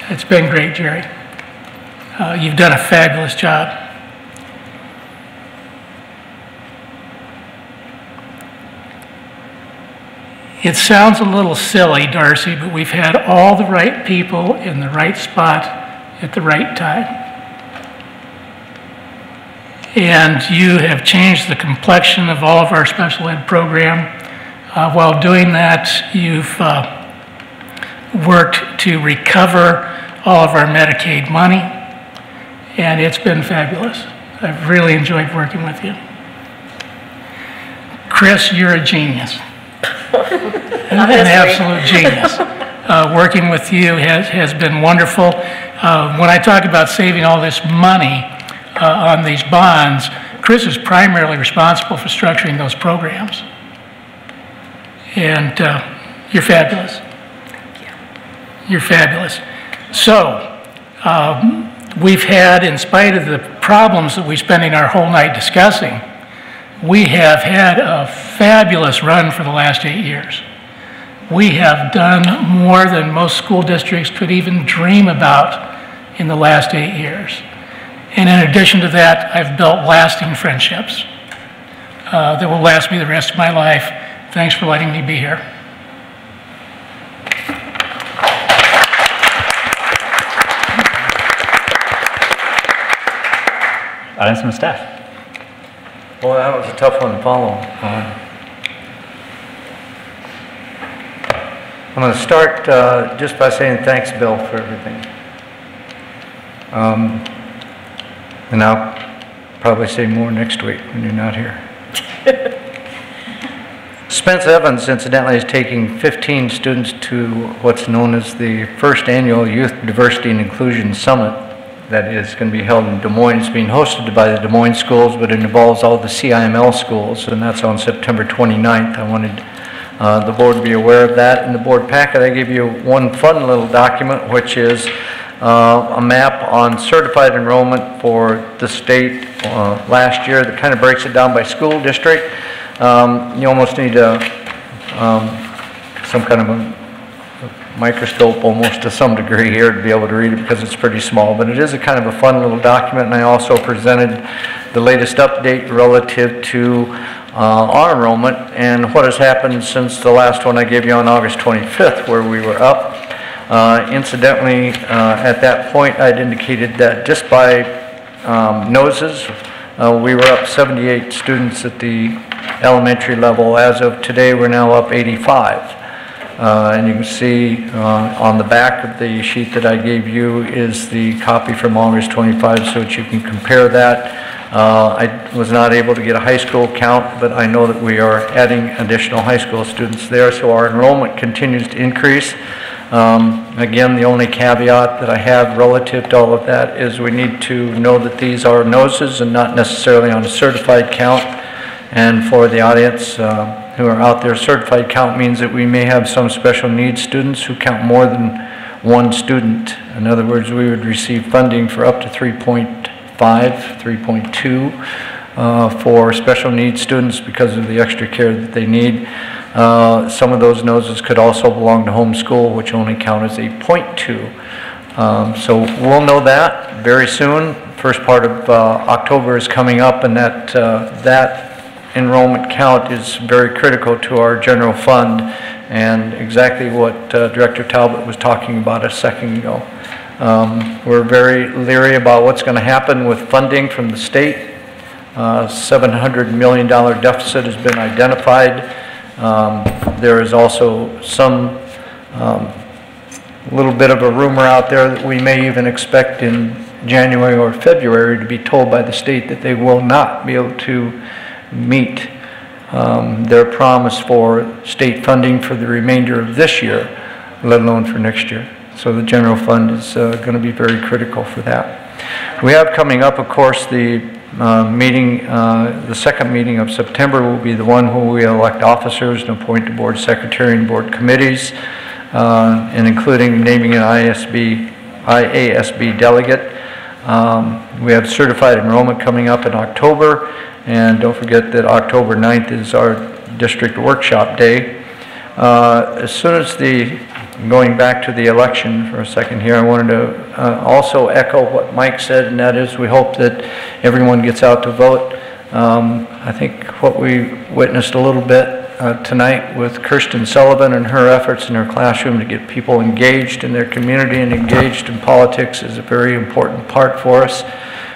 Speaker 1: It's been great, Jerry. You've done a fabulous job. It sounds a little silly, Darcy, but we've had all the right people in the right spot at the right time. And you have changed the complexion of all of our special ed program. While doing that, you've worked to recover all of our Medicaid money, and it's been fabulous. I've really enjoyed working with you. Chris, you're a genius. An absolute genius. Working with you has been wonderful. When I talk about saving all this money on these bonds, Chris is primarily responsible for structuring those programs. And you're fabulous. Thank you. You're fabulous. So, we've had, in spite of the problems that we're spending our whole night discussing, we have had a fabulous run for the last 8 years. We have done more than most school districts could even dream about in the last 8 years. And in addition to that, I've built lasting friendships that will last me the rest of my life. Thanks for letting me be here.
Speaker 19: Audience and staff.
Speaker 6: Well, that was a tough one to follow. I'm going to start just by saying thanks, Bill, for everything. And I'll probably say more next week when you're not here. Spence Evans, incidentally, is taking 15 students to what's known as the first annual Youth Diversity and Inclusion Summit that is going to be held in Des Moines. It's being hosted by the Des Moines schools, but it involves all the CIML schools, and that's on September 29th. I wanted the board to be aware of that. In the board packet, I gave you one fun little document, which is a map on certified enrollment for the state last year that kind of breaks it down by school district. You almost need some kind of a microscope almost to some degree here to be able to read it because it's pretty small, but it is a kind of a fun little document, and I also presented the latest update relative to our enrollment and what has happened since the last one I gave you on August 25th, where we were up. Incidentally, at that point I'd indicated that just by noses, we were up 78 students at the elementary level. As of today, we're now up 85. And you can see on the back of the sheet that I gave you is the copy from August 25 so that you can compare that. I was not able to get a high school count, but I know that we are adding additional high school students there, so our enrollment continues to increase. Again, the only caveat that I have relative to all of that is we need to know that these are noses and not necessarily on a certified count. And for the audience who are out there, certified count means that we may have some special needs students who count more than one student. In other words, we would receive funding for up to 3.5, 3.2 for special needs students because of the extra care that they need. Some of those noses could also belong to homeschool, which only count as a 0.2. So we'll know that very soon. First part of October is coming up, and that enrollment count is very critical to our general fund, and exactly what Director Talbot was talking about a second ago. We're very leery about what's going to happen with funding from the state. $700 million deficit has been identified. There is also some little bit of a rumor out there that we may even expect in January or February to be told by the state that they will not be able to meet their promise for state funding for the remainder of this year, let alone for next year. So the general fund is going to be very critical for that. We have coming up, of course, the second meeting of September will be the one where we elect officers and appoint the board secretary and board committees, and including naming an IASB delegate. We have certified enrollment coming up in October, and don't forget that October 9th is our district workshop day. As soon as going back to the election for a second here, I wanted to also echo what Mike said, and that is we hope that everyone gets out to vote. I think what we witnessed a little bit tonight with Kirsten Sullivan and her efforts in her classroom to get people engaged in their community and engaged in politics is a very important part for us.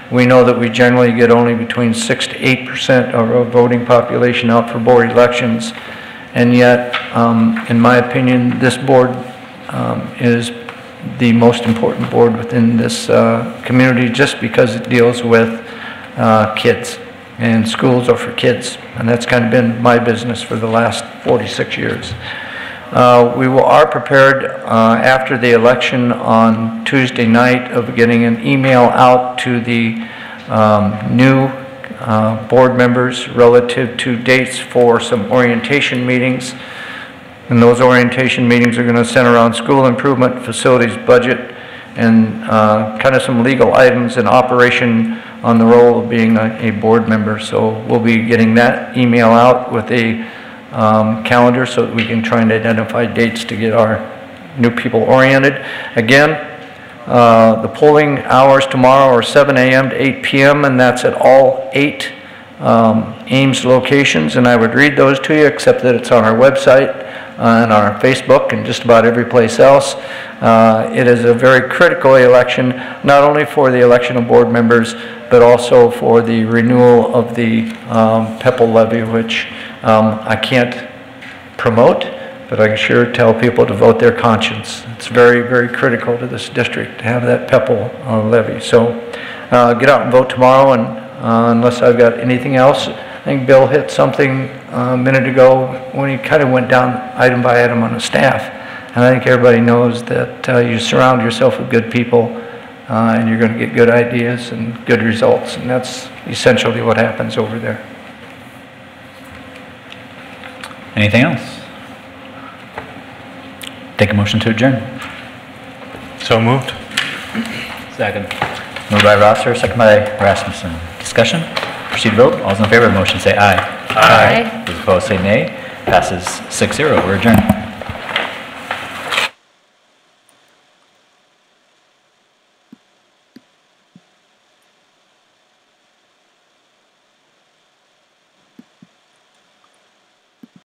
Speaker 6: We know that we generally get only between 6 to 8% of our voting population out for board elections, and yet, in my opinion, this board is the most important board within this community just because it deals with kids, and schools are for kids, and that's kind of been my business for the last 46 years. We are prepared after the election on Tuesday night of getting an email out to the new board members relative to dates for some orientation meetings. And those orientation meetings are going to center around school improvement, facilities budget, and kind of some legal items and operation on the role of being a board member. So we'll be getting that email out with a calendar so that we can try and identify dates to get our new people oriented. Again, the polling hours tomorrow are 7 a.m. to 8 p.m. and that's at all 8 Ames locations, and I would read those to you except that it's on our website and on our Facebook and just about every place else. It is a very critical election, not only for the election of board members, but also for the renewal of the PEPL levy, which I can't promote, but I can sure tell people to vote their conscience. It's very, very critical to this district to have that PEPL levy. So get out and vote tomorrow, and unless I've got anything else. I think Bill hit something a minute ago when he kind of went down item by item on the staff. And I think everybody knows that you surround yourself with good people and you're going to get good ideas and good results. And that's essentially what happens over there.
Speaker 19: Anything else? Take a motion to adjourn.
Speaker 10: So moved.
Speaker 19: Second. Moved by Rosser, second by Rasmussen. Discussion? Proceed to vote. All those in favor of the motion say aye. Aye. Those opposed say nay. Passes 6-0. We're adjourned.